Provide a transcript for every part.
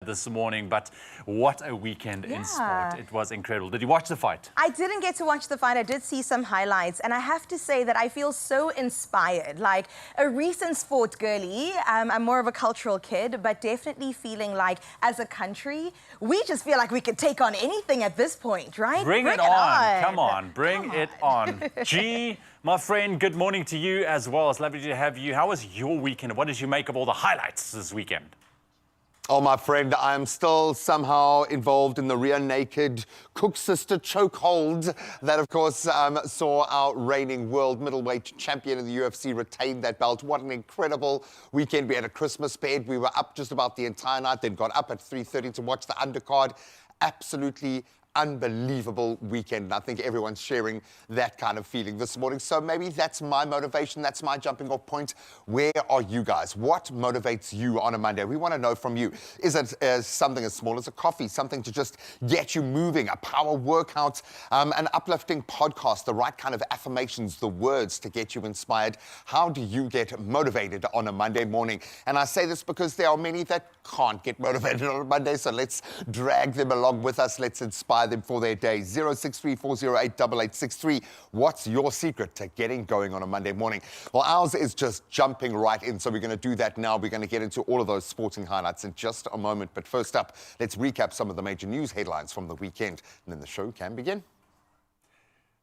this morning, but what a weekend in sport. It was incredible. Did you watch the fight? I didn't get to watch the fight. I did see some highlights, and I have to say that I feel so inspired. Like a recent sport girly, I'm more of a cultural kid, but definitely feeling like as a country, we just feel like we could take on anything at this point, right? Bring it on. Come on, bring it on. G, my friend, good morning to you as well. It's lovely to have you. How was your weekend? What did you make of all the highlights this weekend? Oh, my friend, I'm still somehow involved in the rear naked Cook sister chokehold that, of course, saw our reigning world middleweight champion in the UFC retain that belt. What an incredible weekend. We had a Christmas bed. We were up just about the entire night, then got up at 3:30 to watch the undercard. Absolutely unbelievable weekend. And I think everyone's sharing that kind of feeling this morning. So maybe that's my motivation. That's my jumping off point. Where are you guys? What motivates you on a Monday? We want to know from you. Is it something as small as a coffee, something to just get you moving, a power workout, an uplifting podcast, the right kind of affirmations, the words to get you inspired? How do you get motivated on a Monday morning? And I say this because there are many that can't get motivated on a Monday, so let's drag them along with us. Let's inspire them for their day. 0634088863. What's your secret to getting going on a Monday morning? Well, ours is just jumping right in, so we're going to do that now. We're going to get into all of those sporting highlights in just a moment. But first up, let's recap some of the major news headlines from the weekend, and then the show can begin.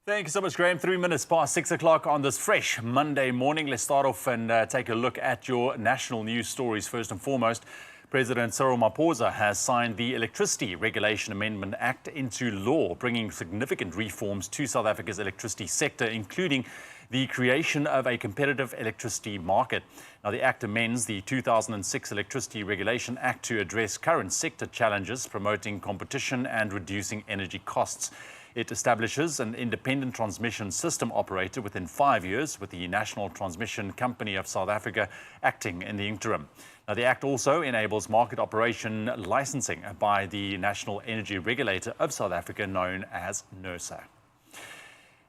Thank you so much, Graham. 3 minutes past 6 o'clock on this fresh Monday morning. Let's start off and take a look at your national news stories first and foremost. President Cyril Ramaphosa has signed the Electricity Regulation Amendment Act into law, bringing significant reforms to South Africa's electricity sector, including the creation of a competitive electricity market. Now, the Act amends the 2006 Electricity Regulation Act to address current sector challenges, promoting competition and reducing energy costs. It establishes an independent transmission system operator within 5 years, with the National Transmission Company of South Africa acting in the interim. Now, the Act also enables market operation licensing by the National Energy Regulator of South Africa, known as NERSA.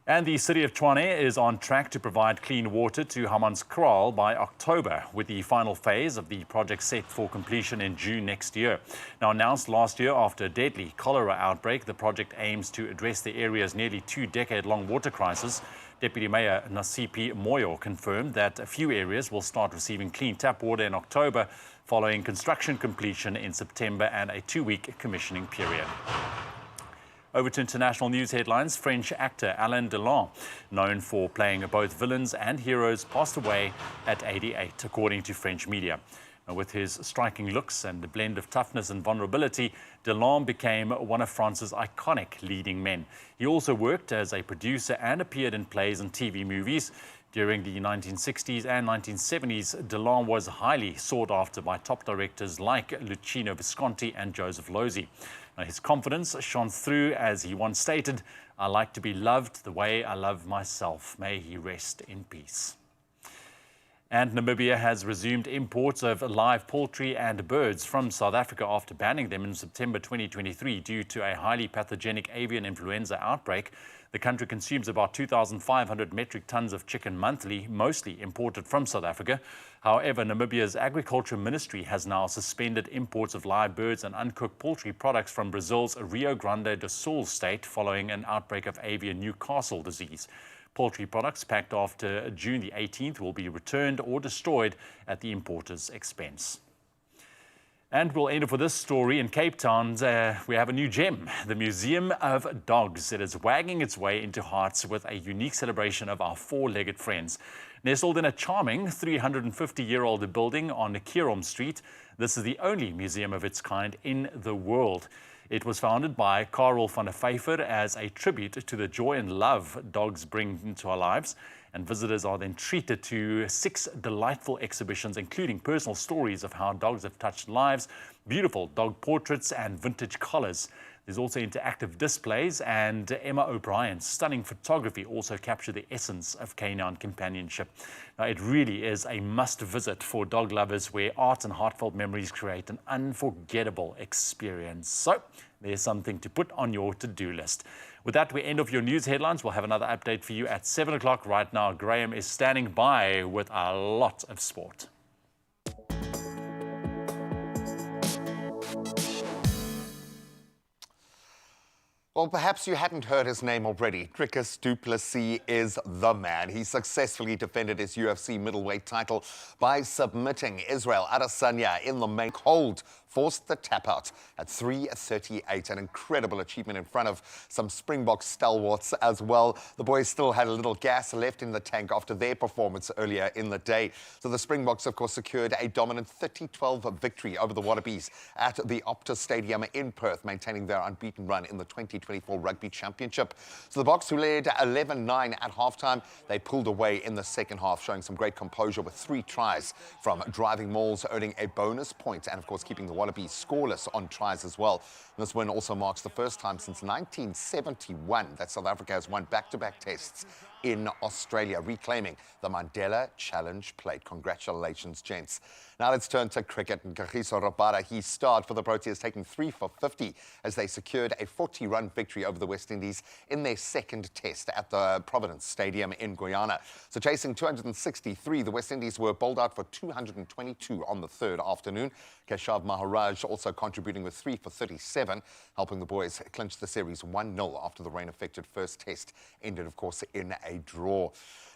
And the city of Tshwane is on track to provide clean water to Hammanskraal by October, with the final phase of the project set for completion in June next year. Now, announced last year after a deadly cholera outbreak, the project aims to address the area's nearly 2-decade-long water crisis. Deputy Mayor Nasipi Moyo confirmed that a few areas will start receiving clean tap water in October, following construction completion in September and a 2-week commissioning period. Over to international news headlines. French actor Alain Delon, known for playing both villains and heroes, passed away at 88, according to French media. With his striking looks and a blend of toughness and vulnerability, Delon became one of France's iconic leading men. He also worked as a producer and appeared in plays and TV movies. During the 1960s and 1970s, Delon was highly sought after by top directors like Luchino Visconti and Joseph Losey. Now, his confidence shone through as he once stated, "I like to be loved the way I love myself. May he rest in peace." And Namibia has resumed imports of live poultry and birds from South Africa after banning them in September 2023 due to a highly pathogenic avian influenza outbreak. The country consumes about 2,500 metric tons of chicken monthly, mostly imported from South Africa. However, Namibia's Agriculture Ministry has now suspended imports of live birds and uncooked poultry products from Brazil's Rio Grande do Sul state following an outbreak of avian Newcastle disease. Poultry products packed after June the 18th will be returned or destroyed at the importer's expense. And we'll end up with this story. In Cape Town, we have a new gem, the Museum of Dogs. It is wagging its way into hearts with a unique celebration of our four-legged friends. Nestled in a charming 350-year-old building on Kierom Street, this is the only museum of its kind in the world. It was founded by Karel van der Vyver as a tribute to the joy and love dogs bring into our lives. And visitors are then treated to 6 delightful exhibitions, including personal stories of how dogs have touched lives, beautiful dog portraits and vintage collars. There's also interactive displays, and Emma O'Brien's stunning photography also captured the essence of canine companionship. Now, it really is a must visit for dog lovers, where art and heartfelt memories create an unforgettable experience. So there's something to put on your to-do list. With that, we end off your news headlines. We'll have another update for you at 7 o'clock. Right now, Graham is standing by with a lot of sport. Well, perhaps you hadn't heard his name already. Dricus du Plessis is the man. He successfully defended his UFC middleweight title by submitting Israel Adesanya in the main cold. Forced the tap out at 3:38. An incredible achievement in front of some Springbok stalwarts as well. The boys still had a little gas left in the tank after their performance earlier in the day. So the Springboks, of course, secured a dominant 30-12 victory over the Wallabies at the Optus Stadium in Perth, maintaining their unbeaten run in the 2024 Rugby Championship. So the Boks, who led 11-9 at halftime, they pulled away in the second half, showing some great composure with 3 tries from driving mauls, earning a bonus point, and of course keeping the Wallabies scoreless on tries as well. And this win also marks the first time since 1971 that South Africa has won back-to-back tests in Australia, reclaiming the Mandela Challenge plate. Congratulations, gents. Now let's turn to cricket. And Kagiso Rabada, he starred for the Proteas, taking 3 for 50 as they secured a 40-run victory over the West Indies in their second test at the Providence Stadium in Guyana. So chasing 263, the West Indies were bowled out for 222 on the third afternoon. Keshav Maharaj also contributing with 3 for 37, helping the boys clinch the series 1-0 after the rain-affected first test ended, of course, in a draw.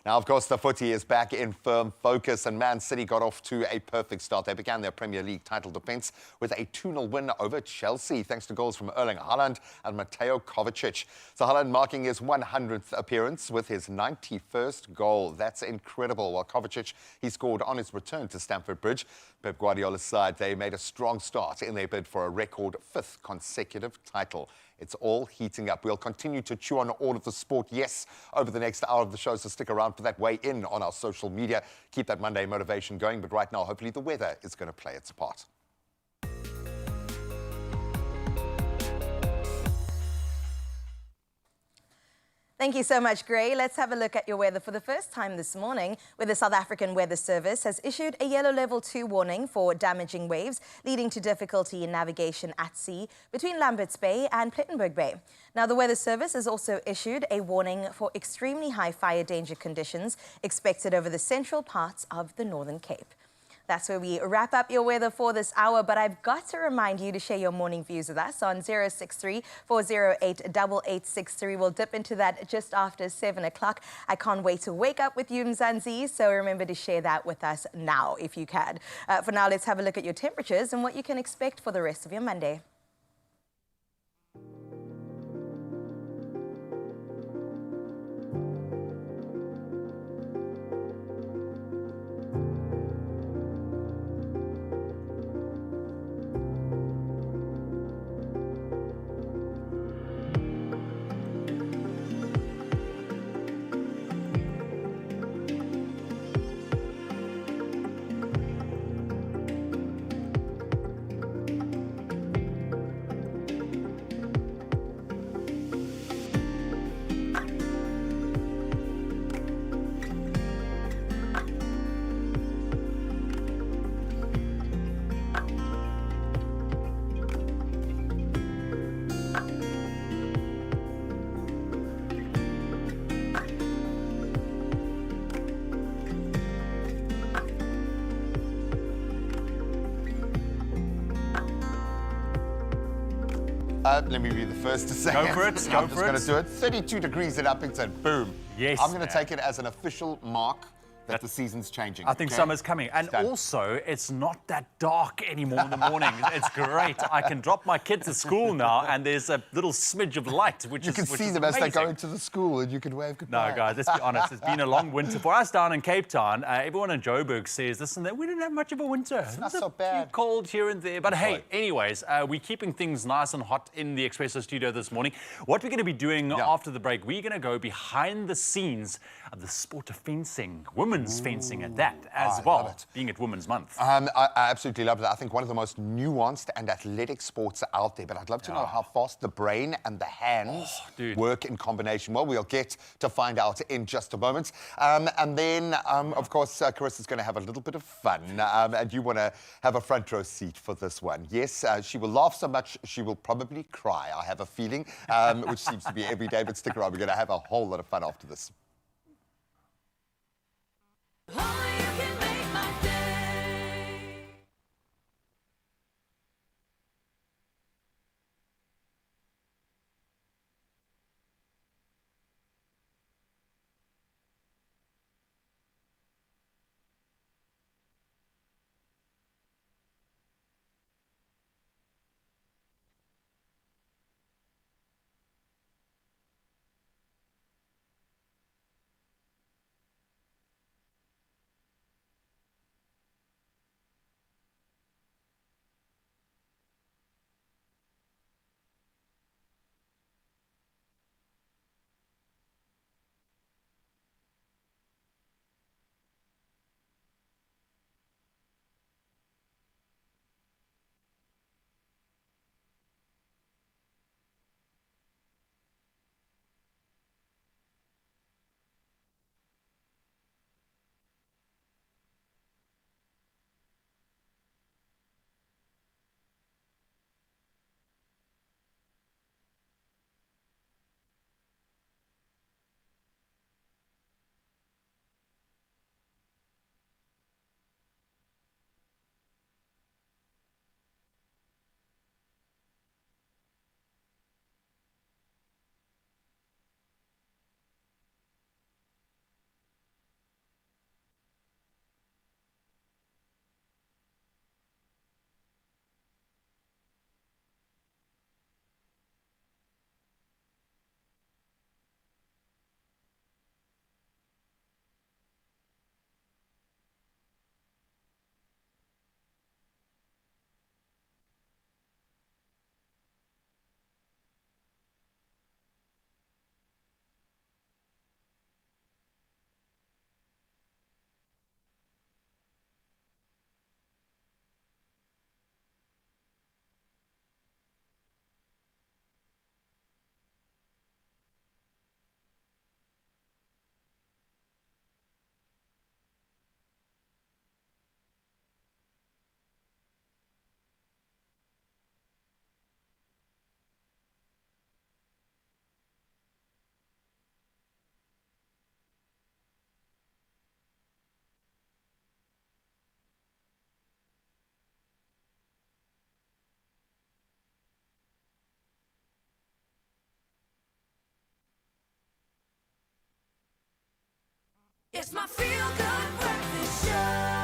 Now, of course, the footy is back in firm focus, and Man City got off to a perfect start. They began their Premier League title defence with a 2-0 win over Chelsea, thanks to goals from Erling Haaland and Mateo Kovacic. So Haaland marking his 100th appearance with his 91st goal. That's incredible. While Kovacic, he scored on his return to Stamford Bridge. Pep Guardiola's side, they made a strong start in their bid for a record 5th consecutive title. It's all heating up. We'll continue to chew on all of the sport, yes, over the next hour of the show, so stick around for that weigh-in on our social media. Keep that Monday motivation going, but right now, hopefully the weather is going to play its part. Thank you so much, Gray. Let's have a look at your weather for the first time this morning, where the South African Weather Service has issued a yellow level 2 warning for damaging waves, leading to difficulty in navigation at sea between Lambert's Bay and Plettenberg Bay. Now, the Weather Service has also issued a warning for extremely high fire danger conditions expected over the central parts of the Northern Cape. That's where we wrap up your weather for this hour, but I've got to remind you to share your morning views with us on 063-408-8863. We'll dip into that just after 7 o'clock. I can't wait to wake up with you, Mzansi, so remember to share that with us now if you can. For now, let's have a look at your temperatures and what you can expect for the rest of your Monday. Let me be the first to say Go for it, I'm just going to do it. 32 degrees in Uppington. Boom. Yes, I'm going to man. take it as an official mark that the season's changing. I think okay? summer's coming. And Done. also, it's not that dark anymore in the morning. It's great. I can drop my kids to school now, and there's a little smidge of light, which You is can which see is them as they amazing. go into the school, and you can wave goodbye. No, guys, let's be honest. It's been a long winter. For us down in Cape Town, everyone in Joburg says this and that. We didn't have much of a winter. It's not so bad. Cold here and there. But hey, Right. anyways, we're keeping things nice and hot in the Expresso studio this morning. What we're going to be doing after the break, we're going to go behind the scenes of the sport of fencing, women's fencing at that, as I well, love it. being at Women's Month. I absolutely love it. I think one of the most nuanced and athletic sports out there, but I'd love to know how fast the brain and the hands work in combination. Well, we'll get to find out in just a moment. And then, of course, Carissa's going to have a little bit of fun, and you want to have a front row seat for this one. Yes, she will laugh so much, she will probably cry, I have a feeling, which seems to be every day, but stick around. We're going to have a whole lot of fun after this. It's my feel-good breakfast show.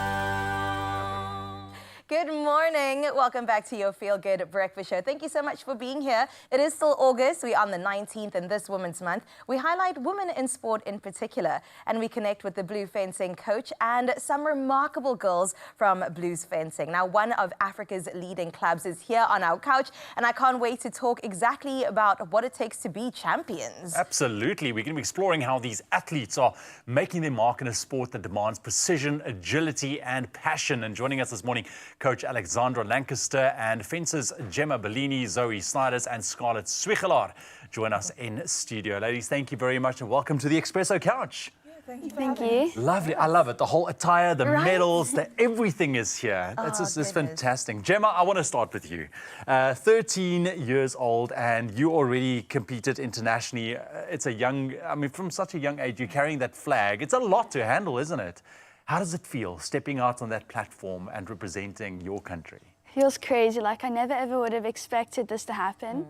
Good morning. Welcome back to your Feel Good Breakfast Show. Thank you so much for being here. It is still August. We're on the 19th in this Women's Month. We highlight women in sport in particular, and we connect with the Blue Fencing coach and some remarkable girls from Blues Fencing. Now, one of Africa's leading clubs is here on our couch, and I can't wait to talk exactly about what it takes to be champions. Absolutely. We're going to be exploring how these athletes are making their mark in a sport that demands precision, agility, and passion. And joining us this morning, Coach Alexandra Lancaster and fencers Gemma Bellini, Zoe Snyders, and Scarlett Swichelaar join us in studio. Ladies, thank you very much and welcome to the Expresso couch. Thank you. Lovely. I love it. The whole attire, the Right? medals, everything is here. It's goodness. fantastic. Gemma, I want to start with you. 13 years old and you already competed internationally. It's a young, from such a young age, you're carrying that flag. It's a lot to handle, isn't it? How does it feel stepping out on that platform and representing your country? Feels crazy. Like I never ever would have expected this to happen.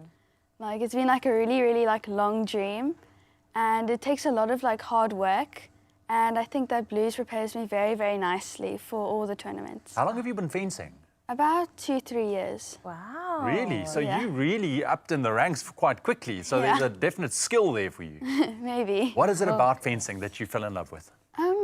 Like it's been like a really long dream, and it takes a lot of like hard work. And I think that Blues prepares me very nicely for all the tournaments. How long have you been fencing? About 2-3 years. Wow. Really? So yeah. you really upped in the ranks quite quickly. So Yeah. there's a definite skill there for you. Maybe. What is it about fencing that you fell in love with?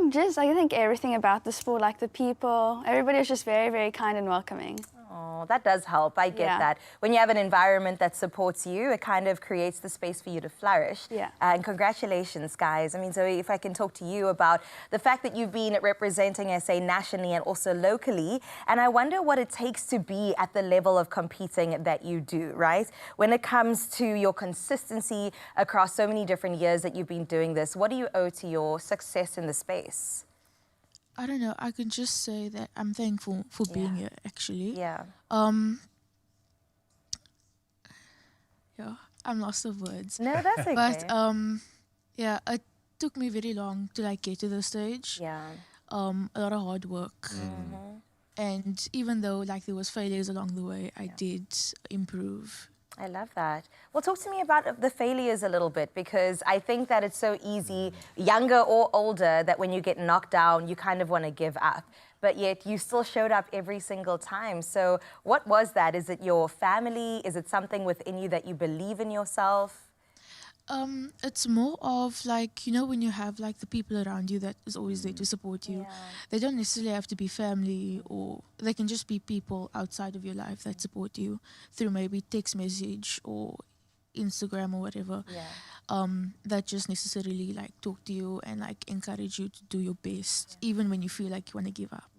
Just I think everything about the sport, like the people, everybody was just very kind and welcoming. Oh, that does help. I get Yeah. that. When you have an environment that supports you, it kind of creates the space for you to flourish. Yeah. And congratulations, guys. I mean, Zoe, if I can talk to you about the fact that you've been representing SA nationally and also locally, and I wonder what it takes to be at the level of competing that you do, right? When it comes to your consistency across so many different years that you've been doing this, what do you owe to your success in the space? I don't know. I can just say that I'm thankful for being here, actually. Yeah. Yeah, I'm lost of words. No, that's okay. But yeah, it took me very long to like get to this stage. Yeah. A lot of hard work. And even though like there was failures along the way, I did improve. I love that. Well, talk to me about the failures a little bit, because I think that it's so easy, younger or older, that when you get knocked down, you kind of want to give up. But yet you still showed up every single time. So what was that? Is it your family? Is it something within you that you believe in yourself? It's more of like, you know, when you have like the people around you that is always there to support you. They don't necessarily have to be family, or they can just be people outside of your life that support you through maybe text message or Instagram or whatever. That just necessarily like talk to you and like encourage you to do your best, even when you feel like you want to give up.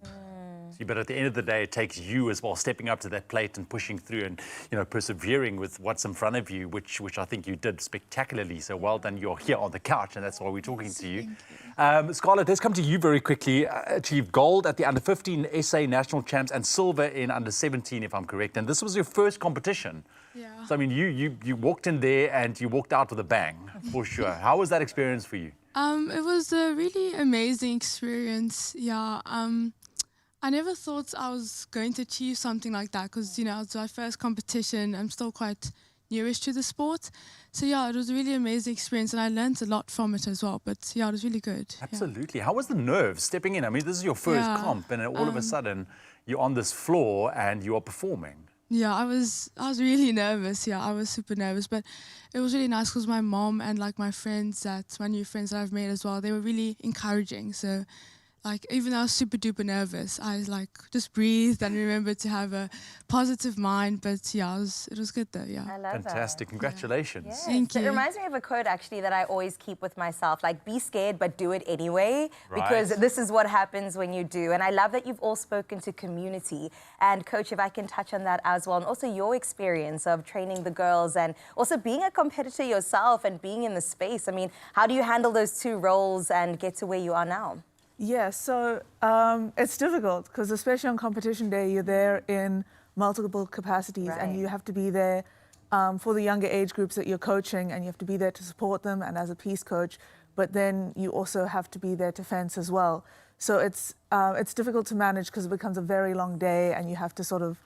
But at the end of the day, it takes you as well stepping up to that plate and pushing through and, you know, persevering with what's in front of you, which I think you did spectacularly. So well done. You're here on the couch, and that's why we're talking to you. Scarlett, let's come to you very quickly. Achieved gold at the under-15 SA national champs and silver in under-17, if I'm correct. And this was your first competition. Yeah. So, I mean, you walked in there and you walked out with a bang, for sure. How was that experience for you? It was a really amazing experience. Yeah. I never thought I was going to achieve something like that because, you know, it's my first competition. I'm still quite newish to the sport. So, yeah, it was a really amazing experience and I learned a lot from it as well. But, yeah, it was really good. Absolutely. How was the nerves stepping in? I mean, this is your first Yeah. comp, and all of a sudden you're on this floor and you are performing. Yeah, I was really nervous. Yeah, I was super nervous. But it was really nice because my mom and, like, my new friends that I've made as well, they were really encouraging. So, like, even though I was super duper nervous, I like just breathed and remembered to have a positive mind. But yeah, it was good though. Yeah. I love Fantastic. that. Congratulations. Yes. Thank It you. reminds me of a quote actually that I always keep with myself, like be scared but do it anyway, Right. because this is what happens when you do. And I love that you've all spoken to community. And Coach, if I can touch on that as well, and also your experience of training the girls and also being a competitor yourself and being in the space. I mean, how do you handle those two roles and get to where you are now? Yeah, so it's difficult because especially on competition day, you're there in multiple capacities Right. and you have to be there for the younger age groups that you're coaching, and you have to be there to support them and as a peace coach, but then you also have to be there to fence as well. So it's difficult to manage because it becomes a very long day and you have to sort of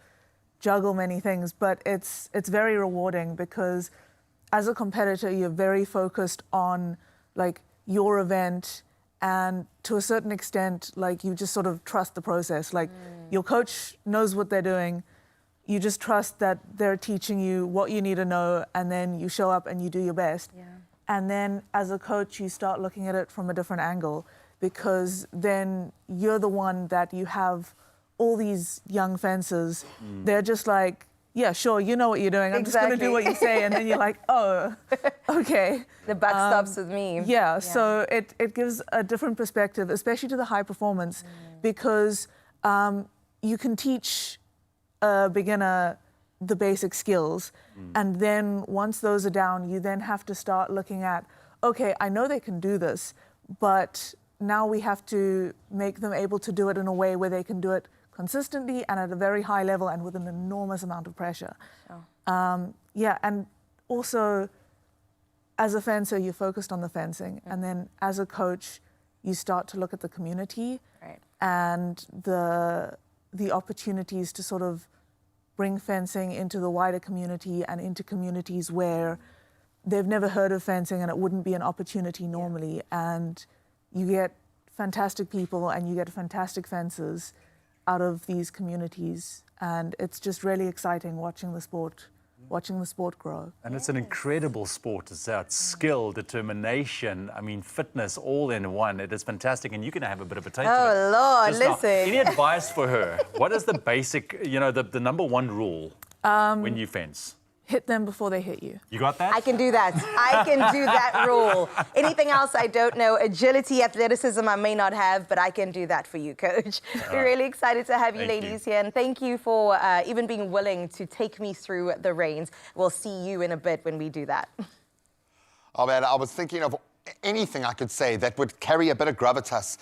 juggle many things, but it's very rewarding because as a competitor, you're very focused on like your event And to a certain extent, like, you just sort of trust the process. Like, your coach knows what they're doing. You just trust that they're teaching you what you need to know, and then you show up and you do your best. Yeah. And then as a coach, you start looking at it from a different angle, because then you're the one that you have all these young fencers. They're just like, yeah, sure, you know what you're doing. I'm just going to do what you say. And then you're like, oh, okay. The buck stops with me. Yeah, so it gives a different perspective, especially to the high performance, because you can teach a beginner the basic skills, and then once those are down, you then have to start looking at, okay, I know they can do this, but now we have to make them able to do it in a way where they can do it consistently and at a very high level and with an enormous amount of pressure. Yeah, and also, as a fencer, you're focused on the fencing, and then as a coach, you start to look at the community and the opportunities to sort of bring fencing into the wider community and into communities where they've never heard of fencing and it wouldn't be an opportunity normally. And you get fantastic people and you get fantastic fencers out of these communities, and it's just really exciting watching the sport grow. And it's an incredible sport. It's skill, determination, I mean, fitness, all in one. It is fantastic, and you can have a bit of a taste of it. Oh, Lord, Just now, listen. any advice for her? What is the basic, the number one rule when you fence? Hit them before they hit you. You got that? I can do that. I can do that rule. Anything else I don't know. Agility, athleticism I may not have, but I can do that for you, Coach. We're really excited to have you Thank ladies you. here, and thank you for even being willing to take me through the reins. We'll see you in a bit when we do that. Oh man, I was thinking of anything I could say that would carry a bit of gravitas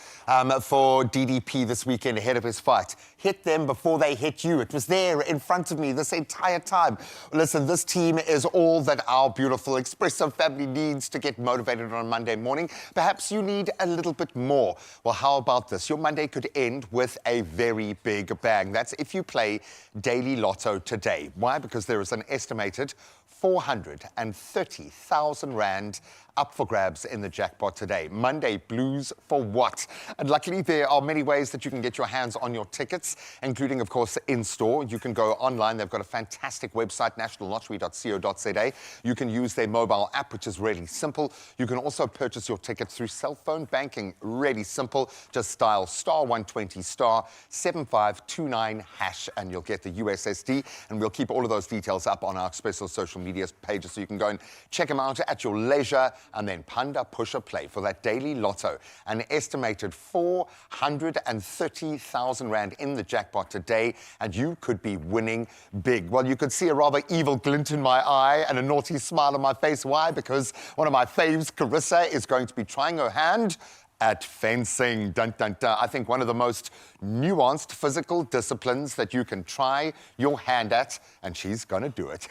for DDP this weekend ahead of his fight. Hit them before they hit you. It was there in front of me this entire time. Listen, this team is all that our beautiful Expresso family needs to get motivated on a Monday morning. Perhaps you need a little bit more. Well, how about this? Your Monday could end with a very big bang. That's if you play Daily Lotto today. Why? Because there is an estimated 430,000 Rand up for grabs in the jackpot today. Monday blues for what? And luckily, there are many ways that you can get your hands on your tickets, including, of course, in-store. You can go online. They've got a fantastic website, nationallottery.co.za. You can use their mobile app, which is really simple. You can also purchase your tickets through cell phone banking. Really simple. Just dial *120 *7529# and you'll get the USSD. And we'll keep all of those details up on our Expresso social media pages, so you can go and check them out at your leisure. And then Panda Pusher Play for that Daily Lotto. An estimated 430,000 Rand in the jackpot today, and you could be winning big. Well, you could see a rather evil glint in my eye and a naughty smile on my face. Why? Because one of my faves, Carissa, is going to be trying her hand at fencing. Dun, dun, dun. I think one of the most nuanced physical disciplines that you can try your hand at, and she's going to do it.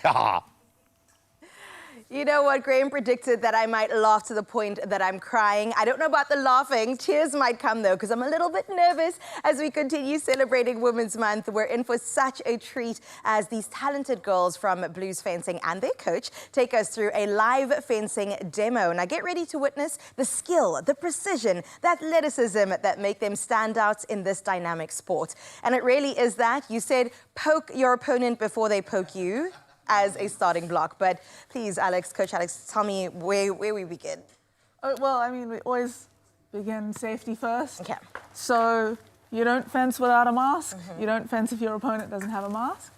You know what? Graham predicted that I might laugh to the point that I'm crying. I don't know about the laughing. Tears might come, though, because I'm a little bit nervous as we continue celebrating Women's Month. We're in for such a treat as these talented girls from Blues Fencing and their coach take us through a live fencing demo. Now, get ready to witness the skill, the precision, the athleticism that make them stand out in this dynamic sport. And it really is that. You said poke your opponent before they poke you as a starting block. But please, Alex, Coach Alex, tell me where we begin. Oh, well, I mean, we always begin safety first. Okay. So you don't fence without a mask. You don't fence if your opponent doesn't have a mask.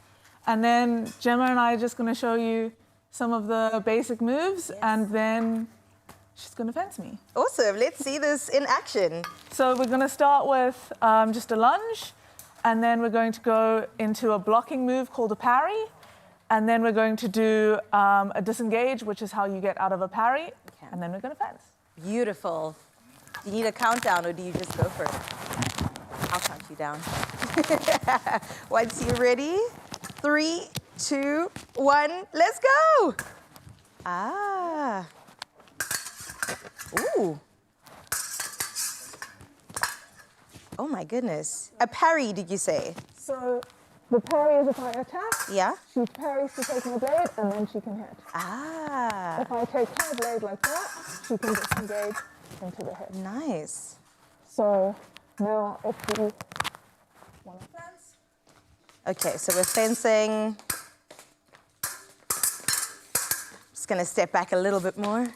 And then Gemma and I are just going to show you some of the basic moves, and then she's going to fence me. Awesome. Let's see this in action. So we're going to start with just a lunge, and then we're going to go into a blocking move called a parry. And then we're going to do a disengage, which is how you get out of a parry. Okay. And then we're going to fence. Beautiful. Do you need a countdown, or do you just go for it? I'll count you down. Once you're ready, 3, 2, 1, let's go. Ah. Ooh. Oh, my goodness. A parry, did you say? So the parry is if I attack. Yeah? She parries to take my blade, and then she can hit. Ah. If I take her blade like that, she can disengage into the head. Nice. So now if we want to fence. Okay, so we're fencing. Just gonna step back a little bit more.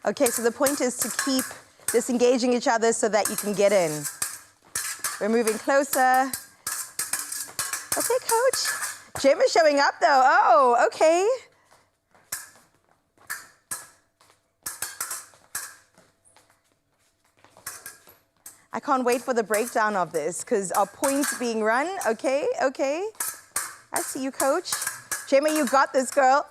Okay, so the point is to keep disengaging each other so that you can get in. We're moving closer. Okay, coach. Gemma's showing up though. Oh, okay. I can't wait for the breakdown of this because our points being run. Okay, okay. I see you, coach. Gemma, you got this, girl.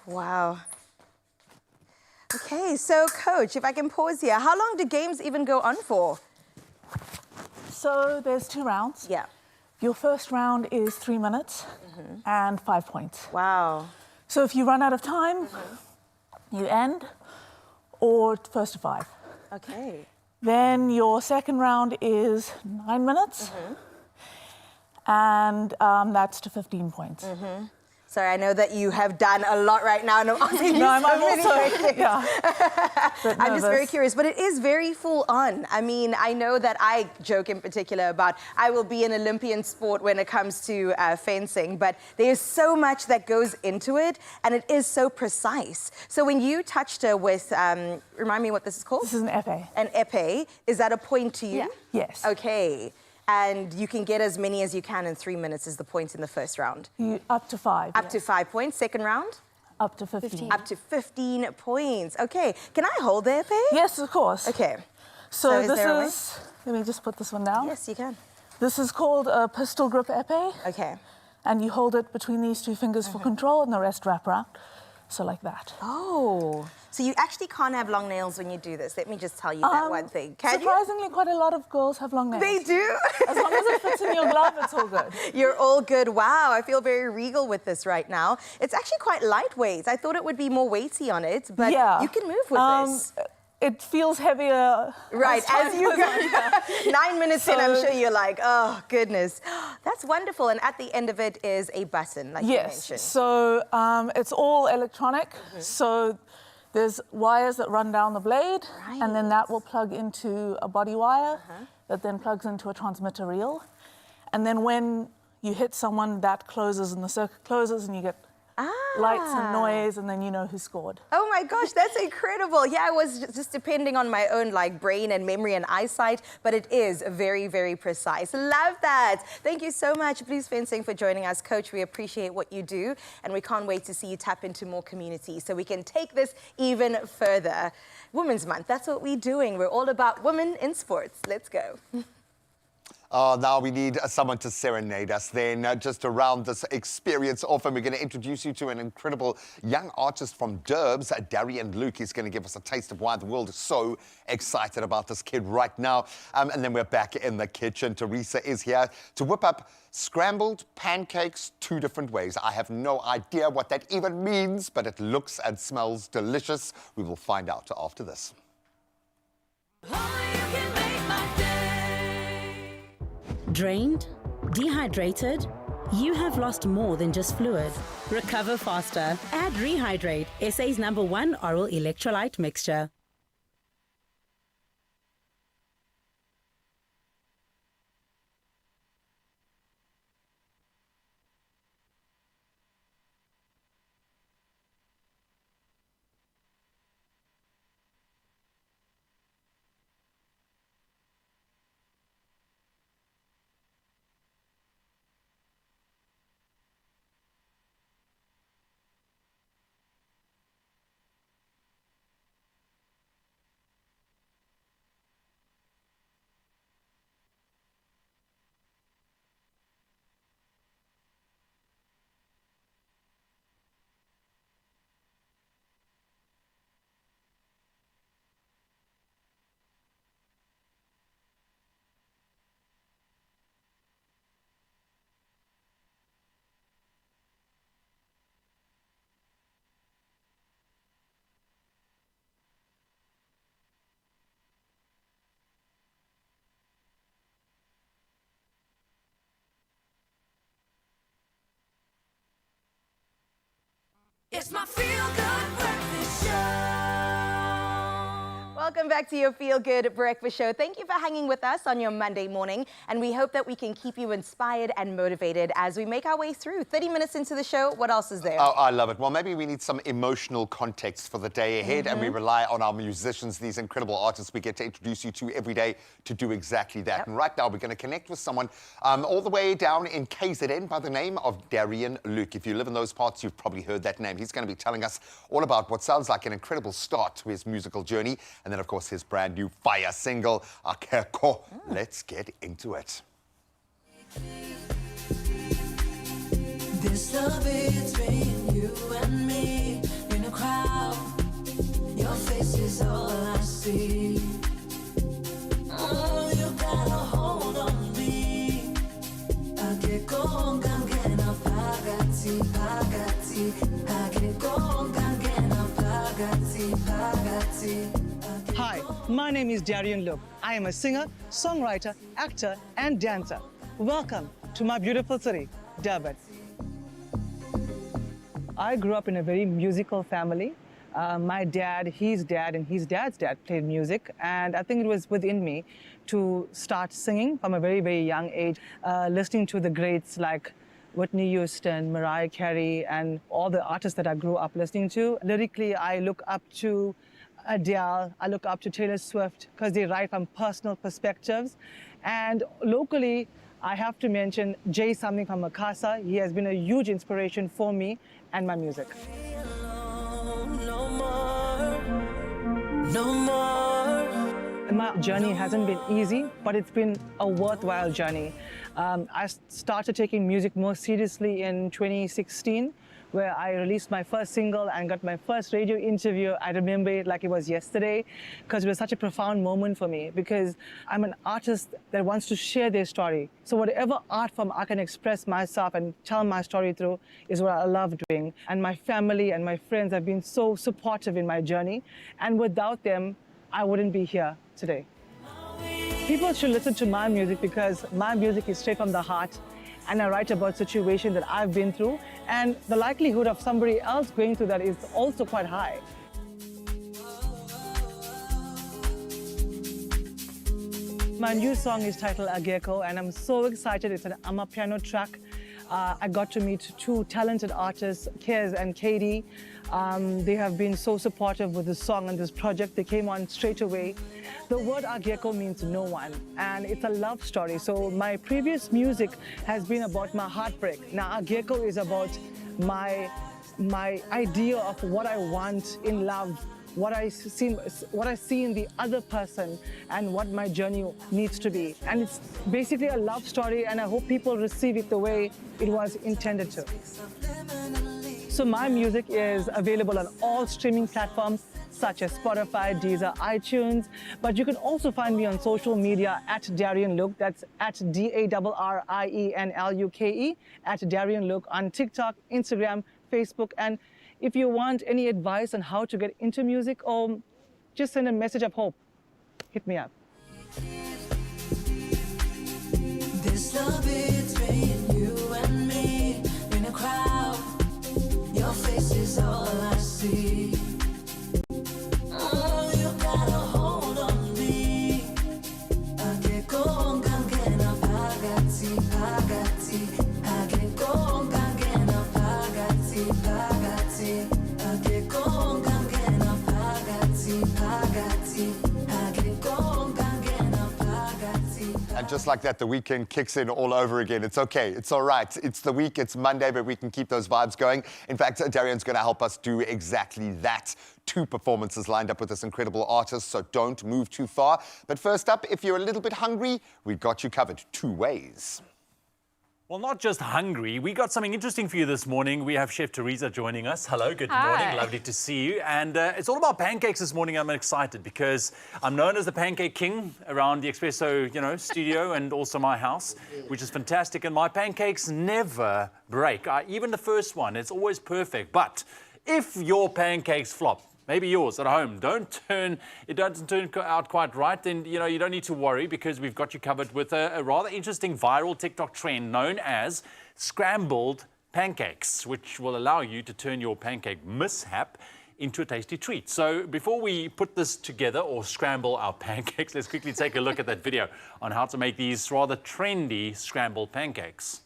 Wow. Okay, so coach, if I can pause here, how long do games even go on for? So there's 2 rounds. Yeah. Your first round is 3 minutes and 5 points. Wow. So if you run out of time, you end, or first to 5. Okay. Then your second round is 9 minutes, and that's to 15 points. Sorry, I know that you have done a lot right now, and I'm asking you No, I'm so many also, questions. yeah. I'm just very curious, but it is very full on. I mean, I know that I joke in particular about I will be an Olympian sport when it comes to fencing, but there's so much that goes into it, and it is so precise. So when you touched her with, remind me what this is called? This is an épée. An épée. Is that a point to you? Yeah. Yes. Okay. And you can get as many as you can in 3 minutes is the point in the first round. Up to 5. Up to 5 points. Second round? Up to 15. Up to 15 points. Okay. Can I hold the épée? Yes, of course. Okay. So So is this there a way? is, let me just put this one down. Yes, you can. This is called a pistol grip épée, Okay. and you hold it between these 2 fingers for control, and the rest wrap around. So like that. Oh. So you actually can't have long nails when you do this. Let me just tell you that one thing. Can you? Surprisingly, quite a lot of girls have long nails. They do? As long as it fits in your glove, it's all good. You're all good. Wow, I feel very regal with this right now. It's actually quite lightweight. I thought it would be more weighty on it, but Yeah. you can move with this. It feels heavier. Right, as you go. 9 minutes in, I'm So- sure you're like, oh, goodness. That's wonderful. And at the end of it is a button, like you Yes. mentioned. So it's all electronic. So there's wires that run down the blade, and then that will plug into a body wire that then plugs into a transmitter reel. And then when you hit someone, that closes and the circuit closes, and you get lights and noise, and then you know who scored. Oh my gosh, that's incredible. Yeah, I was just depending on my own like brain and memory and eyesight, but it is very, very precise. Love that. Thank you so much, Blues Fencing, for joining us, Coach. We appreciate what you do, and we can't wait to see you tap into more communities so we can take this even further. Women's Month, that's what we're doing. We're all about women in sports. Let's go. Now we need someone to serenade us then, just to round this experience off. And we're going to introduce you to an incredible young artist from Durbs, Darian Luke. He's going to give us a taste of why the world is so excited about this kid right now. And then we're back in the kitchen. Teresa is here to whip up scrambled pancakes 2 different ways. I have no idea what that even means, but it looks and smells delicious. We will find out after this. Drained? Dehydrated? You have lost more than just fluid. Recover faster. Add Rehydrate, SA's #1 oral electrolyte mixture. It's my feel-good breakfast show. Welcome back to your Feel Good Breakfast Show. Thank you for hanging with us on your Monday morning, and we hope that we can keep you inspired and motivated as we make our way through. 30 minutes into the show, what else is there? Oh, I love it. Well, maybe we need some emotional context for the day ahead, and we rely on our musicians, these incredible artists we get to introduce you to every day to do exactly that. And right now, we're going to connect with someone all the way down in KZN by the name of Darian Luke. If you live in those parts, you've probably heard that name. He's going to be telling us all about what sounds like an incredible start to his musical journey, and then, of course, his brand new fire single, Expresso. Let's get into it. This love is between you and me in a crowd. Your face is all I see. Oh, you got a hold on me. I get going, gonna pagati, pagati. I get going, gonna pagati, pagati. Hi, my name is Darian Luke. I am a singer, songwriter, actor, and dancer. Welcome to my beautiful city, Durban. I grew up in a very musical family. My dad, his dad, and his dad's dad played music, and I think it was within me to start singing from a very, very young age, listening to the greats like Whitney Houston, Mariah Carey, and all the artists that I grew up listening to. Lyrically, I look up to Adele, I look up to Taylor Swift because they write from personal perspectives. And locally, I have to mention Jay Something from Makasa. He has been a huge inspiration for me and my music. No more, no more. My journey hasn't been easy, but it's been a worthwhile journey. I started taking music more seriously in 2016, where I released my first single and got my first radio interview. I remember it like it was yesterday, because it was such a profound moment for me, because I'm an artist that wants to share their story. So whatever art form I can express myself and tell my story through is what I love doing. And my family and my friends have been so supportive in my journey. And without them, I wouldn't be here today. People should listen to my music because my music is straight from the heart, and I write about situations that I've been through, and the likelihood of somebody else going through that is also quite high. My new song is titled Ageko, and I'm so excited. It's an amapiano track. I got to meet two talented artists, Kez and Katie. They have been so supportive with this song and this project. They came on straight away. The word Ageko means no one, and it's a love story. So my previous music has been about my heartbreak. Now Ageko is about my idea of what I want in love, what I see in the other person, and what my journey needs to be. And it's basically a love story, and I hope people receive it the way it was intended to. So my music is available on all streaming platforms such as Spotify, Deezer, iTunes, but you can also find me on social media at Darian Luke. That's at DARRIENLUKE, at Darian Luke on TikTok, Instagram, Facebook, and if you want any advice on how to get into music or just send a message of hope, hit me up. This love between you and me in a crowd. Your face is all I see. Oh, you got a hold on me. I get going, gonna pagati, pagati. I get going, gonna pagati, pagati. I get going, gonna pagati, pagati. I get going, gonna pagati. And just like that, the weekend kicks in all over again. It's okay. It's all right. It's the week. It's Monday, but we can keep those vibes going. In fact, Darian's going to help us do exactly that. 2 performances lined up with this incredible artist, so don't move too far. But first up, if you're a little bit hungry, we've got you covered 2 ways. Well, not just hungry. We got something interesting for you this morning. We have Chef Teresa joining us. Hello, good morning. Lovely to see you. And it's all about pancakes this morning. I'm excited because I'm known as the pancake king around the Expresso, studio and also my house, which is fantastic. And my pancakes never break. Even the first one, it's always perfect. But if your pancakes flop, maybe yours at home, it doesn't turn out quite right, then you don't need to worry because we've got you covered with a rather interesting viral TikTok trend known as scrambled pancakes, which will allow you to turn your pancake mishap into a tasty treat. So before we put this together or scramble our pancakes, let's quickly take a look at that video on how to make these rather trendy scrambled pancakes.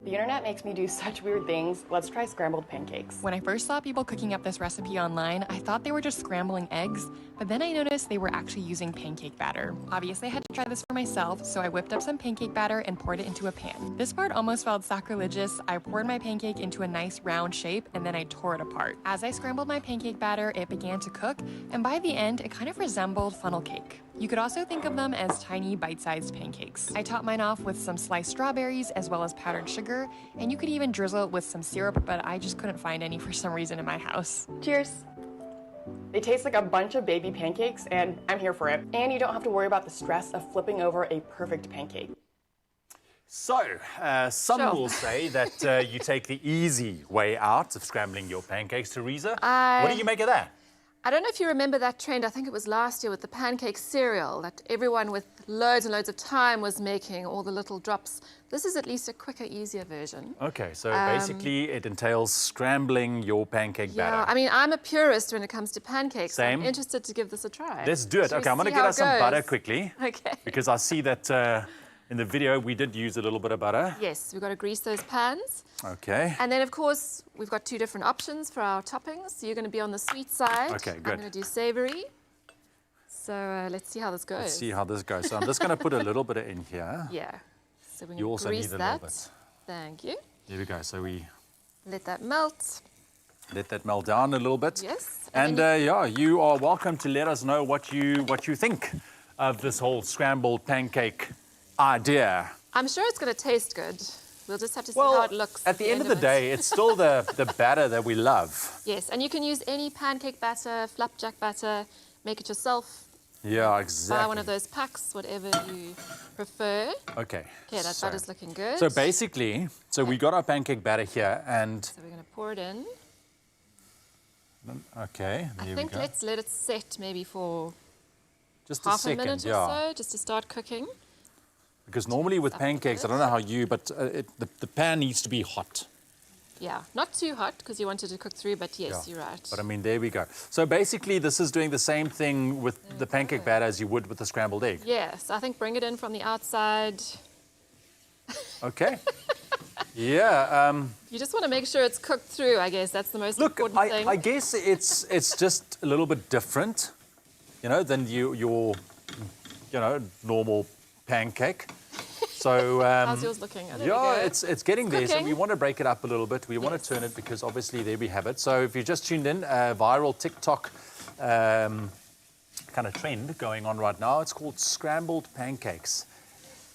The internet makes me do such weird things. Let's try scrambled pancakes. When I first saw people cooking up this recipe online, I thought they were just scrambling eggs, but then I noticed they were actually using pancake batter. Obviously, I had to try this for myself, so I whipped up some pancake batter and poured it into a pan. This part almost felt sacrilegious. I poured my pancake into a nice round shape, and then I tore it apart. As I scrambled my pancake batter, it began to cook, and by the end, it kind of resembled funnel cake. You could also think of them as tiny bite-sized pancakes. I topped mine off with some sliced strawberries as well as powdered sugar, and you could even drizzle it with some syrup, but I just couldn't find any for some reason in my house. Cheers! They taste like a bunch of baby pancakes, and I'm here for it. And you don't have to worry about the stress of flipping over a perfect pancake. So, some will say that you take the easy way out of scrambling your pancakes, Teresa. What do you make of that? I don't know if you remember that trend, I think it was last year with the pancake cereal that everyone with loads and loads of time was making, all the little drops. This is at least a quicker, easier version. Okay, so basically it entails scrambling your pancake batter. Yeah, I mean, I'm a purist when it comes to pancakes. Same. I'm interested to give this a try. Let's do it. Should we Okay, I'm going to see get how us it some goes? butter quickly. Okay. Because I see that in the video we did use a little bit of butter. Yes, we've got to grease those pans. Okay. And then, of course, we've got two different options for our toppings. So you're going to be on the sweet side. Okay, good. I'm going to do savory. So let's see how this goes. Let's see how this goes. So I'm just going to put a little bit in here. Yeah. So when You you also grease need a that, little bit. thank you. There we go. So we Let that melt. let that melt down a little bit. Yes. And then yeah, you are welcome to let us know what you think of this whole scrambled pancake idea. I'm sure it's going to taste good. We'll just have to see how it looks. At the end of the day, it's still the batter that we love. Yes, and you can use any pancake batter, flapjack batter, make it yourself. Yeah, exactly. Buy one of those packs, whatever you prefer. Okay. Okay, that butter's looking good. So basically, we got our pancake batter here, and So we're going to pour it in. okay, I there we think go. let's let it set maybe for Just half a second, a minute or so, just to start cooking. Because normally with Up a pancakes, I bit. don't know how you, but the pan needs to be hot. Yeah, not too hot because you want it to cook through, but yes, Yeah. you're right. But I mean, there we go. So basically, this is doing the same thing with the pancake batter as you would with the scrambled egg. Yes, I think bring it in from the outside. Okay. Yeah. You just want to make sure it's cooked through, I guess. That's the most Look, important thing. I guess it's just a little bit different, than your normal pancake. So How's yours looking? Oh, there we yeah, go. it's getting there. So cooking. we want to break it up a little bit. We want to turn it because obviously there we have it. So if you just tuned in, viral TikTok kind of trend going on right now. It's called scrambled pancakes.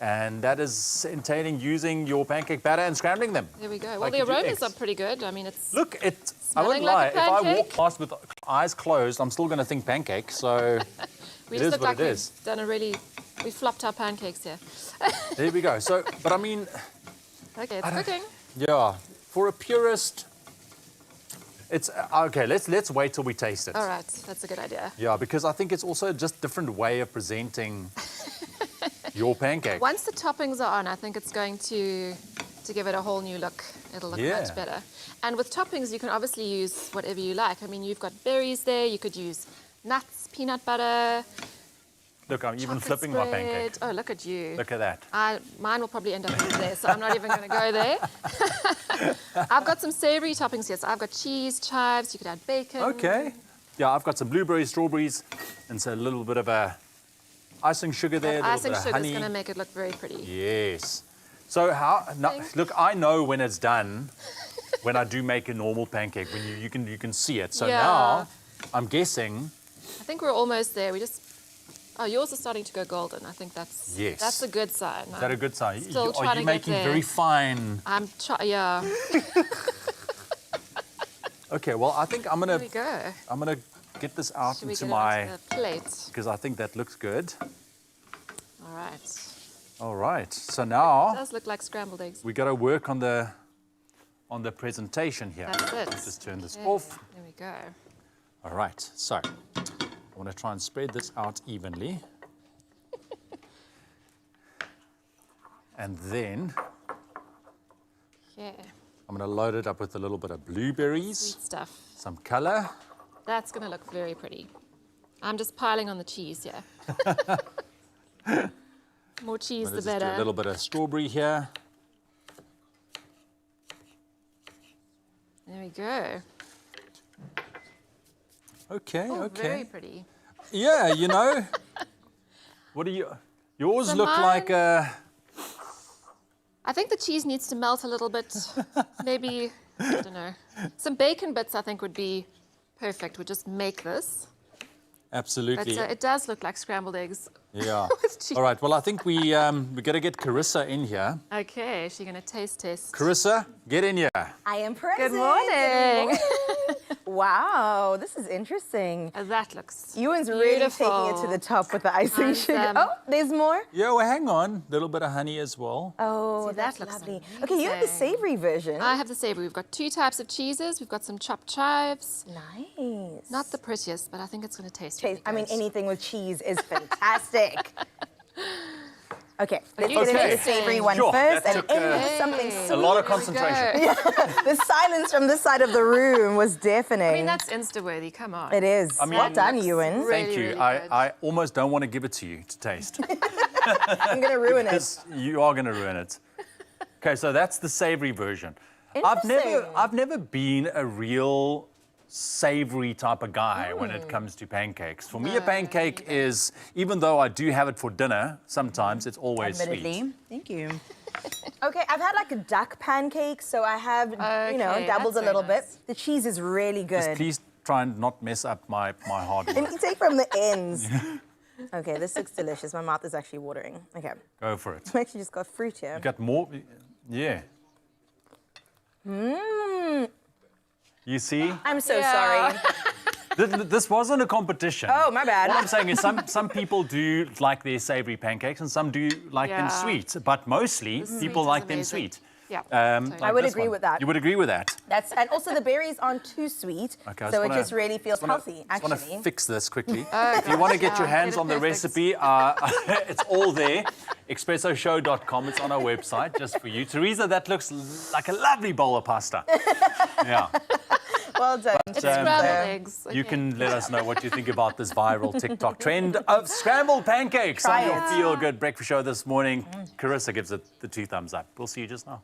And that is entailing using your pancake batter and scrambling them. There we go. Well, like the you do aromas eggs. are pretty good. I mean, it's Look, I Smelling won't lie. like a If I walk pancake? past with eyes closed, I'm still going to think pancake. So we it just is look what like it we've is. done we flopped our pancakes here. There we go. So, but I mean, Okay, it's cooking. yeah, for a purist, it's okay. Let's wait till we taste it. All right, that's a good idea. Yeah, because I think it's also just a different way of presenting your pancake. Once the toppings are on, I think it's going to give it a whole new look. It'll look Yeah. much better. And with toppings, you can obviously use whatever you like. I mean, you've got berries there. You could use nuts, peanut butter. Look, I'm even chocolate flipping my spread. pancake. Oh, look at you. Look at that. Mine will probably end up over there, so I'm not even going to go there. I've got some savory toppings here. So I've got cheese, chives. You could add bacon. Okay. Yeah, I've got some blueberries, strawberries, and so a little bit of icing sugar there. That a little icing bit of sugar is honey. going to make it look very pretty. Yes. So look, I know when it's done when I do make a normal pancake when you can see it. So Yeah. now I'm guessing. I think we're almost there. Oh, yours is starting to go golden. I think that's Yes. a good sign. Is that a good sign? Still Are trying you to get making there. very fine? Yeah. Okay, well I think I'm There we gonna go. get this out Should we into get my it onto the plate? because I think that looks good. All right. All right. So It now does look like scrambled eggs. we got to work on the presentation here. That's it. Let's just turn this Okay, off. There we go. All right. So I want to try and spread this out evenly. And then I'm going to load it up with a little bit of blueberries, Sweet stuff. some color. That's going to look very pretty. I'm just piling on the cheese here. More cheese, I'm the going to just do better. a little bit of strawberry here. There we go. Okay, Oh, okay. very pretty. Yeah, you know. What do you... Yours So look like a... I think the cheese needs to melt a little bit. Maybe, I don't know. Some bacon bits I think would be perfect. We'll just make this. Absolutely. But it does look like scrambled eggs. Yeah. with cheese. All right, well, I think we got to get Carissa in here. Okay, she's going to taste. Carissa, get in here. I am present. Good morning. Wow, this is interesting. That looks Ewan's really beautiful. taking it to the top with the icing And, sugar. Oh, there's more? Yeah, well, hang on. A little bit of honey as well. Oh, See, that's that looks lovely. Okay, you have the savory version. I have the savory. We've got 2 types of cheeses. We've got some chopped chives. Nice. Not the prettiest, but I think it's going to taste really I mean, good. anything with cheese is fantastic. Okay, let's Okay. get into the savory one Sure, first that and took, end with something Hey. sweet. A lot of There we concentration. go. The silence from this side of the room was deafening. I mean, that's Insta-worthy. Come on. It is. I mean, well done, looks Ewan. really, Thank you. really good. I almost don't want to give it to you to taste. I'm going to ruin it. Because you are going to ruin it. Okay, so that's the savory version. Interesting. I've never been a real savory type of guy when it comes to pancakes. For me, a pancake is, even though I do have it for dinner, sometimes it's always sweet. Admittedly. Thank you. Okay, I've had like a duck pancake, so I have, Okay, dabbled a that's little very bit. The cheese is really good. Just please try and not mess up my hard And work. you take from the ends. Okay, this looks delicious. My mouth is actually watering. Okay, Go for it. I actually just got fruit here. You got more? Yeah. Mmm. You see? I'm so sorry. This wasn't a competition. Oh, my bad. What I'm saying is some people do like their savory pancakes and some do like them Yeah. sweet, but mostly sweet people is like them amazing. sweet. Yeah. Like I would this agree one. with that. You would agree with that? And also the berries aren't too sweet, Okay, I so it wanna- just really feels healthy, I want actually. to fix this quickly. If you want to get your hands Get it on the perfect. recipe, it's all there. Expressoshow.com. It's on our website just for you. Teresa, that looks like a lovely bowl of pasta. Yeah. Well done. It's um, scrambled eggs. You Okay. can let us know what you think about this viral TikTok trend of scrambled pancakes Try on your it. Feel Good Breakfast Show this morning. Carissa gives it the 2 thumbs up. We'll see you just now.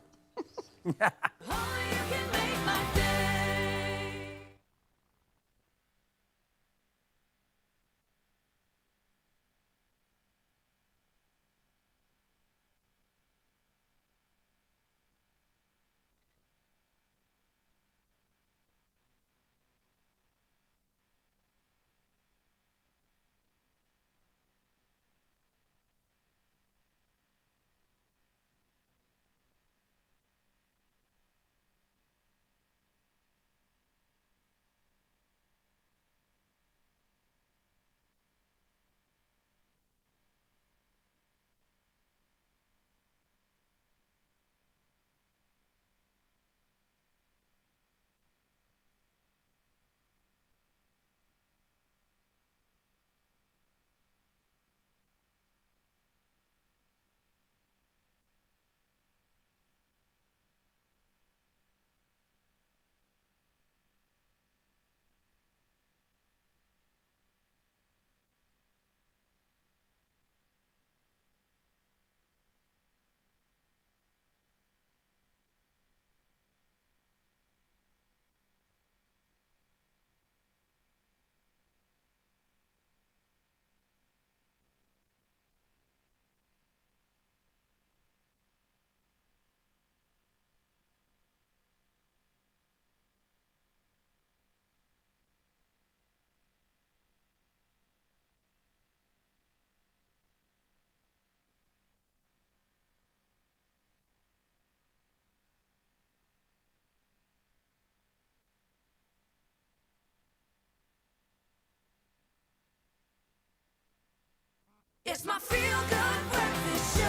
It's my Feel Good Breakfast Show.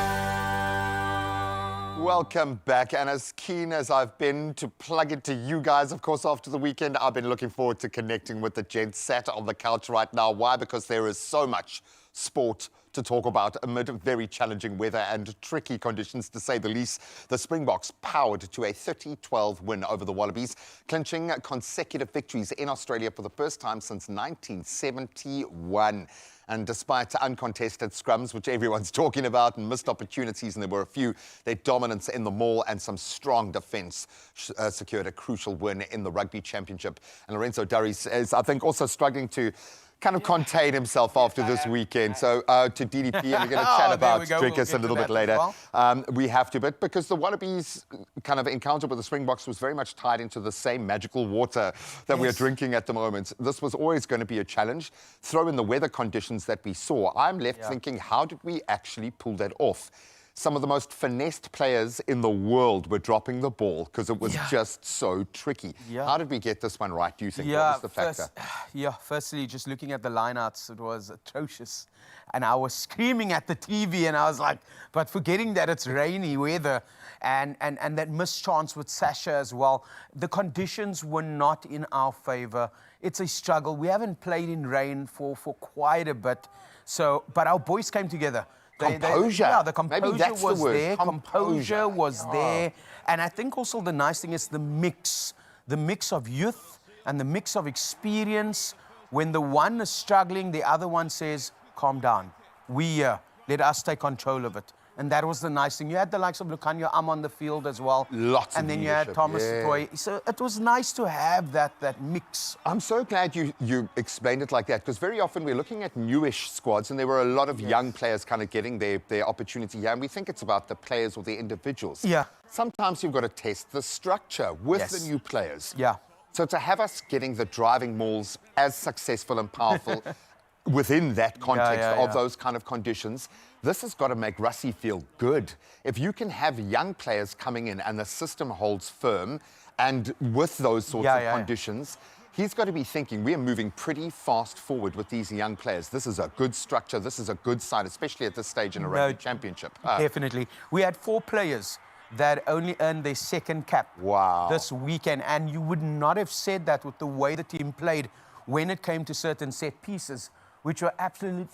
Welcome back, and as keen as I've been to plug it to you guys, of course, after the weekend, I've been looking forward to connecting with the gents sat on the couch right now. Why? Because there is so much sport to talk about amid very challenging weather and tricky conditions, to say the least. The Springboks powered to a 30-12 win over the Wallabies, clinching consecutive victories in Australia for the first time since 1971. And despite uncontested scrums, which everyone's talking about, and missed opportunities, and there were a few, their dominance in the maul and some strong defence secured a crucial win in the Rugby Championship. And Lorenzo Durries is, I think, also struggling to kind of contain himself after this weekend. So to DDP, and we're going to chat about Drinkers a little bit later. We have to, but because the Wallabies kind of encounter with the Springboks was very much tied into the same magical water that we're drinking at the moment. This was always going to be a challenge. Throw in the weather conditions that we saw. I'm left thinking, how did we actually pull that off? Some of the most finessed players in the world were dropping the ball because it was just so tricky. How did we get this one right, do you think? What was the factor? Firstly, just looking at the lineouts, it was atrocious. And I was screaming at the TV, and I was like, but forgetting that it's rainy weather and that missed chance with Sasha as well. The conditions were not in our favor. It's a struggle. We haven't played in rain for quite a bit. So, but our boys came together. Composure. The composure was there. Composure was there. And I think also the nice thing is the mix of youth and the mix of experience. When the one is struggling, the other one says, calm down. Let us take control of it. And that was the nice thing. You had the likes of Lukhanyo on the field as well. Lots of And then you had Thomas Toy. So it was nice to have that mix. I'm so glad you explained it like that, because very often we're looking at newish squads, and there were a lot of young players kind of getting their opportunity here, and we think it's about the players or the individuals. Sometimes you've got to test the structure with the new players. So to have us getting the driving mauls as successful and powerful within that context of those kind of conditions, this has got to make Rassie feel good. If you can have young players coming in and the system holds firm, and with those sorts of conditions, he's got to be thinking, we're moving pretty fast forward with these young players. This is a good structure. This is a good side, especially at this stage in a rugby championship. Definitely. We had 4 players that only earned their second cap this weekend, and you would not have said that with the way the team played when it came to certain set pieces, which were absolutely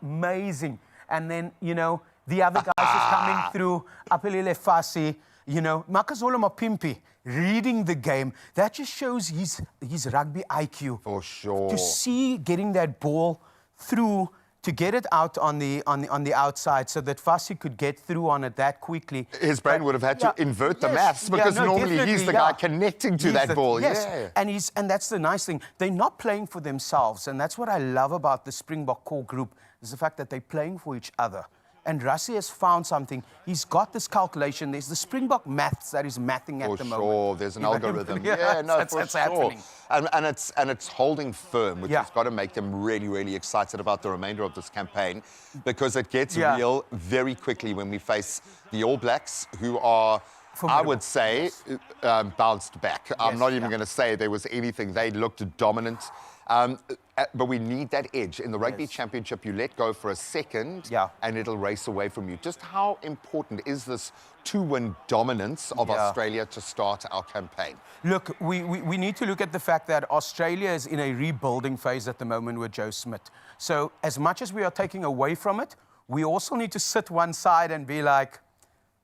amazing. And then, you know, the other guys just coming through, Apelile Fasi, you know, Makazolo Mapimpi, reading the game. That just shows his rugby IQ. For sure. To see getting that ball through, to get it out on the outside so that Fasi could get through on it that quickly. His brain would have had to invert the maths, because normally he's the guy connecting to that ball. And that's the nice thing. They're not playing for themselves, and that's what I love about the Springbok core group, is the fact that they're playing for each other. And Rassie has found something. He's got this calculation. There's the Springbok maths that is mathing at the moment. For sure, there's an algorithm. For sure. And it's holding firm, which has got to make them really, really excited about the remainder of this campaign, because it gets real very quickly when we face the All Blacks, who are, I would say, bounced back. I'm not even going to say there was anything. They looked dominant. But we need that edge. In the Rugby Championship, you let go for a second and it'll race away from you. Just how important is this 2-win dominance of Australia to start our campaign? Look, we need to look at the fact that Australia is in a rebuilding phase at the moment with Joe Smith. So as much as we are taking away from it, we also need to sit one side and be like,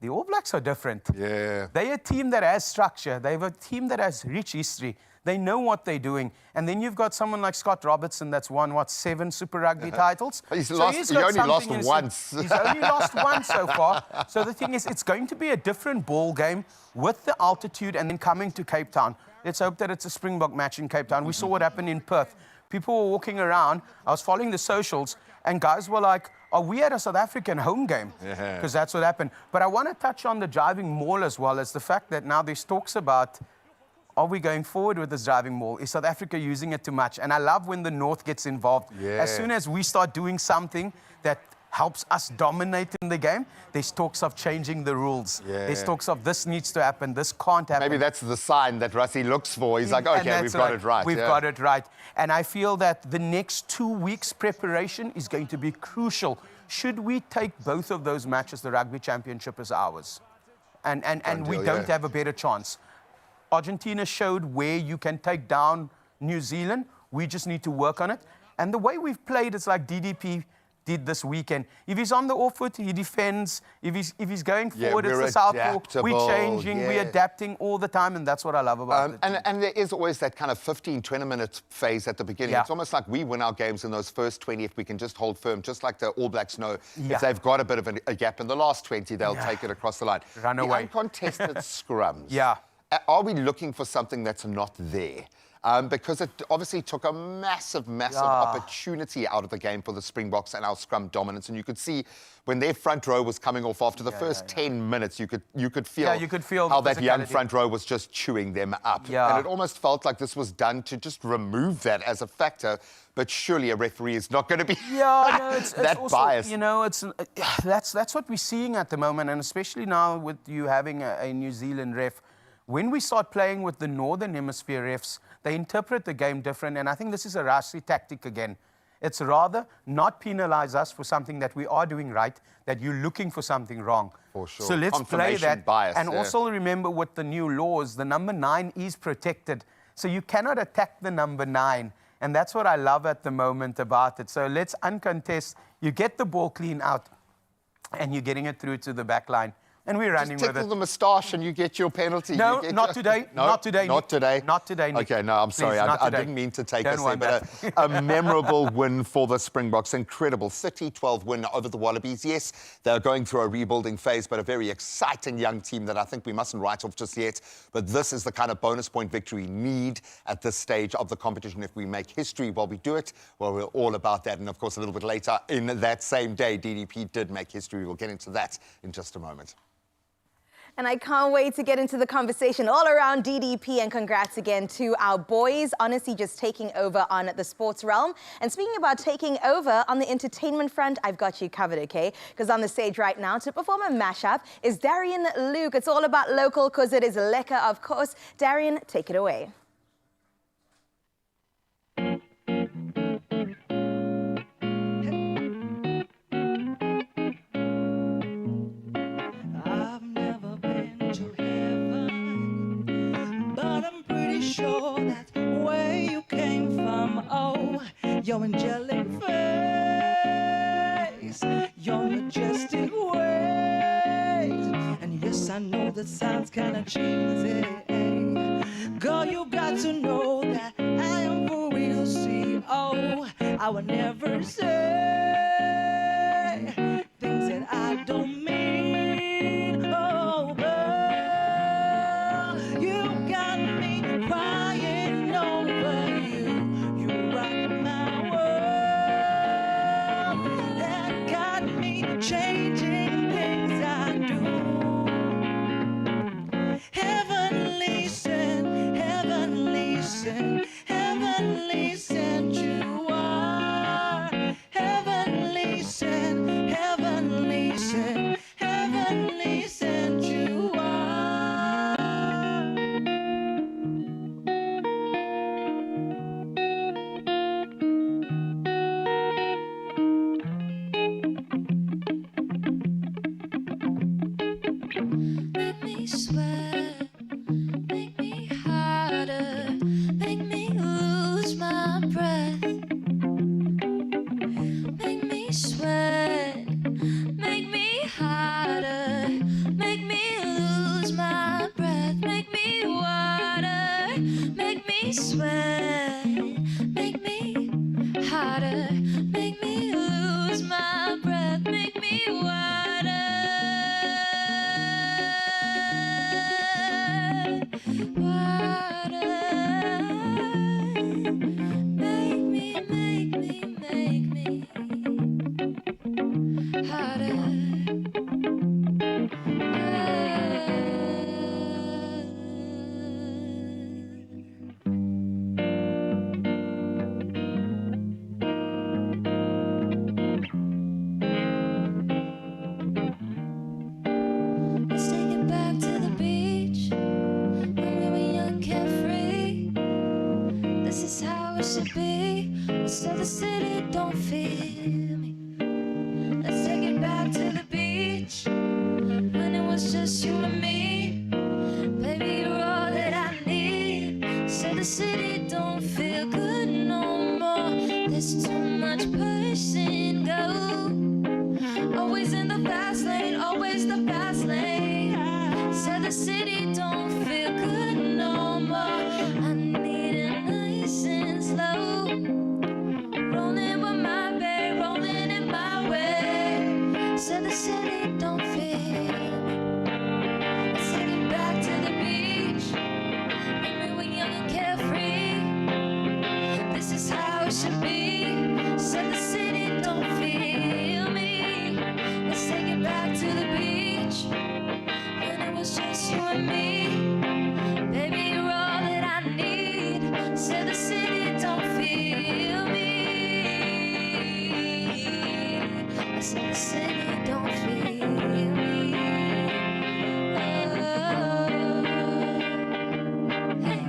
the All Blacks are different. They're a team that has structure. They're a team that has rich history. They know what they're doing. And then you've got someone like Scott Robertson that's won, 7 Super Rugby titles? He only lost once. He's only lost one so far. So the thing is, it's going to be a different ball game with the altitude and then coming to Cape Town. Let's hope that it's a Springbok match in Cape Town. We saw what happened in Perth. People were walking around. I was following the socials, and guys were like, are we at a South African home game? Because that's what happened. But I want to touch on the driving maul as well, as the fact that now there's talks about, are we going forward with this driving maul? Is South Africa using it too much? And I love when the North gets involved. As soon as we start doing something that helps us dominate in the game, there's talks of changing the rules. There's talks of this needs to happen, this can't happen. Maybe that's the sign that Rassie looks for. He's like, okay, we've got it right. We've got it right. And I feel that the next 2 weeks preparation is going to be crucial. Should we take both of those matches, the Rugby Championship is ours. And we don't have a better chance. Argentina showed where you can take down New Zealand. We just need to work on it. And the way we've played is like DDP did this weekend. If he's on the off foot, he defends. If he's going forward, it's the southpaw. We're changing, we're adapting all the time, and that's what I love about it. And there is always that kind of 15-20 minute phase at the beginning. It's almost like we win our games in those first 20 if we can just hold firm, just like the All Blacks know. If they've got a bit of a gap in the last 20, they'll take it across the line. Run away. Uncontested scrums. Are we looking for something that's not there? Because it obviously took a massive opportunity out of the game for the Springboks and our scrum dominance. And you could see when their front row was coming off after the first 10 minutes, you could feel how that young front row was just chewing them up. And it almost felt like this was done to just remove that as a factor. But surely a referee is not going to be that also, biased. You know, that's what we're seeing at the moment, and especially now with you having a New Zealand ref. When we start playing with the Northern Hemisphere refs, they interpret the game different, and I think this is a Rassi tactic again. It's rather not penalise us for something that we are doing right, that you're looking for something wrong. For sure. So let's play that. Bias, and also remember with the new laws, the number 9 is protected. So you cannot attack the number 9. And that's what I love at the moment about it. So let's uncontest. You get the ball clean out, and you're getting it through to the back line. And we're running with it. Just tickle the moustache and you get your penalty. No, not today. No, not today. Not today. Not today, Nick. Okay, no, I'm sorry. I didn't mean to take us there, but a memorable win for the Springboks. Incredible 30-12 win over the Wallabies. Yes, they're going through a rebuilding phase, but a very exciting young team that I think we mustn't write off just yet. But this is the kind of bonus point victory we need at this stage of the competition. If we make history while we do it, well, we're all about that. And of course, a little bit later in that same day, DDP did make history. We'll get into that in just a moment. And I can't wait to get into the conversation all around DDP, and congrats again to our boys. Honestly, just taking over on the sports realm. And speaking about taking over on the entertainment front, I've got you covered, okay? Because on the stage right now to perform a mashup is Darian Luke. It's all about local because it is lekker, of course. Darian, take it away. Sure that's where you came from. Oh, your angelic face, your majestic ways. And yes, I know that sounds kind of cheesy. Girl, you got to know that I am for real. See, oh, I would never say things that I don't mean. Oh, girl, you got me crying over you. You rock my world. That got me changing things I do. Heavenly sent, heavenly sent, heavenly sent you are. Heavenly sent, heavenly sent, heavenly sent you are. Make me sweat, make me harder, make me lose my breath. Make me sweat, make me harder, make me lose my breath. Make me water, make me sweat, make me harder, make me lose my breath. Make me water. Let's take it back to the beach when we were young, carefree. This is how it should be. Most of the city don't feel me. Let's take it back to the beach when it was just you and me. Baby, you're all that I need. So the city don't feel good no more. There's It's too much push and go. Always in the fast lane, always the fast lane. Said the city don't feel good no more. I need it nice and slow. Rolling with my babe, rolling in my way. Said the city don't feel. Let's take it back to the beach. When we were young and carefree. This is how it should be. Said the city don't feel me. Let's take it back to the beach. When it was just you and me. Baby, you're all that I need. Said the city don't feel me. I said the city don't feel me. Oh, hey.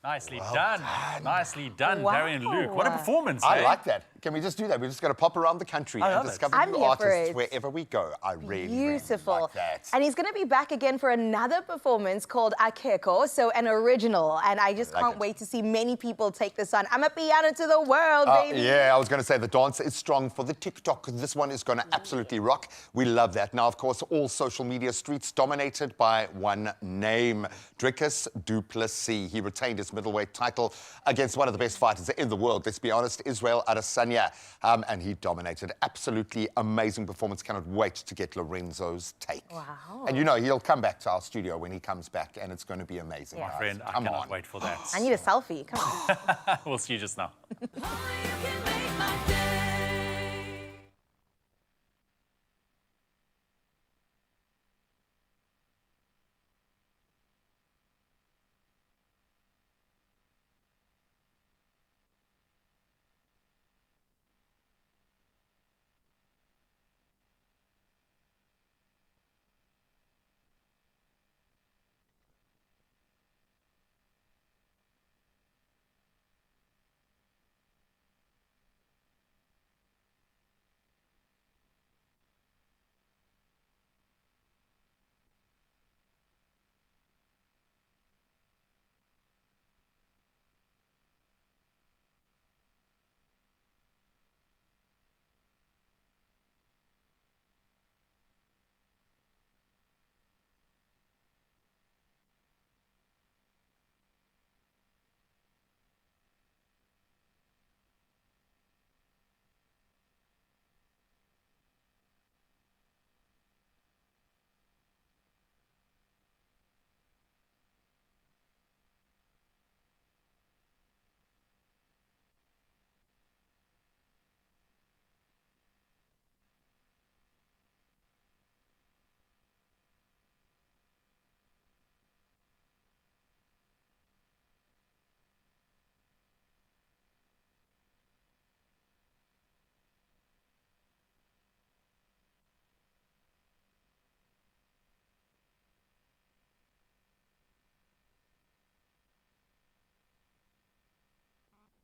Nicely done. Nicely done, Wow. Darian Luke. What a performance, I eh? like that. Can we just do that? We're just going to pop around the country and love it. discover I'm new here for artists it. wherever we go. I really Beautiful. like that. And he's going to be back again for another performance called Akeko, so an original. And I just can't wait to see many people take this on. I'm a piano to the world, baby. Yeah, I was going to say the dance is strong for the TikTok. This one is going to absolutely rock. We love that. Now, of course, all social media streets dominated by one name, Dricus du Plessis. He retained his middleweight title against one of the best fighters in the world, let's be honest, Israel Adesanya. And he dominated. Absolutely amazing performance. Cannot wait to get Lorenzo's take. Wow. And you know, he'll come back to our studio when he comes back, and it's going to be amazing. Yeah. guys. Friend, I Come cannot on. wait for that. I need a selfie. Come on. We'll see you just now.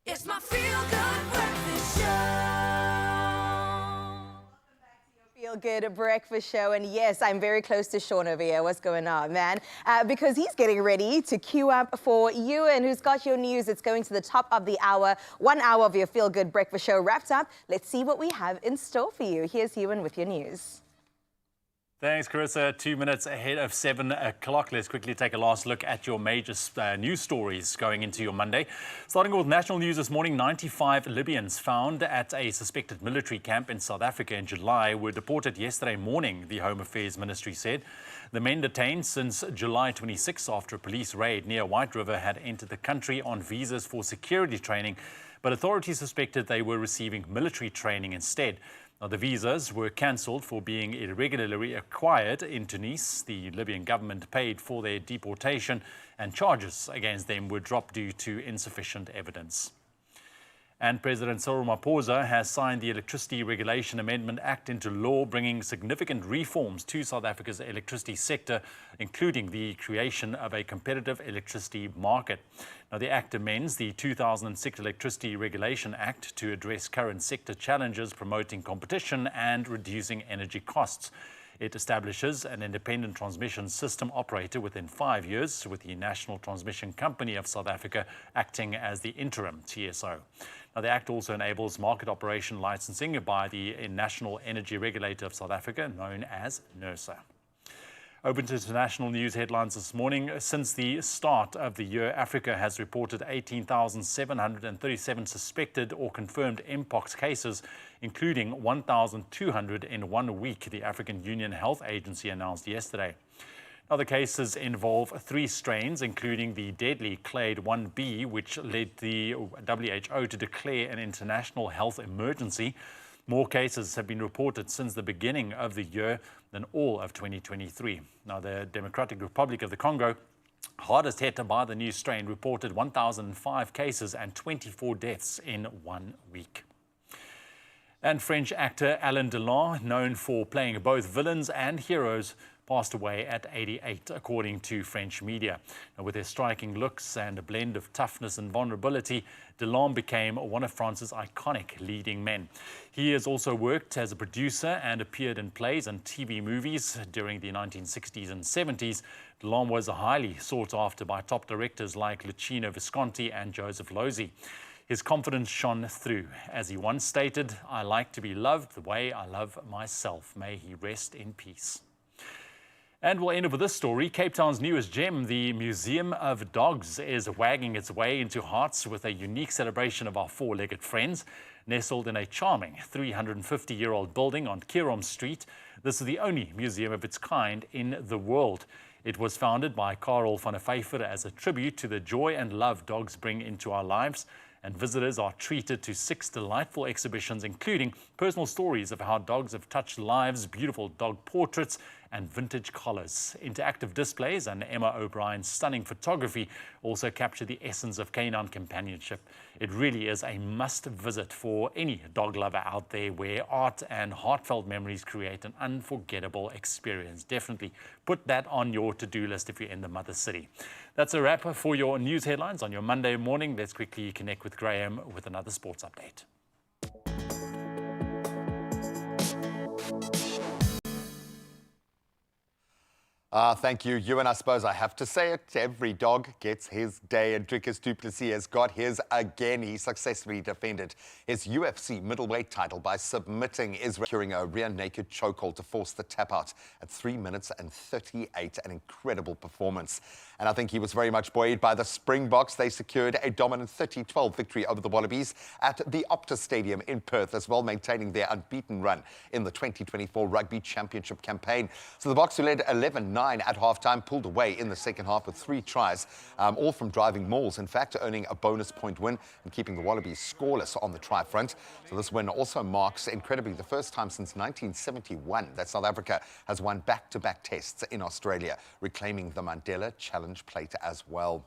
It's my feel-good breakfast show. Feel Good Breakfast Show. And yes, I'm very close to Sean over here. What's going on, man? Because he's getting ready to queue up for Ewan, who's got your news. It's going to the top of the hour. 1 hour of your Feel Good Breakfast Show wrapped up. Let's see what we have in store for you. Here's Ewan with your news. Thanks, Carissa. 2 minutes ahead of 7 o'clock. Let's quickly take a last look at your major news stories going into your Monday. Starting with national news this morning, 95 Libyans found at a suspected military camp in South Africa in July were deported yesterday morning, the Home Affairs Ministry said. The men detained since July 26 after a police raid near White River had entered the country on visas for security training, but authorities suspected they were receiving military training instead. Now, the visas were cancelled for being irregularly acquired in Tunis. The Libyan government paid for their deportation, and charges against them were dropped due to insufficient evidence. And President Cyril Ramaphosa has signed the Electricity Regulation Amendment Act into law, bringing significant reforms to South Africa's electricity sector, including the creation of a competitive electricity market. Now, the act amends the 2006 Electricity Regulation Act to address current sector challenges, promoting competition and reducing energy costs. It establishes an independent transmission system operator within 5 years, with the National Transmission Company of South Africa acting as the interim TSO. Now, the Act also enables market operation licensing by the National Energy Regulator of South Africa, known as NERSA. Open to international news headlines this morning. Since the start of the year, Africa has reported 18,737 suspected or confirmed Mpox cases, including 1,200 in 1 week, the African Union Health Agency announced yesterday. Now, the cases involve 3 strains, including the deadly Clade 1b, which led the WHO to declare an international health emergency. More cases have been reported since the beginning of the year than all of 2023. Now, the Democratic Republic of the Congo, hardest hit by the new strain, reported 1,005 cases and 24 deaths in 1 week. And French actor Alain Delon, known for playing both villains and heroes, passed away at 88, according to French media. Now, with his striking looks and a blend of toughness and vulnerability, Delon became one of France's iconic leading men. He has also worked as a producer and appeared in plays and TV movies during the 1960s and 70s. Delon was highly sought after by top directors like Luchino Visconti and Joseph Losey. His confidence shone through, as he once stated, "I like to be loved the way I love myself. May he rest in peace." And we'll end up with this story. Cape Town's newest gem, the Museum of Dogs, is wagging its way into hearts with a unique celebration of our four-legged friends. Nestled in a charming 350-year-old building on Kierom Street, this is the only museum of its kind in the world. It was founded by Karel van der Vyver as a tribute to the joy and love dogs bring into our lives. And visitors are treated to 6 delightful exhibitions, including personal stories of how dogs have touched lives, beautiful dog portraits, and vintage collars. Interactive displays and Emma O'Brien's stunning photography also capture the essence of canine companionship. It really is a must-visit for any dog lover out there, where art and heartfelt memories create an unforgettable experience. Definitely put that on your to-do list if you're in the Mother City. That's a wrap for your news headlines on your Monday morning. Let's quickly connect with Graham with another sports update. Thank you, Ewan. I suppose I have to say it. Every dog gets his day, and Dricus du Plessis has got his again. He successfully defended his UFC middleweight title by submitting Israel, securing a rear naked chokehold to force the tap out at 3 minutes and 38. An incredible performance. And I think he was very much buoyed by the Springboks. They secured a dominant 30-12 victory over the Wallabies at the Optus Stadium in Perth, as well maintaining their unbeaten run in the 2024 Rugby Championship campaign. So the Boks, who led 11-9 at halftime, pulled away in the second half with 3 tries, all from driving mauls, in fact, earning a bonus point win and keeping the Wallabies scoreless on the try front. So this win also marks, incredibly, the first time since 1971 that South Africa has won back-to-back tests in Australia, reclaiming the Mandela Challenge plate as well.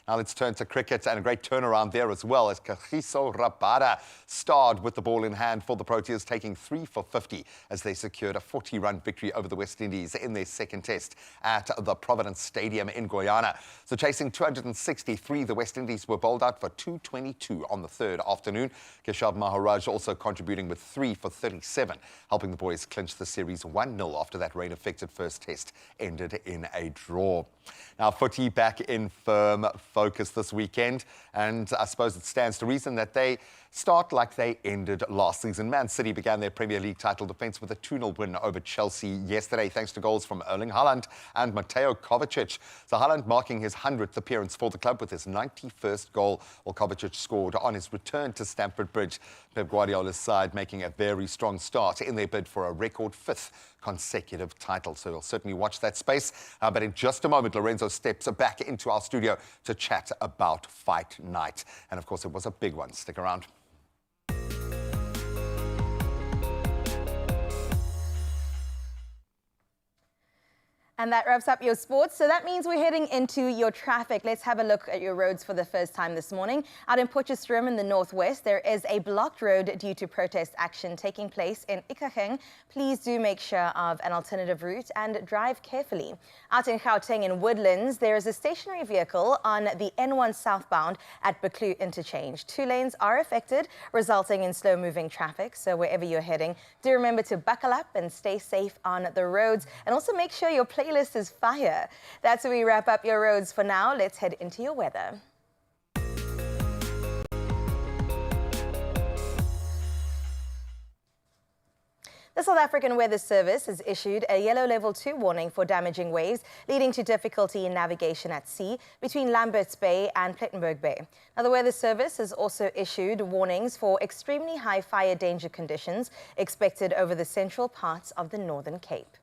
Now let's turn to cricket, and a great turnaround there as well, as Kagiso Rabada starred with the ball in hand for the Proteas, taking 3 for 50 as they secured a 40-run victory over the West Indies in their second test at the Providence Stadium in Guyana. So chasing 263, the West Indies were bowled out for 222 on the third afternoon. Keshav Maharaj also contributing with 3 for 37, helping the boys clinch the series 1-0 after that rain-affected first test ended in a draw. Now, footy back in firm focus this weekend, and I suppose it stands to reason that they start like they ended last season. Man City began their Premier League title defence with a 2-0 win over Chelsea yesterday, thanks to goals from Erling Haaland and Mateo Kovacic. So Haaland marking his 100th appearance for the club with his 91st goal, while Kovacic scored on his return to Stamford Bridge. Pep Guardiola's side making a very strong start in their bid for a record 5th consecutive title. So we'll certainly watch that space. But in just a moment, Lorenzo steps back into our studio to chat about Fight Night. And of course, it was a big one. Stick around. And that wraps up your sports. So that means we're heading into your traffic. Let's have a look at your roads for the first time this morning. Out in Potchefstroom in the northwest, there is a blocked road due to protest action taking place in Ikageng. Please do make sure of an alternative route and drive carefully. Out in Gauteng in Woodlands, there is a stationary vehicle on the N1 southbound at Buccleuch interchange. 2 lanes are affected, resulting in slow-moving traffic. So wherever you're heading, do remember to buckle up and stay safe on the roads. And also make sure your playlist is fire. That's where we wrap up your roads for now. Let's head into your weather. The South African Weather Service has issued a yellow level 2 warning for damaging waves, leading to difficulty in navigation at sea between Lambert's Bay and Plettenberg Bay. Now, the Weather Service has also issued warnings for extremely high fire danger conditions expected over the central parts of the Northern Cape.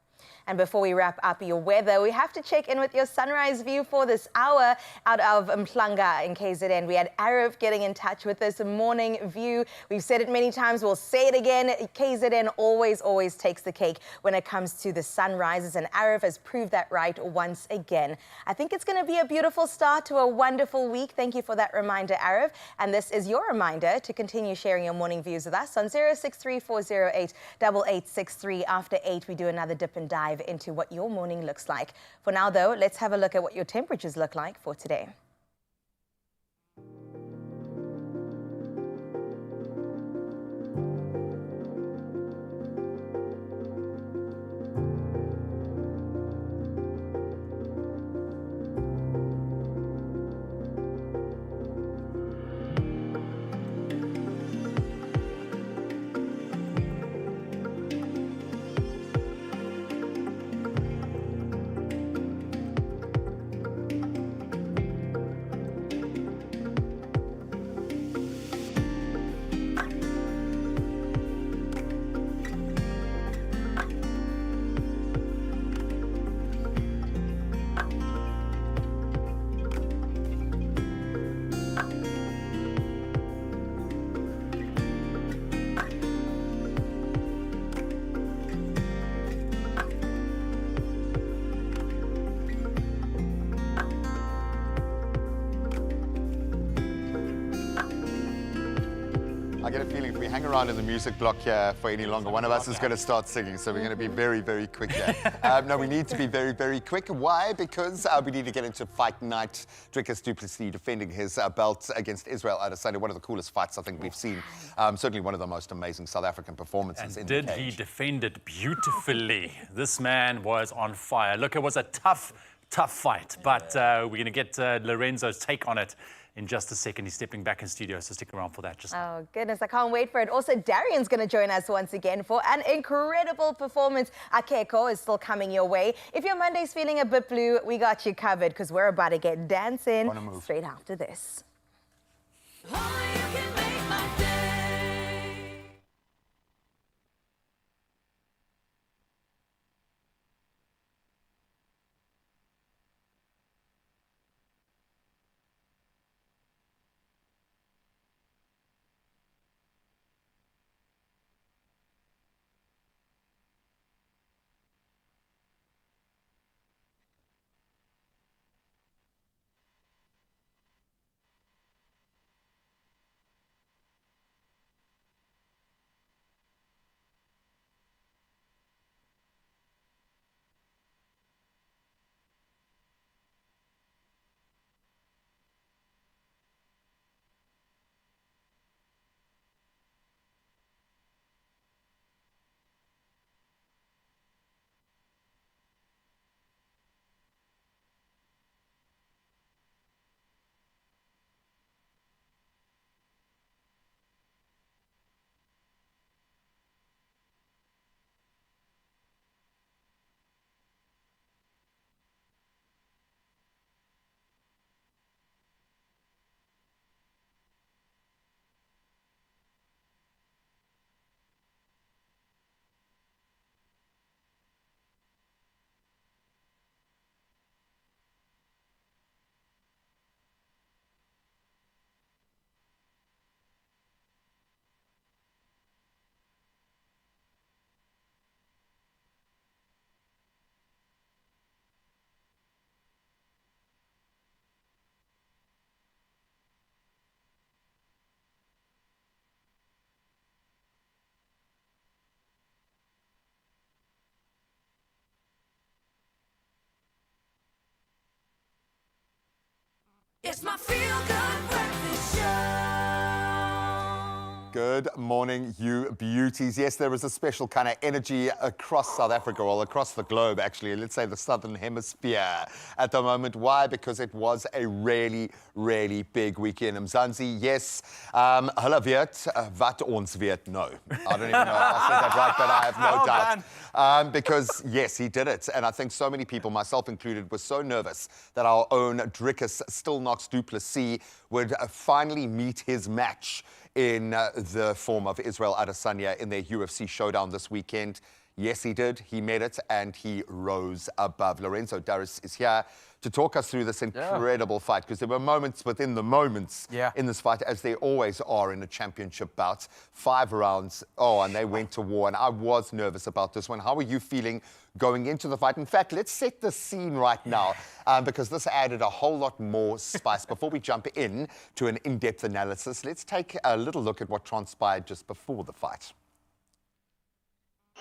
And before we wrap up your weather, we have to check in with your sunrise view for this hour out of Mhlanga in KZN. We had Arif getting in touch with this morning view. We've said it many times, we'll say it again. KZN always takes the cake when it comes to the sunrises, and Arif has proved that right once again. I think it's going to be a beautiful start to a wonderful week. Thank you for that reminder, Arif. And this is your reminder to continue sharing your morning views with us on 0634088863. After 8, we do another dip and dive into what your morning looks like. For now, though, let's have a look at what your temperatures look like for today. I get a feeling if we hang around in the music block here for any longer, one of us is going to start singing, so we're going to be very, very quick here. No, we need to be very, very quick. Why? Because we need to get into fight night. Dricus du Plessis defending his belt against Israel Adesanya, one of the coolest fights I think we've seen. Certainly one of the most amazing South African performances in the cage. Did he defend it beautifully? This man was on fire. Look, it was a tough fight, but we're going to get Lorenzo's take on it in just a second. He's stepping back in studio, so stick around for that. Oh, goodness, I can't wait for it. Also, Darian's going to join us once again for an incredible performance. Akeko is still coming your way. If your Monday's feeling a bit blue, we got you covered because we're about to get dancing straight after this. Good morning, you beauties. Yes, there is a special kind of energy across South Africa, or across the globe, actually. Let's say the Southern Hemisphere at the moment. Why? Because it was a really, really big weekend. Mzansi, yes. Hulle weet, wat ons weet, no. I don't even know if I said that right, but I have no doubt. Because, yes, he did it. And I think so many people, myself included, were so nervous that our own Drickus Stillknox du Plessis would finally meet his match in the form of Israel Adesanya in their UFC showdown this weekend. Yes, he did. He met it, and he rose above. Lorenzo Daris is here to talk us through this incredible fight, because there were moments within the moments in this fight, as there always are in a championship bout. 5 rounds, and they went to war, and I was nervous about this one. How are you feeling going into the fight? In fact, let's set the scene right now, because this added a whole lot more spice. Before we jump in to an in-depth analysis, let's take a little look at what transpired just before the fight.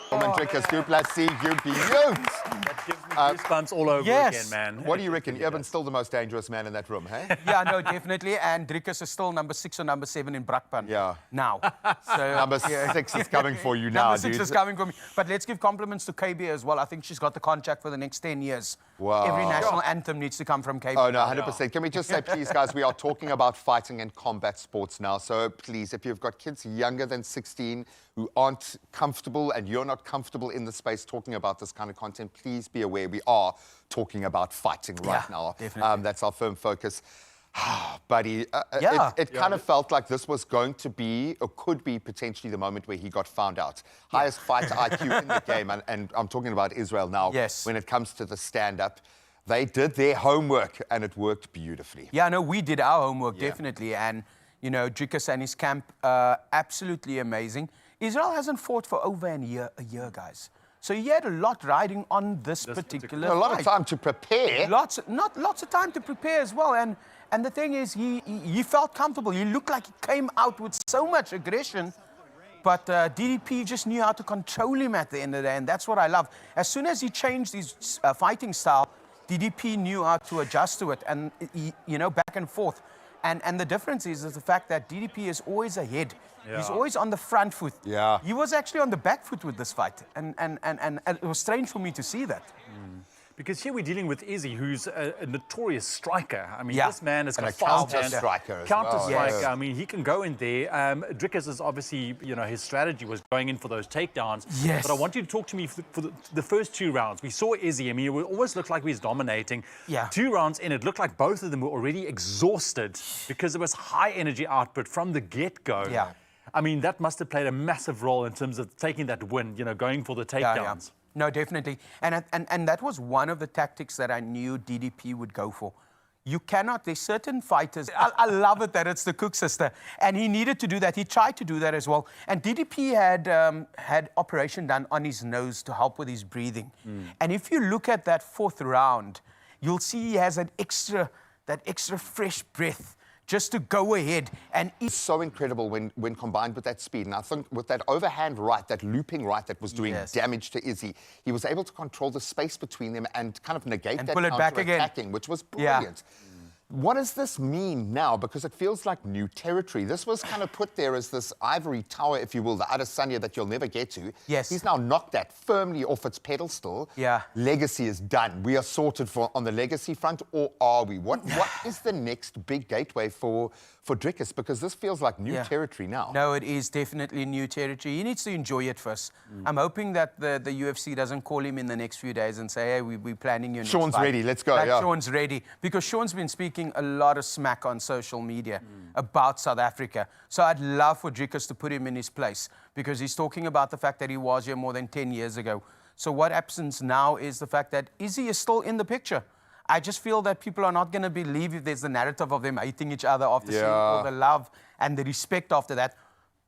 Drickus du Plessis, you beaut. That gives me goosebumps all over again, man. What do you reckon? Urban's still the most dangerous man in that room, hey? Yeah, no, definitely. And Drickus is still number 6 or number 7 in Brakpan. Yeah. Now. So, number 6 is coming for you now, Number 6 is coming for me. But let's give compliments to KB as well. I think she's got the contract for the next 10 years. Wow. Every national anthem needs to come from KB. Oh, no, 100%. Can we just say, please, guys, we are talking about fighting and combat sports now. So please, if you've got kids younger than 16 who aren't comfortable, and you're not comfortable in the space talking about this kind of content, please be aware we are talking about fighting right now. Definitely. That's our firm focus. Buddy, it kind of felt like this was going to be, or could be potentially, the moment where he got found out. Highest fight IQ in the game, and I'm talking about Israel now. Yes. When it comes to the stand-up, they did their homework, and it worked beautifully. Yeah, no, we did our homework, definitely. And, you know, Drickus and his camp, absolutely amazing. Israel hasn't fought for over a year, guys. So he had a lot riding on this particular a lot of time to prepare. Lots of time to prepare as well. And the thing is, he felt comfortable. He looked like he came out with so much aggression. But DDP just knew how to control him at the end of the day, and that's what I love. As soon as he changed his fighting style, DDP knew how to adjust to it, and you know, back and forth. And the difference is the fact that DDP is always ahead. Yeah. He's always on the front foot. Yeah. He was actually on the back foot with this fight, and it was strange for me to see that. Because here we're dealing with Izzy, who's a notorious striker. I mean, this man has got a counter-striker as well. Counter-striker. Yes. I mean, he can go in there. Drickus is obviously, you know, his strategy was going in for those takedowns. Yes. But I want you to talk to me for the first 2 rounds. We saw Izzy. I mean, it almost looked like he was dominating. Yeah. 2 rounds in, it looked like both of them were already exhausted because there was high energy output from the get-go. Yeah. I mean, that must have played a massive role in terms of taking that win, you know, going for the takedowns. No, definitely. And that was one of the tactics that I knew DDP would go for. You cannot, there's certain fighters, I love it that it's the Cook sister, and he needed to do that. He tried to do that as well. And DDP had operation done on his nose to help with his breathing. And if you look at that 4th round, you'll see he has that extra fresh breath just to go ahead. And it's so incredible when combined with that speed. And I think with that overhand right, that looping right that was doing damage to Izzy, he was able to control the space between them and kind of negate and that pull it back counter-attacking, which was brilliant. What does this mean now? Because it feels like new territory. This was kind of put there as this ivory tower, if you will, the Adesanya that you'll never get to. Yes. He's now knocked that firmly off its pedestal. Yeah. Legacy is done. We are sorted on the legacy front, or are we? What is the next big gateway for Drickus? Because this feels like new territory now. No, it is definitely new territory. He needs to enjoy it first. I'm hoping that the UFC doesn't call him in the next few days and say, hey, we're planning your next Sean's fight. ready, let's go. Yeah. Sean's ready. Because Sean's been speaking a lot of smack on social media about South Africa. So I'd love for Drickus to put him in his place, because he's talking about the fact that he was here more than 10 years ago. So what happens now is the fact that Izzy is still in the picture. I just feel that people are not going to believe if there's the narrative of them hating each other after seeing all the love and the respect after that.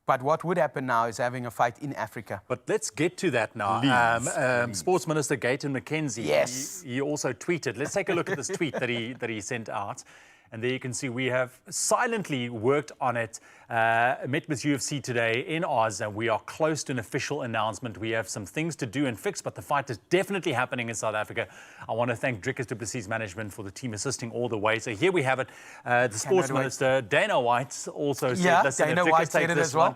But what would happen now is having a fight in Africa. But let's get to that now. Sports Minister Gayton McKenzie, he also tweeted. Let's take a look at this tweet that he sent out. And there you can see we have silently worked on it, met with UFC today in Oz, and we are close to an official announcement. We have some things to do and fix, but the fight is definitely happening in South Africa. I want to thank Drickus du Plessis management for the team assisting all the way. So here we have it. The Sports Minister, Dana White, also said, listen, if Drickus takes this one,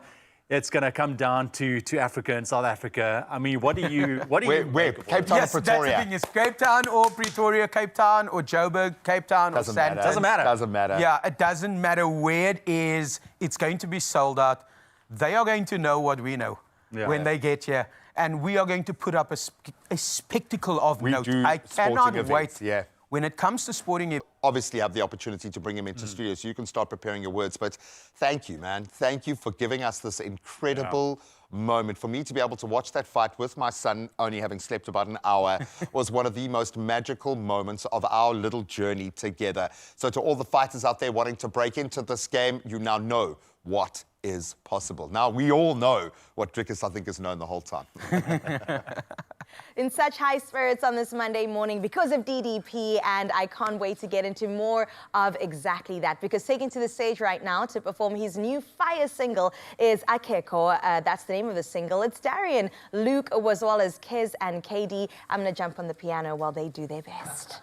it's going to come down to Africa and South Africa. I mean, what do you Where? Cape Town Yes, or Pretoria? that's the thing is Cape Town or Pretoria, Cape Town or Joburg, Cape Town Doesn't or matter. Sandton. Doesn't matter. Doesn't matter. Yeah, it doesn't matter where it is. It's going to be sold out. They are going to know what we know when they get here. And we are going to put up a spectacle of We note. do I cannot sporting wait. events, yeah. When it comes to sporting events, Obviously have the opportunity to bring him into studio, so you can start preparing your words. But thank you, man. Thank you for giving us this incredible moment. For me to be able to watch that fight with my son, only having slept about an hour, was one of the most magical moments of our little journey together. So to all the fighters out there wanting to break into this game, you now know what is possible. Now, we all know what Drickus, I think, has known the whole time. In such high spirits on this Monday morning because of DDP, and I can't wait to get into more of exactly that, because taking to the stage right now to perform his new fire single is Akeko. That's the name of the single. It's Darian, Luke, as well as Kez and KD. I'm going to jump on the piano while they do their best.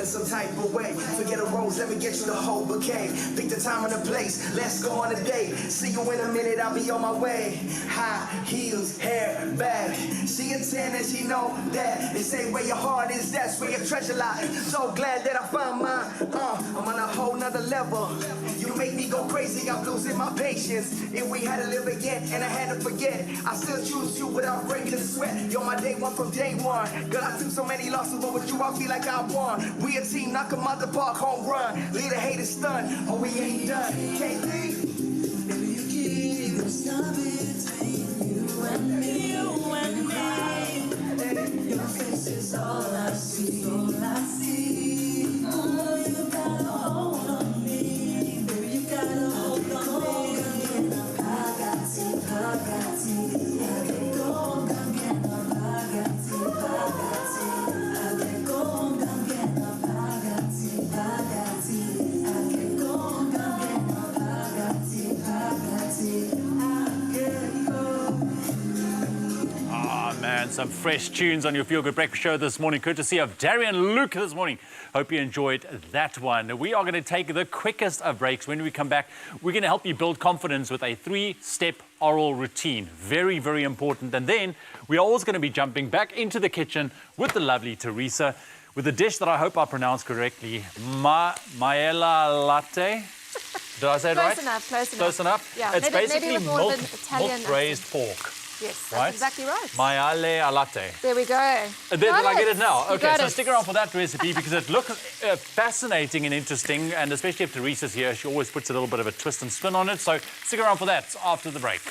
Some type of way. Forget a rose, let me get you the whole bouquet. Pick the time and the place, let's go on a date. See you in a minute, I'll be on my way. High heels, hair, bag. She a 10 and she know that. They say where your heart is, that's where your treasure lies. So glad that I found mine. I'm on a whole nother level. You make me go crazy, I'm losing my patience. If we had to live again and I had to forget, I still choose you without breaking a sweat. You're my day one from day one. Girl, I took so many losses, but with you I feel like I won. We a team, knock 'em out the park, home run. Lead a hater stun, oh we ain't done. Can't leave. Baby, you keep the stuff between you and me. Your face is all I see, all I see. Oh, you got a hold on me. and some fresh tunes on your Feel Good Breakfast Show this morning, courtesy of Darian Luke this morning. Hope you enjoyed that one. We are going to take the quickest of breaks. When we come back, we're going to help you build confidence with a 3-step oral routine. Very, very important. And then we are also going to be jumping back into the kitchen with the lovely Teresa with a dish that I hope I pronounced correctly, Maella latte. Did I say it right? Close enough, close enough. Close enough? Yeah, It's maybe basically with more of an Italian milk-braised pork. Yes, that's Right? exactly right. Maiale latte. There we go. Did I get it now? You Okay, got so it. stick around for that recipe because it looks fascinating and interesting, and especially if Teresa's here, she always puts a little bit of a twist and spin on it. So stick around for that after the break.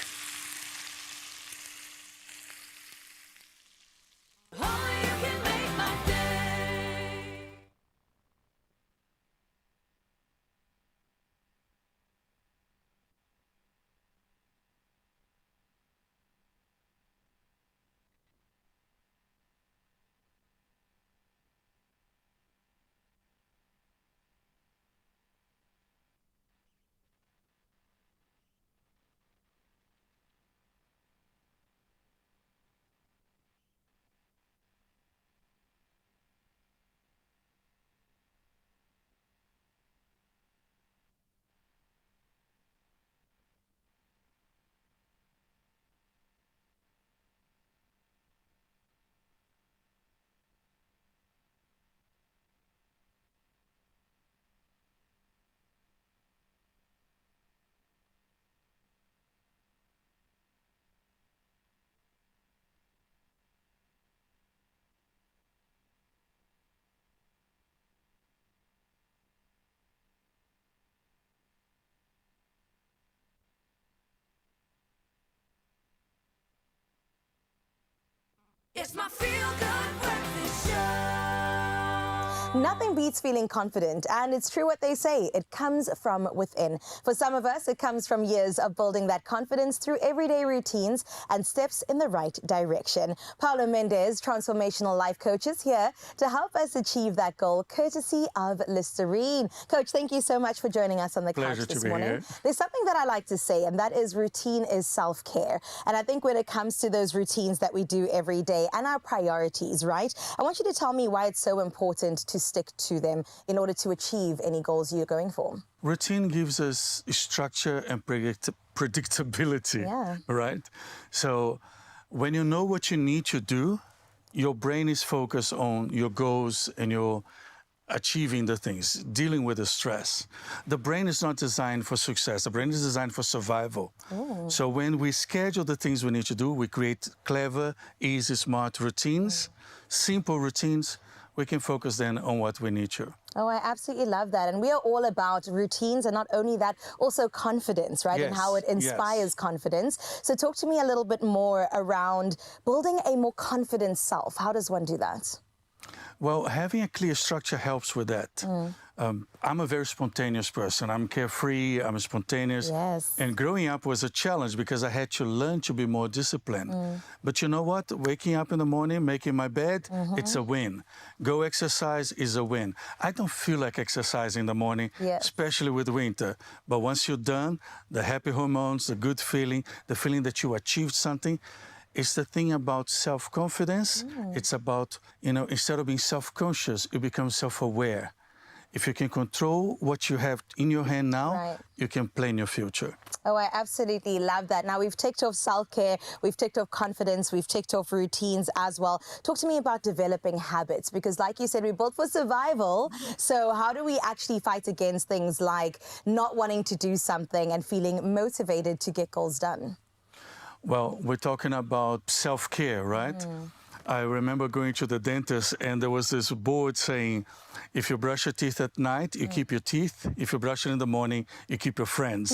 It's my Feel Good Breakfast Show. Nothing beats feeling confident, and it's true what they say, it comes from within. For some of us, it comes from years of building that confidence through everyday routines and steps in the right direction. Paulo Mendez, transformational life coach, is here to help us achieve that goal, courtesy of Listerine. Coach, thank you so much for joining us on the couch this morning. Here. There's something that I like to say, and that is routine is self-care. And I think when it comes to those routines that we do every day and our priorities, right? I want you to tell me why it's so important to stick to them in order to achieve any goals you're going for. Routine gives us structure and predictability, right? So when you know what you need to do, your brain is focused on your goals and your achieving the things, dealing with the stress. The brain is not designed for success. The brain is designed for survival. So when we schedule the things we need to do, we create clever, easy, smart routines, simple routines. We can focus then on what we need to. Oh, I absolutely love that. And we are all about routines, and not only that, also confidence, right? And how it inspires confidence. So talk to me a little bit more around building a more confident self. How does one do that? Well, having a clear structure helps with that. I'm a very spontaneous person. I'm carefree, I'm spontaneous. And growing up was a challenge because I had to learn to be more disciplined. But you know what? Waking up in the morning, making my bed, it's a win. Go exercise is a win. I don't feel like exercising in the morning, especially with winter. But once you're done, the happy hormones, the good feeling, the feeling that you achieved something, it's the thing about self-confidence. It's about, you know, instead of being self-conscious, you become self-aware. If you can control what you have in your hand now, you can plan your future. Oh, I absolutely love that. Now, we've ticked off self-care, we've ticked off confidence, we've ticked off routines as well. Talk to me about developing habits, because like you said, we're built for survival. So how do we actually fight against things like not wanting to do something and feeling motivated to get goals done? Well, we're talking about self-care, right? I remember going to the dentist and there was this board saying, if you brush your teeth at night, you keep your teeth. If you brush it in the morning, you keep your friends.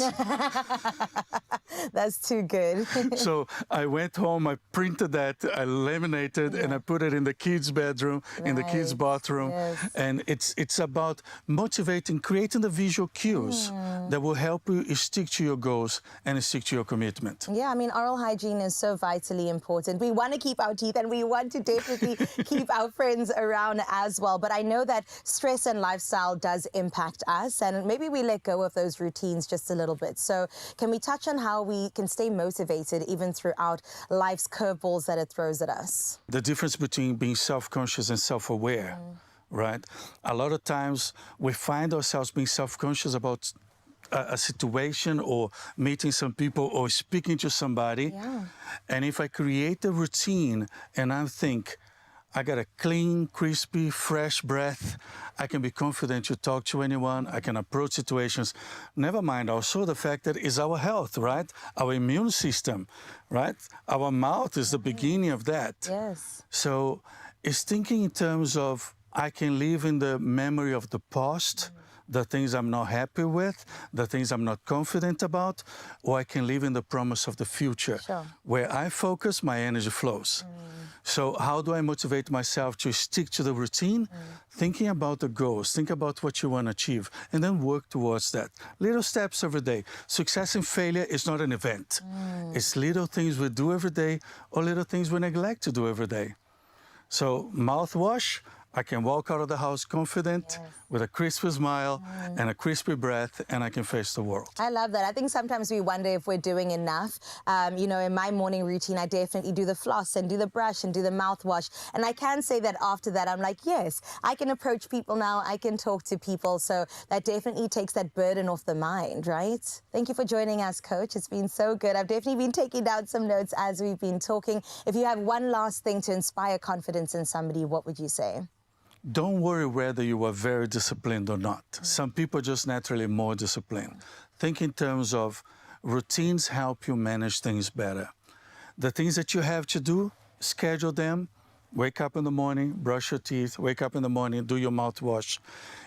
That's too good. So I went home, I printed that, I laminated, and I put it in the kids' bedroom, in the kids' bathroom. And it's about motivating, creating the visual cues that will help you stick to your goals and stick to your commitment. Yeah, I mean, oral hygiene is so vitally important. We want to keep our teeth and we want want to definitely keep our friends around as well. But I know that stress and lifestyle does impact us, and maybe we let go of those routines just a little bit. So can we touch on how we can stay motivated even throughout life's curveballs that it throws at us? The difference between being self-conscious and self-aware, right? A lot of times we find ourselves being self-conscious about a situation or meeting some people or speaking to somebody. And if I create a routine and I think, I got a clean, crispy, fresh breath, I can be confident to talk to anyone, I can approach situations. Never mind also the fact that it's our health, right? Our immune system, right? Our mouth is the beginning of that. Yes. So it's thinking in terms of I can live in the memory of the past, the things I'm not happy with, the things I'm not confident about, or I can live in the promise of the future. Where I focus, my energy flows. So how do I motivate myself to stick to the routine? Thinking about the goals, think about what you want to achieve, and then work towards that. Little steps every day. Success and failure is not an event. It's little things we do every day or little things we neglect to do every day. So mouthwash, I can walk out of the house confident, with a crispy smile and a crispy breath, and I can face the world. I love that. I think sometimes we wonder if we're doing enough. You know, in my morning routine, I definitely do the floss and do the brush and do the mouthwash. And I can say that after that, I'm like, yes, I can approach people now. I can talk to people. So that definitely takes that burden off the mind, right? Thank you for joining us, Coach. It's been so good. I've definitely been taking down some notes as we've been talking. If you have one last thing to inspire confidence in somebody, what would you say? Don't worry whether you are very disciplined or not. Some people are just naturally more disciplined. Think in terms of routines help you manage things better. The things that you have to do, schedule them. Wake up in the morning, brush your teeth, wake up in the morning, do your mouthwash.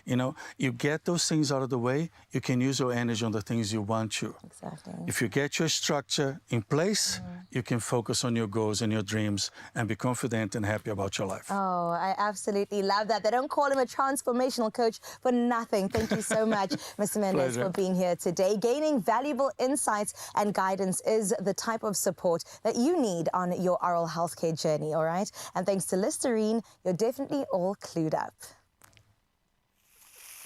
You know, you get those things out of the way, you can use your energy on the things you want to. Exactly. If you get your structure in place, you can focus on your goals and your dreams and be confident and happy about your life. Oh, I absolutely love that. They don't call him a transformational coach for nothing. Thank you so much, Mr. Mendes, for being here today. Gaining valuable insights and guidance is the type of support that you need on your oral healthcare journey, all right? And thanks to Listerine, you're definitely all clued up.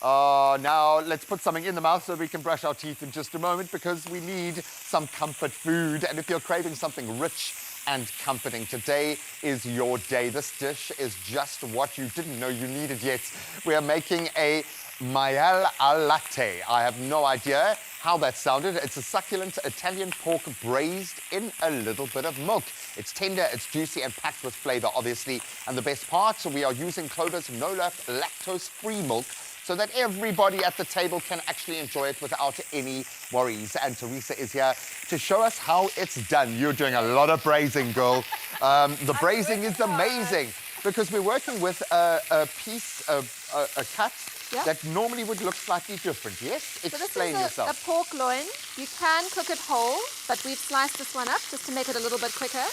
Now let's put something in the mouth so we can brush our teeth in just a moment, because we need some comfort food. And if you're craving something rich and comforting, today is your day. This dish is just what you didn't know you needed yet. We are making a maial al latte. I have no idea how that sounded. It's a succulent Italian pork braised in a little bit of milk. It's tender, it's juicy, and packed with flavor, obviously. And the best part, we are using Clover's Nola lactose-free milk, so that everybody at the table can actually enjoy it without any worries. And Teresa is here to show us how it's done. You're doing a lot of braising, girl. The braising is amazing, because we're working with a piece of a cut that normally would look slightly different. Yes? Explain yourself. So this is a pork loin. You can cook it whole, but we've sliced this one up just to make it a little bit quicker.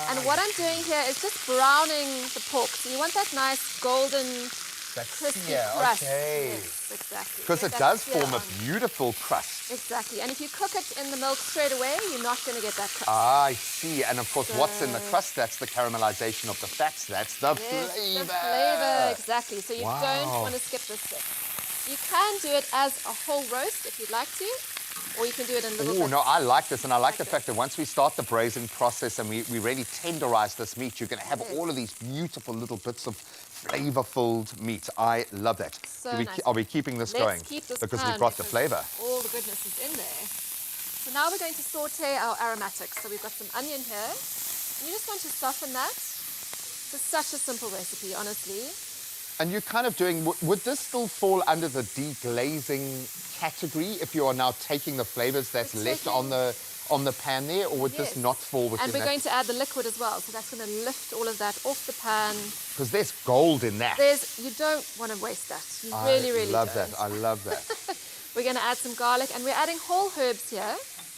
And what I'm doing here is just browning the pork. So you want that nice golden, crispy crust. Okay. Yes, exactly. Because it does form a beautiful crust. Exactly. And if you cook it in the milk straight away, you're not going to get that crust. I see. And of course, what's in the crust? That's the caramelization of the fats. That's the flavor. The flavor, exactly. So you don't want to skip this step. You can do it as a whole roast if you'd like to, or you can do it in little bits. Oh, no, I like this. And I like the fact that once we start the braising process and we really tenderize this meat, you're going to have all of these beautiful little bits of flavor-filled meat. I love that. So Are we keeping this going? Keep this because pan we've got the flavor. All the goodness is in there. So now we're going to saute our aromatics. So we've got some onion here. You just want to soften that. It's such a simple recipe, honestly. And you're kind of doing, would this still fall under the deglazing category if you are now taking the flavors that's left on the pan there, or would this not fall within that? And we're going to add the liquid as well, so that's going to lift all of that off the pan. Because there's gold in that. You don't want to waste that. You really, really love don't. that. I love that. We're going to add some garlic, and we're adding whole herbs here.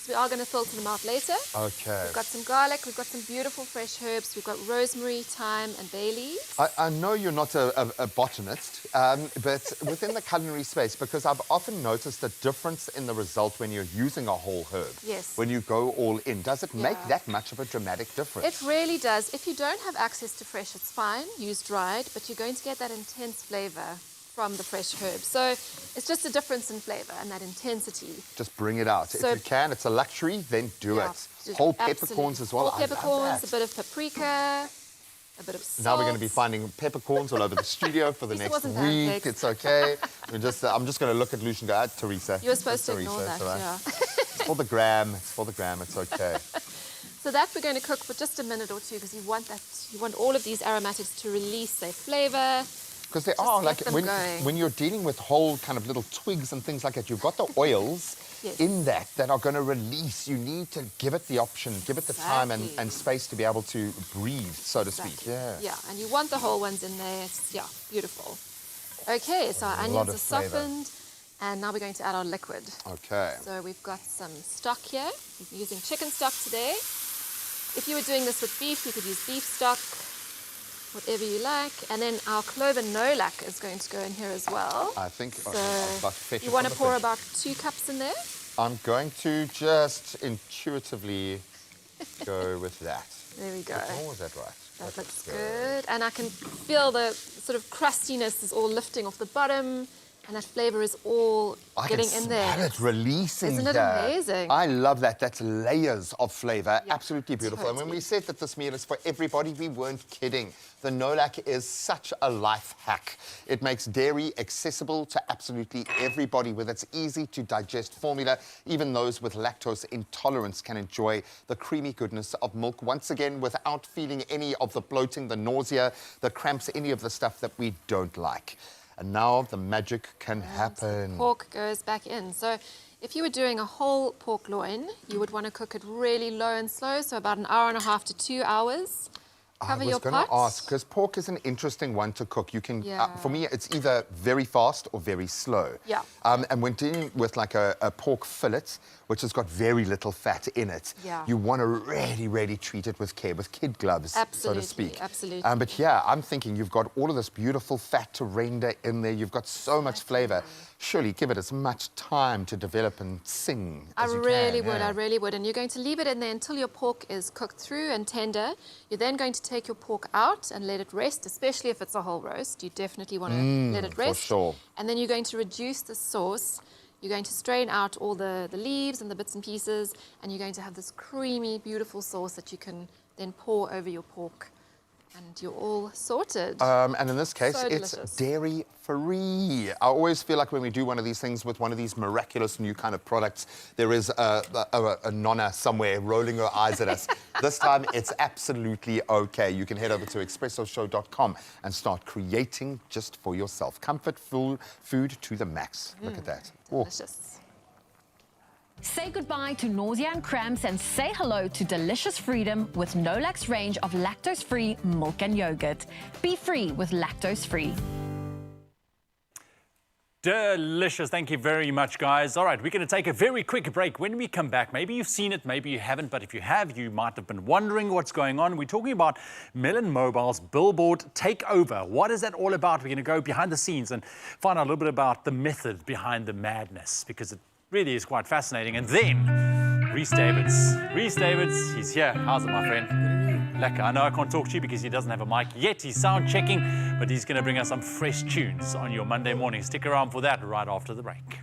because we are going to filter them out later. Okay. We've got some garlic, we've got some beautiful fresh herbs, we've got rosemary, thyme, and bay leaves. I know you're not a botanist, but within the culinary space, because I've often noticed a difference in the result when you're using a whole herb. Yes. When you go all in. Does it make Yeah. that much of a dramatic difference? It really does. If you don't have access to fresh, it's fine. Use dried, but you're going to get that intense flavour from the fresh herbs. So it's just a difference in flavour and that intensity. Just bring it out. So- if you can, it's a luxury, then do Yeah, it. just Whole absolutely. peppercorns as well. Whole I love peppercorns, that. a bit of paprika, a bit of salt. Now we're going to be finding peppercorns all over the studio for the At least it next wasn't week. pancakes. It's okay. I'm just going to look at Lucian and go, Teresa. You were supposed It's to ignore Teresa, that, it's all right. yeah. It's for the gram. It's for the gram. It's okay. So that we're going to cook for just a minute or two because you want all of these aromatics to release their flavour. Because they Just are, get like, them when, going. when you're dealing with whole kind of little twigs and things like that, you've got the oils Yes. in that are going to release. You need to give it the option, give it the time and space to be able to breathe, so to speak. Yeah. Yeah, and you want the whole ones in there. It's, yeah, beautiful. Okay, so our A lot onions of are flavour. softened, and now we're going to add our liquid. Okay. So we've got some stock here. We're using chicken stock today. If you were doing this with beef, you could use beef stock, whatever you like. And then our clover nolak is going to go in here as well. I think So about fetch you it want from to the pour fridge. about 2 cups in there. I'm going to just intuitively go with that. There we go. Oh, is that right? That looks good. And I can feel the sort of crustiness is all lifting off the bottom, and that flavour is all I getting can in there. smell it releasing. Isn't it here. amazing? I love that. That's layers of flavour. Yeah, Absolutely beautiful. And when totally. we said that this meal is for everybody, we weren't kidding. The Nolak is such a life hack. It makes dairy accessible to absolutely everybody with its easy-to-digest formula. Even those with lactose intolerance can enjoy the creamy goodness of milk once again without feeling any of the bloating, the nausea, the cramps, any of the stuff that we don't like. And now the magic can happen. Pork goes back in. So if you were doing a whole pork loin, you would want to cook it really low and slow, so about 1.5 hours to 2 hours. Cover I was your going pot. to ask, because pork is an interesting one to cook. You can, Yeah. for me, it's either very fast or very slow. Yeah. And when dealing with like a pork fillet, which has got very little fat in it, Yeah. you want to really, really treat it with care, with kid gloves, so Absolutely, to speak. absolutely. But yeah, I'm thinking you've got all of this beautiful fat to render in there. You've got so much flavour. Surely give it as much time to develop and sing I as you really can. would, yeah. I really would. And you're going to leave it in there until your pork is cooked through and tender. You're then going to take your pork out and let it rest, especially if it's a whole roast. You definitely want to let it for rest. sure. And then you're going to reduce the sauce. You're going to strain out all the leaves and the bits and pieces, and you're going to have this creamy, beautiful sauce that you can then pour over your pork. And you're all sorted. And in this case, So it's delicious. dairy-free. I always feel like when we do one of these things with one of these miraculous new kind of products, there is a nonna somewhere rolling her eyes at us. This time, it's absolutely okay. You can head over to expressoshow.com and start creating just for yourself. Comfort food to the max. Look at that. Oh. Delicious. Say goodbye to nausea and cramps and say hello to delicious freedom with Nolak's range of lactose-free milk and yogurt. Be free with lactose-free. Delicious. Thank you very much, guys. All right, we're going to take a very quick break. When we come back, maybe you've seen it, maybe you haven't, but if you have, you might have been wondering what's going on. We're talking about Melon Mobile's Billboard Takeover. What is that all about? We're going to go behind the scenes and find out a little bit about the method behind the madness, because it really is quite fascinating. And then, Rhys Davids, he's here. How's it, my friend? Lekker. I know I can't talk to you because he doesn't have a mic yet. He's sound checking, but he's going to bring us some fresh tunes on your Monday morning. Stick around for that right after the break.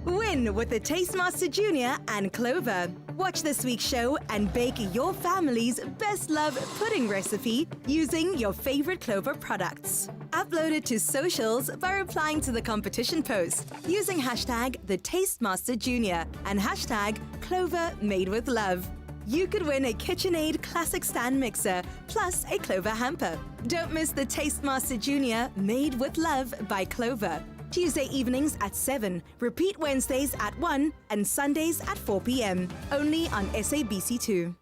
Win with the Tastemaster Junior and Clover. Watch this week's show and bake your family's best love pudding recipe using your favorite Clover products. Upload it to socials by replying to the competition post using hashtag the Tastemaster Junior and hashtag Clover Made with Love. You could win a KitchenAid Classic Stand Mixer plus a Clover hamper. Don't miss the Tastemaster Junior Made with Love by Clover. Tuesday evenings at 7, repeat Wednesdays at 1 and Sundays at 4 p.m. Only on SABC2.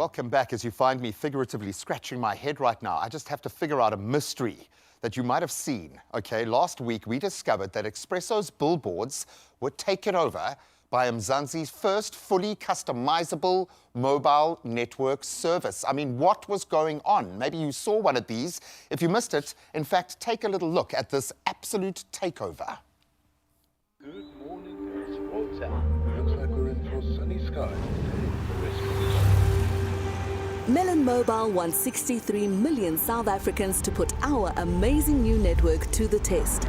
Welcome back. As you find me figuratively scratching my head right now, I just have to figure out a mystery that you might have seen. Okay, last week we discovered that Expresso's billboards were taken over by Mzansi's first fully customizable mobile network service. I mean, what was going on? Maybe you saw one of these. If you missed it, in fact, take a little look at this absolute takeover. Good morning, it's Walter. Looks like we're in for sunny skies. Melon Mobile wants 63 million South Africans to put our amazing new network to the test.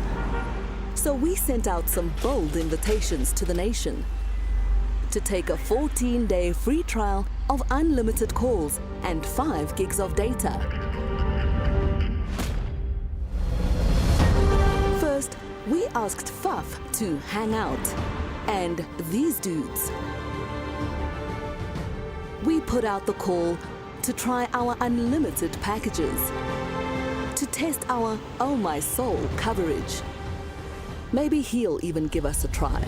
So we sent out some bold invitations to the nation to take a 14-day free trial of unlimited calls and 5 gigs of data. First, we asked Faf to hang out, and these dudes. We put out the call to try our unlimited packages, to test our Oh My Soul coverage. Maybe he'll even give us a try.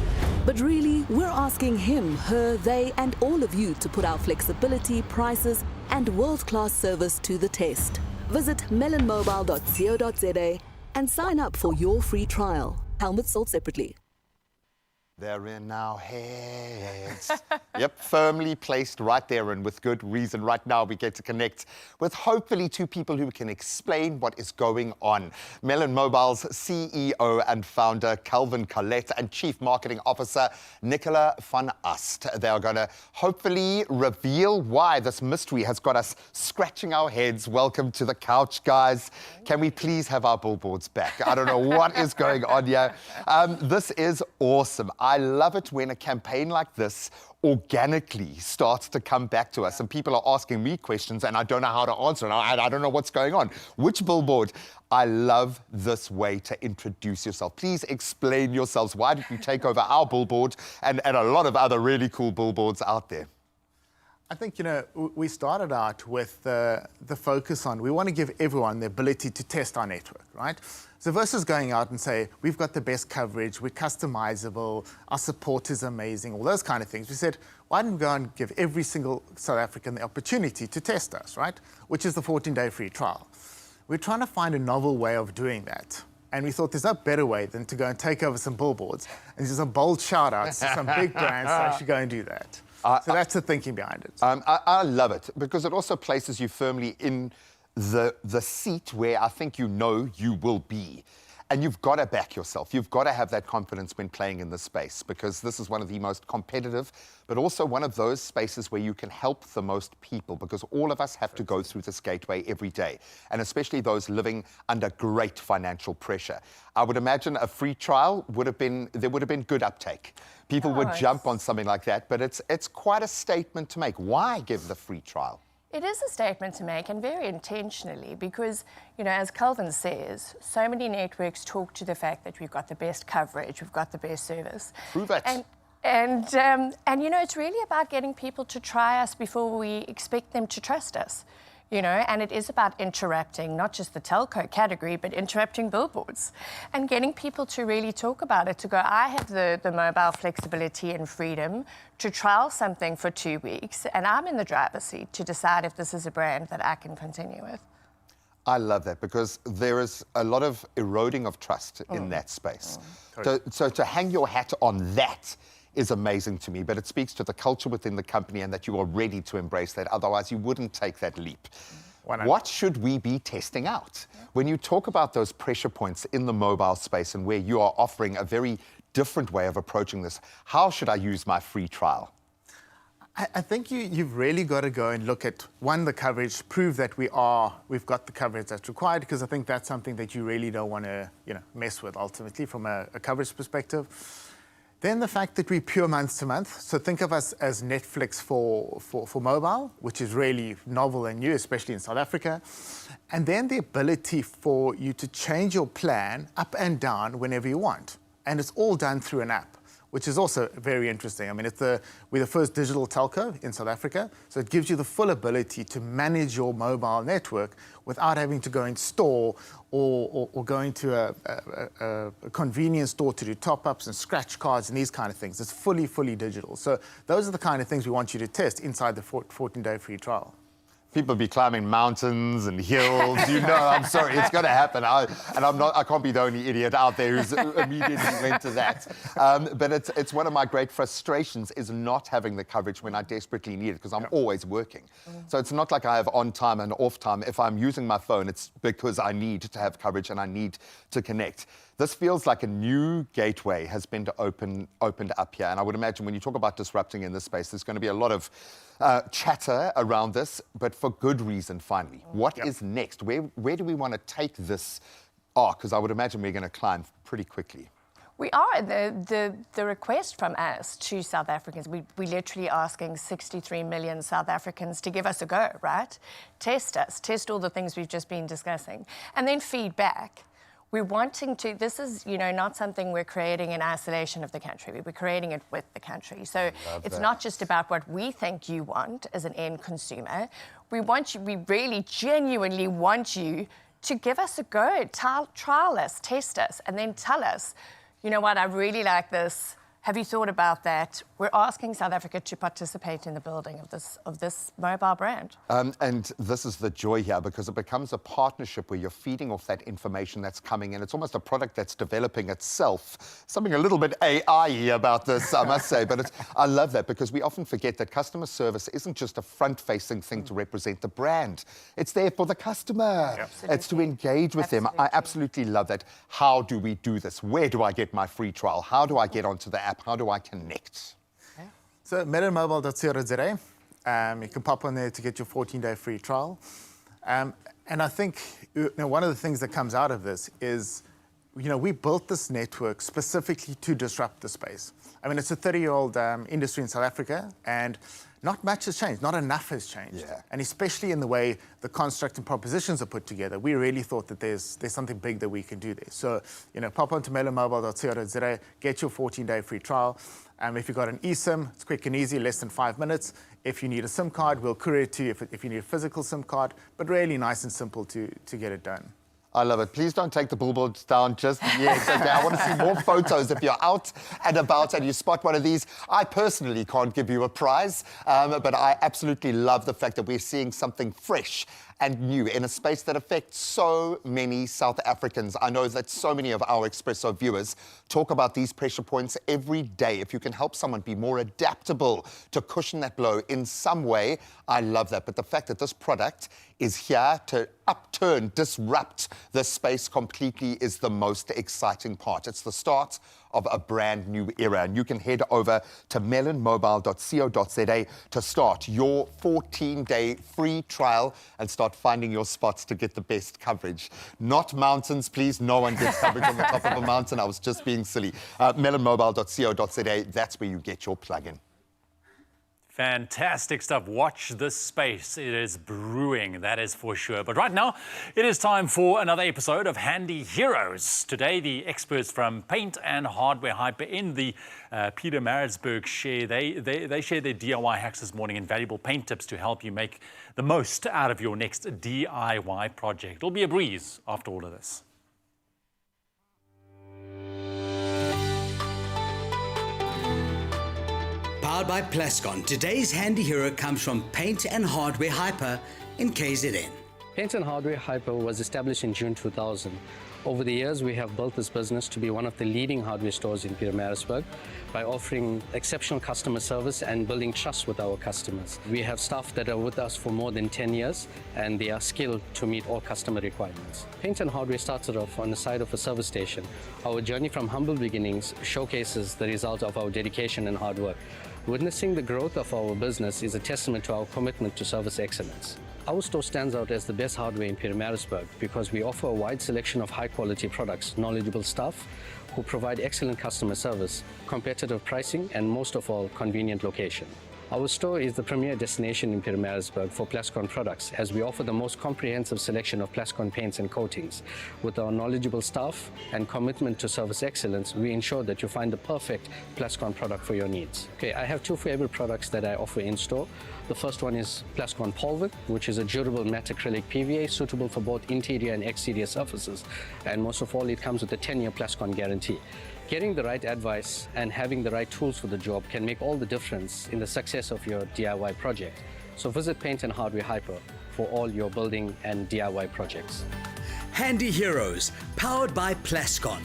But really, we're asking him, her, they, and all of you to put our flexibility, prices, and world-class service to the test. Visit melonmobile.co.za and sign up for your free trial. Helmets sold separately. They're in our heads. Yep, firmly placed right there, and with good reason. Right now we get to connect with hopefully 2 people who can explain what is going on. Melon Mobile's CEO and founder, Calvin Collette, and Chief Marketing Officer, Nicola van Ast. They are going to hopefully reveal why this mystery has got us scratching our heads. Welcome to the couch, guys. Can we please have our billboards back? I don't know what is going on here. This is awesome. I love it when a campaign like this organically starts to come back to us and people are asking me questions and I don't know how to answer and I don't know what's going on. Which billboard? I love this way to introduce yourself. Please explain yourselves. Why did you take over our billboard and a lot of other really cool billboards out there? I think, we started out with the focus on, we want to give everyone the ability to test our network, right? So versus going out and say, we've got the best coverage, we're customizable, our support is amazing, all those kind of things. We said, why don't we go and give every single South African the opportunity to test us, right? Which is the 14-day free trial. We're trying to find a novel way of doing that. And we thought there's no better way than to go and take over some billboards and just some bold shout-outs to some big brands to actually go and do that. So that's the thinking behind it. I love it because it also places you firmly in the seat where I think you will be. And you've got to back yourself. You've got to have that confidence when playing in this space because this is one of the most competitive, but also one of those spaces where you can help the most people because all of us have to go through this gateway every day, and especially those living under great financial pressure. I would imagine a free trial would have been good uptake. People would jump on something like that, but it's quite a statement to make. Why give the free trial? It is a statement to make, and very intentionally, because, as Calvin says, so many networks talk to the fact that we've got the best coverage, we've got the best service. Prove it. And it's really about getting people to try us before we expect them to trust us. And it is about interrupting not just the telco category, but interrupting billboards and getting people to really talk about it, to go, I have the mobile flexibility and freedom to trial something for 2 weeks, and I'm in the driver's seat to decide if this is a brand that I can continue with. I love that because there is a lot of eroding of trust in that space. So to hang your hat on that is amazing to me, but it speaks to the culture within the company and that you are ready to embrace that. Otherwise, you wouldn't take that leap. What should we be testing out? When you talk about those pressure points in the mobile space and where you are offering a very different way of approaching this, how should I use my free trial? I think you've really got to go and look at, one, the coverage, prove that we've got the coverage that's required, because I think that's something that you really don't want to mess with ultimately from a coverage perspective. Then the fact that we're pure month to month. So think of us as Netflix for mobile, which is really novel and new, especially in South Africa. And then the ability for you to change your plan up and down whenever you want. And it's all done through an app, which is also very interesting. I mean, we're the first digital telco in South Africa, so it gives you the full ability to manage your mobile network without having to go in store or go into a convenience store to do top-ups and scratch cards and these kind of things. It's fully digital. So those are the kind of things we want you to test inside the 14-day free trial. People be climbing mountains and hills. You know, I'm sorry, it's going to happen. I can't be the only idiot out there who's immediately went to that. But it's one of my great frustrations is not having the coverage when I desperately need it, because I'm always working. So it's not like I have on time and off time. If I'm using my phone, it's because I need to have coverage and I need to connect. This feels like a new gateway has been opened up here. And I would imagine when you talk about disrupting in this space, there's going to be a lot of chatter around this, but for good reason, finally. What is next? Where do we want to take this arc? Because I would imagine we're going to climb pretty quickly. We are. The request from us to South Africans, we literally asking 63 million South Africans to give us a go, right? Test us, test all the things we've just been discussing, and then feedback. We're wanting to, this is, not something we're creating in isolation of the country. We're creating it with the country. So it's not just about what we think you want as an end consumer. We really genuinely want you to give us a go, trial us, test us, and then tell us, you know what, I really like this. Have you thought about that? We're asking South Africa to participate in the building of this mobile brand. And this is the joy here, because it becomes a partnership where you're feeding off that information that's coming in. It's almost a product that's developing itself. Something a little bit AI-y about this, I must say. But I love that, because we often forget that customer service isn't just a front-facing thing to represent the brand. It's there for the customer. It's to engage with them. I absolutely love that. How do we do this? Where do I get my free trial? How do I get onto the app? How do I connect? So melonmobile.co.za, you can pop on there to get your 14-day free trial. And I think one of the things that comes out of this is, we built this network specifically to disrupt the space. I mean, it's a 30-year-old industry in South Africa, and not much has changed, not enough has changed. And especially in the way the construct and propositions are put together, we really thought that there's something big that we can do there. So, pop onto melonmobile.co.za, get your 14-day free trial. If you've got an eSIM, it's quick and easy, less than 5 minutes. If you need a SIM card, we'll courier it to you if you need a physical SIM card, but really nice and simple to get it done. I love it. Please don't take the billboards down just yet. Okay, I want to see more photos. If you're out and about and you spot one of these, I personally can't give you a prize, but I absolutely love the fact that we're seeing something fresh and new in a space that affects so many South Africans. I know that so many of our Expresso viewers talk about these pressure points every day. If you can help someone be more adaptable to cushion that blow in some way, I love that. But the fact that this product is here to disrupt the space completely is the most exciting part. It's the start of a brand new era. And you can head over to melonmobile.co.za to start your 14-day free trial and start finding your spots to get the best coverage. Not mountains, please. No one gets coverage on the top of a mountain. I was just being silly. Melonmobile.co.za, that's where you get your plug-in. Fantastic stuff. Watch this space. It is brewing, that is for sure. But right now, it is time for another episode of Handy Heroes. Today, the experts from Paint and Hardware Hyper in the Peter Maritzburg share. They share their DIY hacks this morning and valuable paint tips to help you make the most out of your next DIY project. It'll be a breeze after all of this. Powered by Plascon, today's handy hero comes from Paint and Hardware Hyper in KZN. Paint and Hardware Hyper was established in June 2000. Over the years, we have built this business to be one of the leading hardware stores in Pietermaritzburg by offering exceptional customer service and building trust with our customers. We have staff that are with us for more than 10 years, and they are skilled to meet all customer requirements. Paint and Hardware started off on the side of a service station. Our journey from humble beginnings showcases the result of our dedication and hard work. Witnessing the growth of our business is a testament to our commitment to service excellence. Our store stands out as the best hardware in Pietermaritzburg because we offer a wide selection of high-quality products, knowledgeable staff who provide excellent customer service, competitive pricing, and most of all, convenient location. Our store is the premier destination in Pietermaritzburg for Plascon products, as we offer the most comprehensive selection of Plascon paints and coatings. With our knowledgeable staff and commitment to service excellence, we ensure that you find the perfect Plascon product for your needs. Okay, I have two favorite products that I offer in store. The first one is Plascon Polvik, which is a durable matte acrylic PVA suitable for both interior and exterior surfaces. And most of all, it comes with a 10-year Plascon guarantee. Getting the right advice and having the right tools for the job can make all the difference in the success of your DIY project. So visit Paint and Hardware Hyper for all your building and DIY projects. Handy Heroes, powered by Plascon.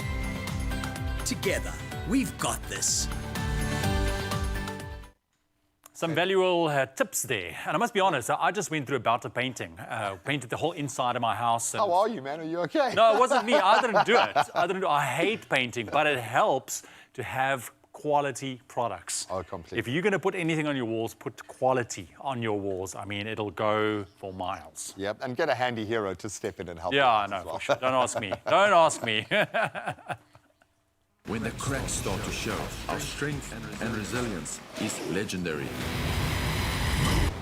Together, we've got this. Some valuable tips there. And I must be honest, I just went through a bout of painting. Painted the whole inside of my house. How are you, man? Are you okay? No, it wasn't me. I didn't do it. I hate painting, but it helps to have quality products. Oh, completely. If you're going to put anything on your walls, put quality on your walls. I mean, it'll go for miles. Yep, and get a handy hero to step in and help. Yeah, I know, for sure. Don't ask me. Don't ask me. When the cracks start to show, our strength and resilience is legendary.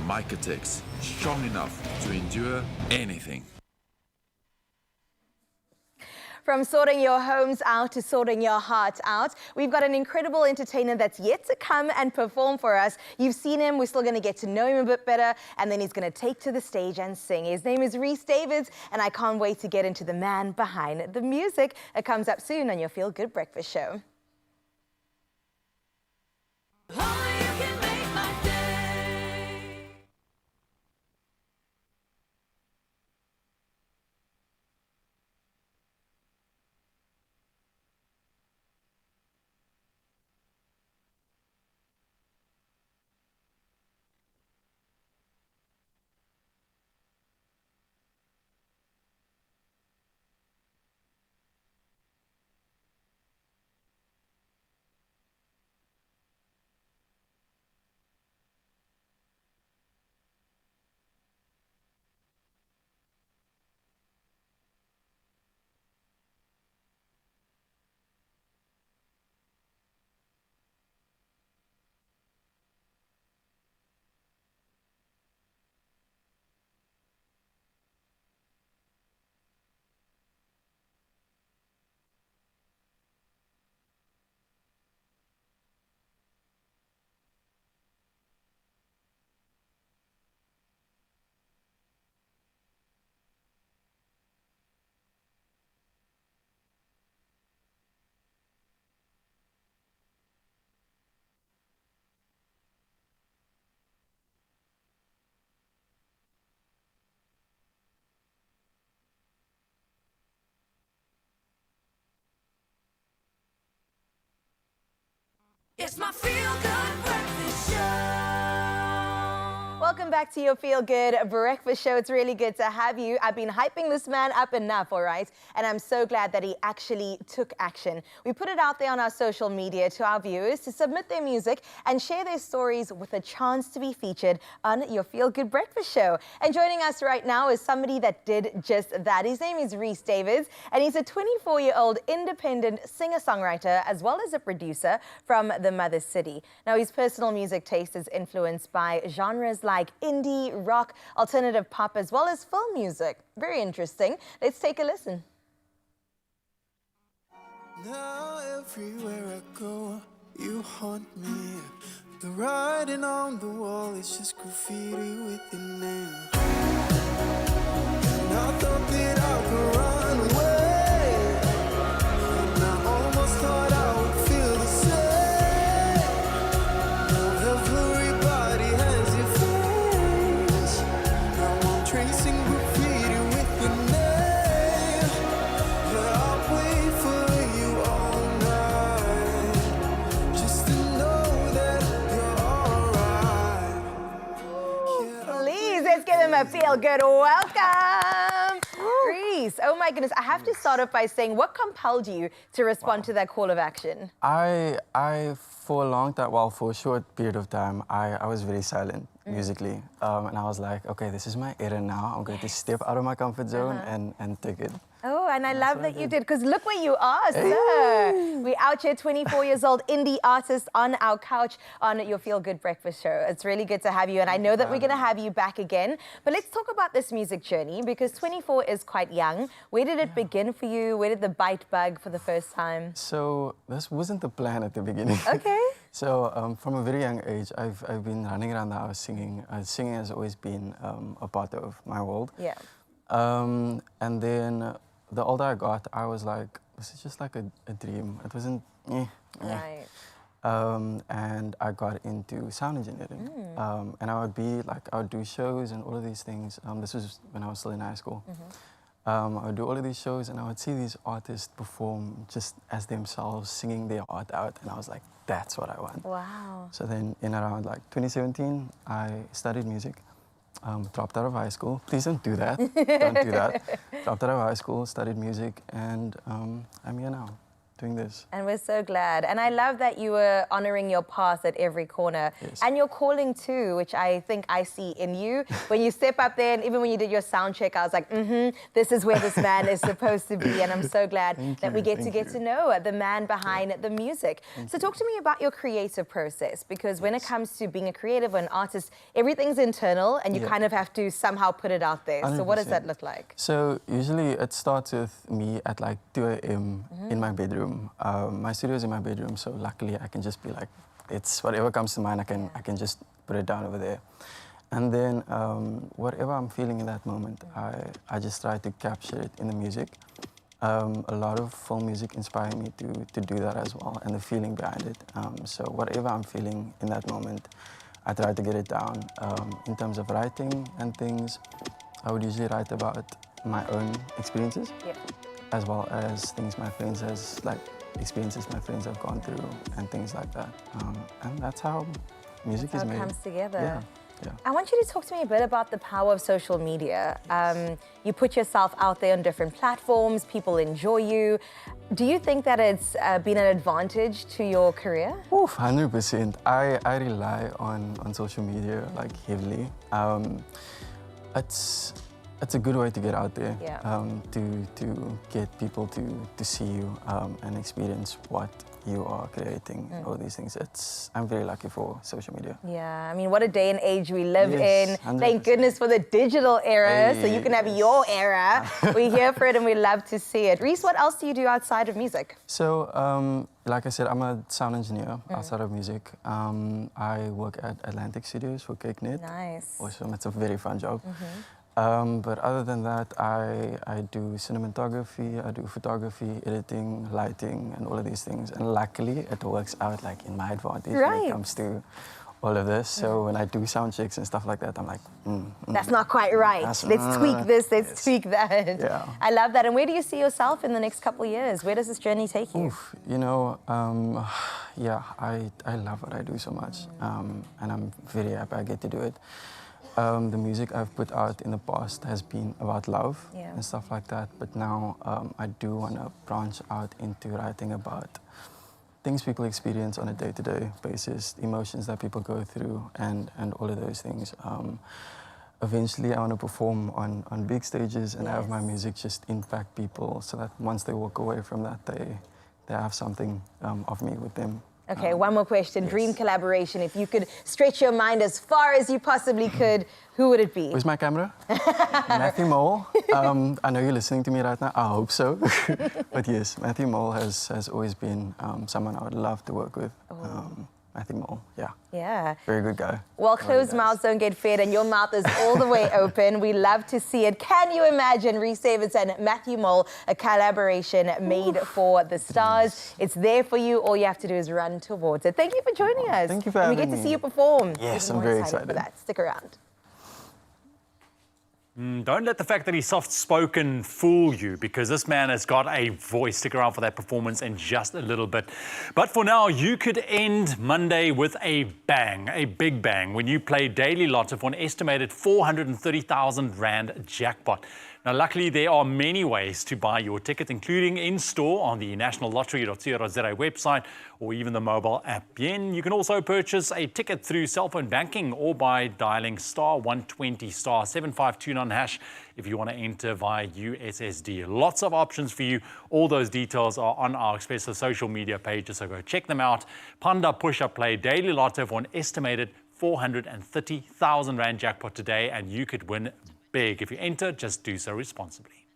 Micatex, strong enough to endure anything. From sorting your homes out to sorting your heart out, we've got an incredible entertainer that's yet to come and perform for us. You've seen him, we're still going to get to know him a bit better, and then he's going to take to the stage and sing. His name is Rhys Davids, and I can't wait to get into the man behind the music. It comes up soon on your Feel Good Breakfast Show. It's my Feel Good Breakfast Show. Welcome back to your Feel Good Breakfast Show. It's really good to have you. I've been hyping this man up enough, all right? And I'm so glad that he actually took action. We put it out there on our social media to our viewers to submit their music and share their stories with a chance to be featured on your Feel Good Breakfast Show. And joining us right now is somebody that did just that. His name is Rhys Davids, and he's a 24-year-old independent singer-songwriter as well as a producer from the Mother City. Now, his personal music taste is influenced by genres like indie, rock, alternative pop, as well as film music. Very interesting. Let's take a listen. Now everywhere I go, you haunt me. The writing on the wall is just graffiti with your name. And I thought that I could run away, and I almost thought I would feel the same. Now everybody has your face. Now I'm tracing graffiti with your name. Yeah, I'll wait for you all night, just to know that you're alright. Please, let's give him a feel good welcome. Rhys, oh my goodness. I have to start off by saying, what compelled you to respond to that call of action? I for a long time, well, for a short period of time, I was very silent musically. And I was like, okay, this is my era now. I'm going to step out of my comfort zone and take it. Oh, and I love that you did, because look where you are, sir. We're out here, 24 years old, indie artist on our couch on your Feel Good Breakfast Show. It's really good to have you, and I know that we're going to have you back again. But let's talk about this music journey, because 24 is quite young. Where did it begin for you? Where did the bite bug for the first time? So this wasn't the plan at the beginning. Okay. So from a very young age, I've been running around the house singing. Singing has always been a part of my world. Yeah. And then the older I got, I was like, this is just like a dream. It wasn't, Right. and I got into sound engineering. And I would do shows and all of these things. This was when I was still in high school. I would do all of these shows and I would see these artists perform just as themselves, singing their heart out. And I was like, that's what I want. Wow. So then in around like 2017, I studied music, dropped out of high school. Please don't do that. Don't do that. Dropped out of high school, studied music, and I'm here now. Doing this. And we're so glad. And I love that you were honoring your path at every corner. Yes. And your calling too, which I think I see in you. When you step up there, and even when you did your sound check, I was like, this is where this man is supposed to be. And I'm so glad that we get to know the man behind the music. So talk to me about your creative process, because when it comes to being a creative or an artist, everything's internal and you kind of have to somehow put it out there. 100%. So what does that look like? So usually it starts with me at like 2 a.m. in my bedroom. My studio is in my bedroom, so luckily I can just be like, it's whatever comes to mind, I can just put it down over there. And then whatever I'm feeling in that moment, I just try to capture it in the music. A lot of film music inspired me to do that as well, and the feeling behind it. So whatever I'm feeling in that moment, I try to get it down. In terms of writing and things, I would usually write about my own experiences. As well as things my friends experiences my friends have gone through and things like that. And that's how music is made. It comes together. Yeah. I want you to talk to me a bit about the power of social media. You put yourself out there on different platforms, people enjoy you. Do you think that it's been an advantage to your career? 100%. I rely on social media like heavily. It's a good way to get out there, to get people to see you and experience what you are creating, all these things. I'm very lucky for social media. Yeah, I mean, what a day and age we live in. 100%. Thank goodness for the digital era, so you can have your era. We're here for it and we love to see it. Reese, what else do you do outside of music? So, like I said, I'm a sound engineer outside of music. I work at Atlantic Studios for CakeNet. Nice. Awesome, it's a very fun job. But other than that, I do cinematography, I do photography, editing, lighting, and all of these things. And luckily, it works out like in my advantage when it comes to all of this. So when I do sound checks and stuff like that, I'm like, that's not quite right. Let's tweak this, let's tweak that. Yeah. I love that. And where do you see yourself in the next couple of years? Where does this journey take you? You know, I love what I do so much. And I'm very happy I get to do it. The music I've put out in the past has been about love and stuff like that. But now I do want to branch out into writing about things people experience on a day-to-day basis, emotions that people go through, and all of those things. Eventually, I want to perform on big stages and have my music just impact people so that once they walk away from that, they have something of me with them. Okay, one more question. Dream collaboration. If you could stretch your mind as far as you possibly could, who would it be? Where's my camera? Matthew Mole. I know you're listening to me right now. I hope so. But yes, Matthew Mole has always been someone I would love to work with. Matthew Mole, Yeah. very good guy. Well, closed mouths don't get fed, and your mouth is all the way open. We love to see it. Can you imagine Reese Davids and Matthew Mole, a collaboration made for the stars? It's there for you. All you have to do is run towards it. Thank you for joining us. Thank you for having having me. We get to me. see you perform. Yes, Even I'm more very excited for excited. that. Stick around. Don't let the fact that he's soft-spoken fool you, because this man has got a voice. Stick around for that performance in just a little bit. But for now, you could end Monday with a bang, a big bang, when you play Daily Lotto for an estimated 430,000 Rand jackpot. Now, luckily, there are many ways to buy your ticket, including in-store on the nationallottery.co.za website or even the mobile app. You can also purchase a ticket through cell phone banking or by dialing *120 *7529 hash if you want to enter via USSD. Lots of options for you. All those details are on our Expresso social media pages, so go check them out. Panda Push-Up Play Daily Lotto for an estimated 430,000 Rand jackpot today, and you could win big. If you enter, just do so responsibly.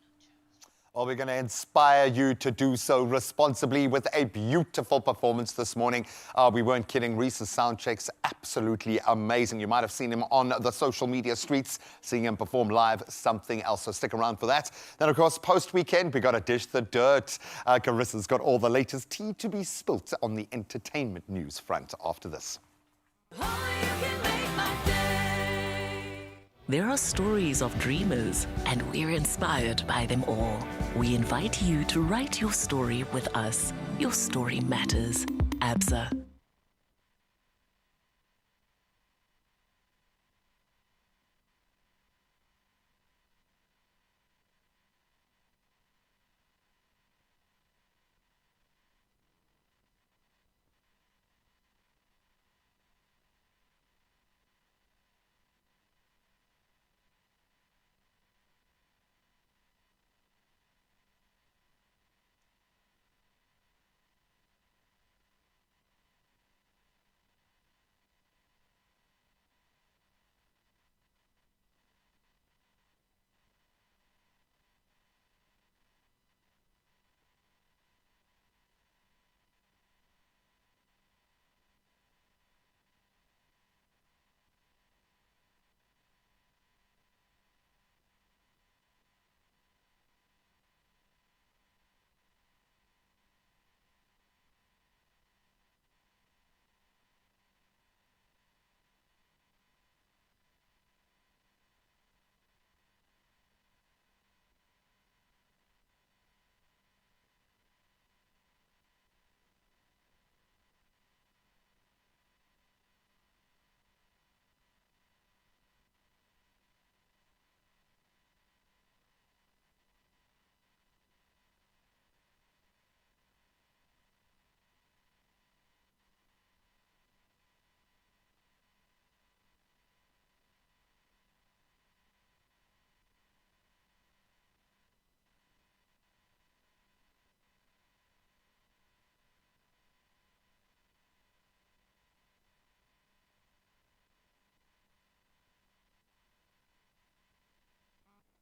Well, we're going to inspire you to do so responsibly with a beautiful performance this morning. We weren't kidding. Reese's sound check's absolutely amazing. You might have seen him on the social media streets, seeing him perform live, something else. So stick around for that. Then, of course, post-weekend, we got to dish the dirt. Carissa's got all the latest tea to be spilt on the entertainment news front after this. There are stories of dreamers, and we're inspired by them all. We invite you to write your story with us. Your story matters. ABSA.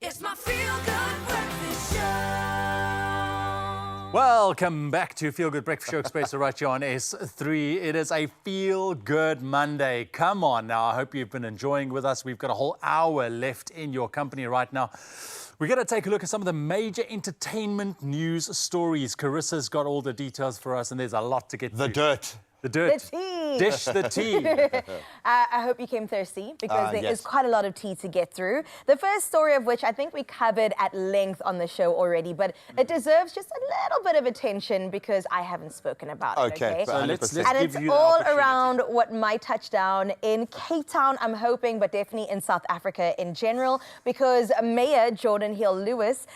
It's my feel-good breakfast show. Welcome back to Feel Good Breakfast Show Expresso right here on S3. It is a Feel Good Monday. Come on now. I hope you've been enjoying with us. We've got a whole hour left in your company right now. We're going to take a look at some of the major entertainment news stories. Carissa's got all the details for us, and there's a lot to get through. The dirt. The dirt. The tea. Dish the tea. I hope you came thirsty because there yes. is quite a lot of tea to get through. The first story of which I think we covered at length on the show already, but it deserves just a little bit of attention because I haven't spoken about it, okay? So let's and give it's you the all opportunity. around what might touch down in Cape Town, I'm hoping, but definitely in South Africa in general, because Mayor Jordan Hill-Lewis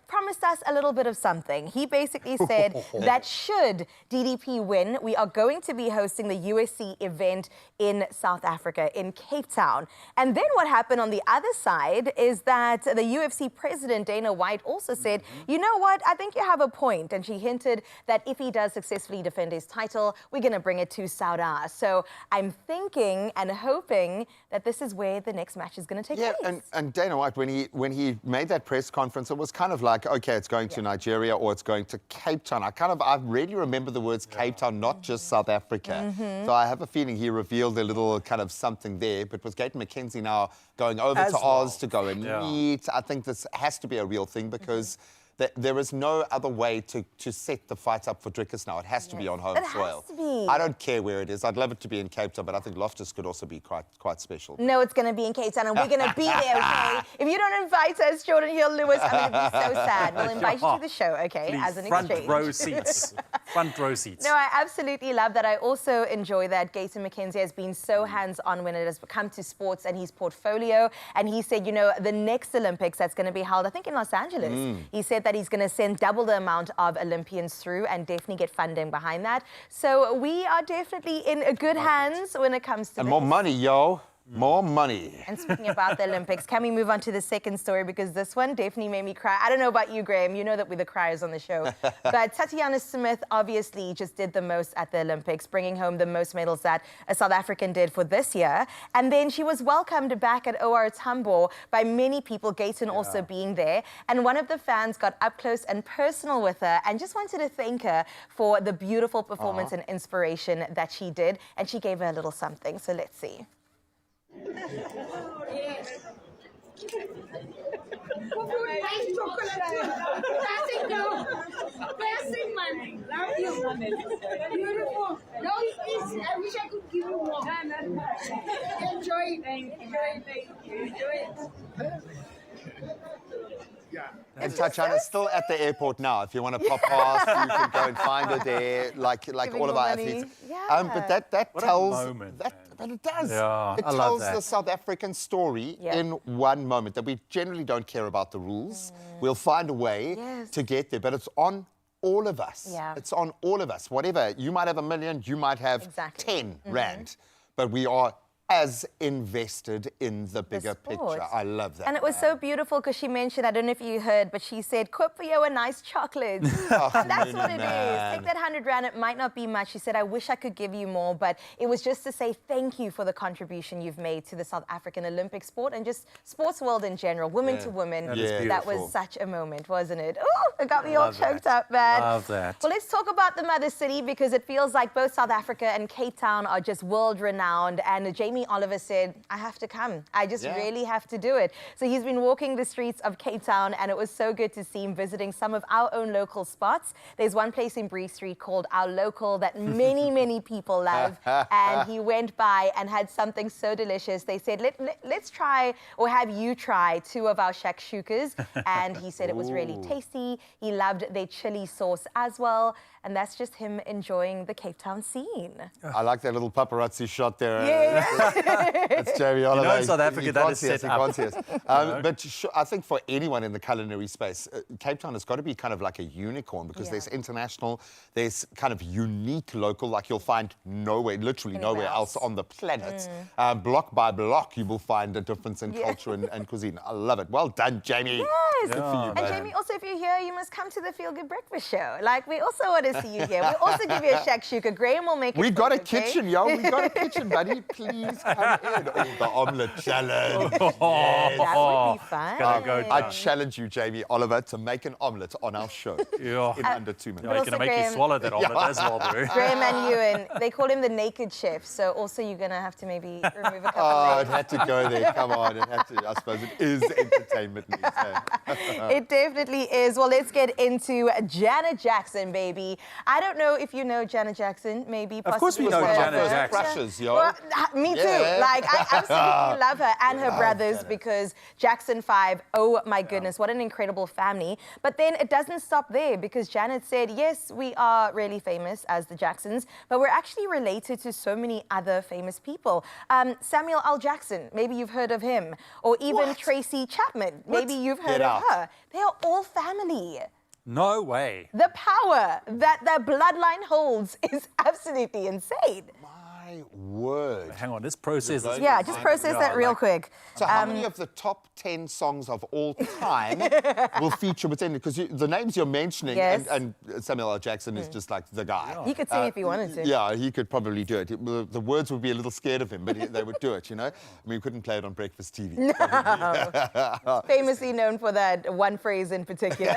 promised us a little bit of something. He basically said that should DDP win, we are going to be hosting the USC event in South Africa, in Cape Town. And then what happened on the other side is that the UFC president, Dana White, also said, you know what, I think you have a point. And she hinted that if he does successfully defend his title, we're going to bring it to Saudi. So I'm thinking and hoping that this is where the next match is going to take place. And Dana White, when he made that press conference, it was kind of like, okay, it's going to Nigeria or it's going to Cape Town. I really remember the words Cape Town, not just South Africa. So I have a feeling he revealed a little kind of something there. But with Gaten McKenzie now going over to Oz to go and meet, I think this has to be a real thing because there is no other way to set the fight up for Drickus now. It has to be on home soil. It has to be. I don't care where it is. I'd love it to be in Cape Town, but I think Loftus could also be quite special. No, it's going to be in Cape Town, and we're going to be there, okay? If you don't invite us, Jordan Hill-Lewis, I'm going to be so sad. We'll invite you to the show, okay, Please, as an front exchange. row seats. Front row seats. No, I absolutely love that. I also enjoy that Gaten McKenzie has been so hands-on when it has come to sports and his portfolio. And he said, you know, the next Olympics that's going to be held, I think in Los Angeles, he said that he's going to send double the amount of Olympians through and definitely get funding behind that. So we are definitely in good hands when it comes to And this. more money, yo. More money. And speaking about the Olympics, can we move on to the second story? Because this one definitely made me cry. I don't know about you, Graham. You know that we're the criers on the show. But Tatiana Smith obviously just did the most at the Olympics, bringing home the most medals that a South African did for this year. And then she was welcomed back at OR Tambo by many people, Gayton also being there. And one of the fans got up close and personal with her and just wanted to thank her for the beautiful performance and inspiration that she did. And she gave her a little something. So let's see. Blessing, man. Love you. Beautiful. No, I wish I could give you more. Enjoy it. Thank you. Enjoy it. And Tatiana's still at the airport now. If you want to pop past, you can go and find her there, like all of our athletes. But that tells that it does. Yeah, it I love tells that. the South African story in one moment. That we generally don't care about the rules. We'll find a way to get there, but it's on all of us. Yeah. It's on all of us. Whatever you might have $1 million, you might have 10 rand, but we are as invested in the bigger picture. I love that. And it was so beautiful because she mentioned, I don't know if you heard, but she said, "Koop vir jou 'n nice chocolate." And that's what it is. Take that 100 rand, it might not be much. She said, "I wish I could give you more," but it was just to say thank you for the contribution you've made to the South African Olympic sport and just sports world in general, women to women. That was such a moment, wasn't it? Oh, it got me all choked up, man. Love that. Well, let's talk about the mother city because it feels like both South Africa and Cape Town are just world renowned. And Jamie Oliver said, "I have to come. I just really have to do it." So he's been walking the streets of Cape Town and it was so good to see him visiting some of our own local spots. There's one place in Bree Street called Our Local that many people love. And he went by and had something so delicious. They said, let's try or have you try 2 of our shakshukas. And he said it was really tasty. He loved their chili sauce as well. And that's just him enjoying the Cape Town scene. I like that little paparazzi shot there. It's Jamie Oliver. You know in South Africa that is set up. But I think for anyone in the culinary space, Cape Town has got to be kind of like a unicorn because there's international, there's kind of unique local, like you'll find literally nowhere else on the planet. Block by block, you will find a difference in culture and cuisine. I love it. Well done, Jamie. Yes. Good for you, And man. Jamie, also, if you're here, you must come to the Feel Good Breakfast Show. Like, we also want to see you here. We also give you a shakshuka. Graham will make it. We got a for you, okay? kitchen, yo. We got a kitchen, buddy. Please come in. Oh, the omelette challenge. That would be fun. I challenge you, Jamie Oliver, to make an omelette on our show in under 2 minutes. Yeah, you're going to make you swallow that omelette as well, bro. Graham and Ewan, they call him the naked chef. So also you're going to have to maybe remove a couple Oh, of it had to go there. Come on. It had to. I suppose it is entertainment news. It definitely is. Well, let's get into Janet Jackson, baby. I don't know if you know Janet Jackson, maybe. Of course we know Janet Jackson. Crushes, yo. Well, me too. Like, I absolutely love her and her brothers because Jackson 5, oh my goodness, what an incredible family. But then it doesn't stop there because Janet said, yes, we are really famous as the Jacksons, but we're actually related to so many other famous people. Samuel L. Jackson, maybe you've heard of him. Or even Tracy Chapman, maybe you've heard of her. They are all family. No way. The power that their bloodline holds is absolutely insane. My word. Hang on, this process is... Yeah, just process that real quick. So how many of the top 10 songs of all time will feature within it? Because the names you're mentioning, and Samuel L. Jackson is just like the guy. He could sing if he wanted to. Yeah, he could probably do it. The words would be a little scared of him, but they would do it, you know? I mean, we couldn't play it on breakfast TV. No. Famously known for that one phrase in particular.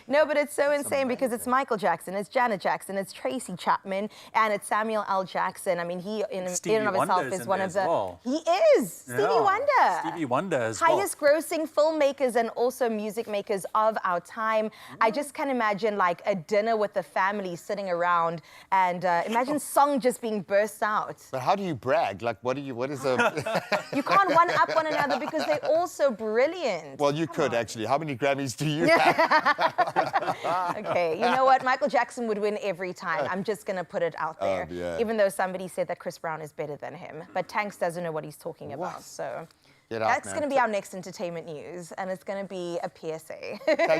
No, but it's so insane because it's Michael Jackson, it's Janet Jackson, it's Tracy Chapman, and it's Samuel L. Jackson. I mean, he in and of himself is one of the... He is! Stevie Wonder. Stevie Wonder as well. Highest grossing filmmakers and also music makers of our time. I just can imagine like a dinner with the family sitting around and imagine song just being burst out. But how do you brag? Like, what is a... You can't one-up one another because they're all so brilliant. Well, you could actually. How many Grammys do you have? Okay, you know what? Michael Jackson would win every time. I'm just going to put it out there. Yeah. Even though somebody said that Chris Brown is better than him. But Tanks doesn't know what he's talking about, so... Get out, That's man. going to be our next entertainment news, and it's going to be a PSA.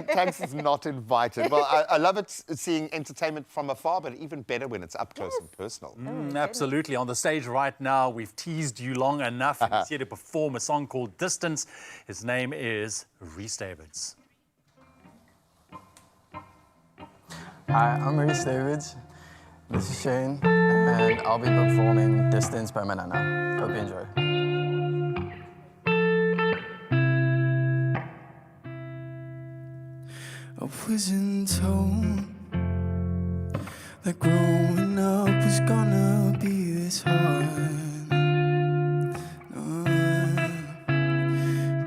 Tanks is not invited. Well, I love it seeing entertainment from afar, but even better when it's up close and personal. Absolutely. On the stage right now, we've teased you long enough. He's here to perform a song called Distance. His name is Rhys Davids. Hi, I'm Rhys Davids. This is Shane, and I'll be performing Distance by Manana. Hope you enjoy. I wasn't told that growing up was gonna be this hard. No.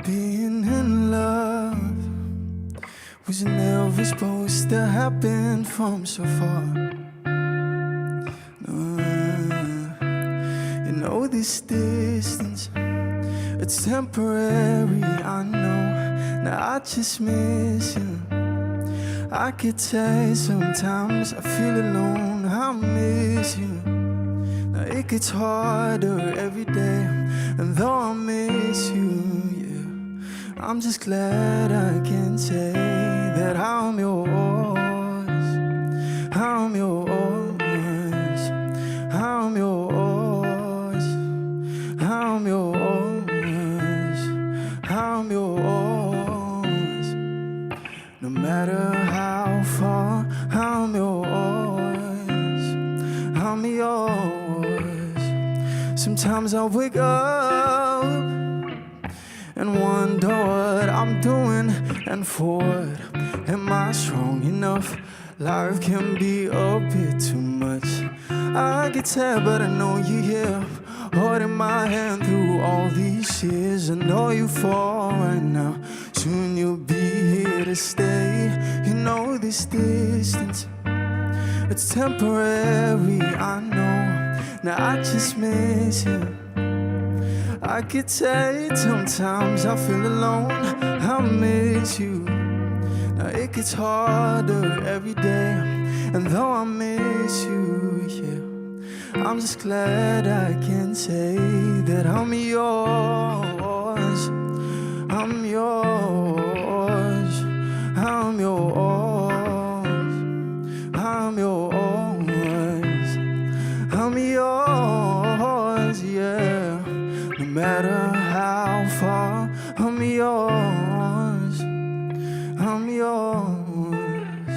Being in love was never supposed to happen from so far. No. You know this distance, it's temporary, I know. Now I just miss you. I could tell sometimes I feel alone, I miss you. Now it gets harder every day, and though I miss you, yeah, I'm just glad I can say that I'm yours. I'm yours. I'm yours. I'm yours. I'm yours. No matter how far, I'm yours. I'm yours. Sometimes I wake up and wonder what I'm doing and for what. Am I strong enough? Life can be a bit too much. I get tired, but I know you're here, holding my hand through all these years. I know you fall right now. Soon you'll be here to stay. You know this distance, it's temporary, I know. Now I just miss you. I could tell sometimes I feel alone, I miss you. Now it gets harder every day, and though I miss you, yeah, I'm just glad I can say that I'm yours. I'm yours. I'm yours. I'm yours. I'm yours, yeah. No matter how far, I'm yours. I'm yours.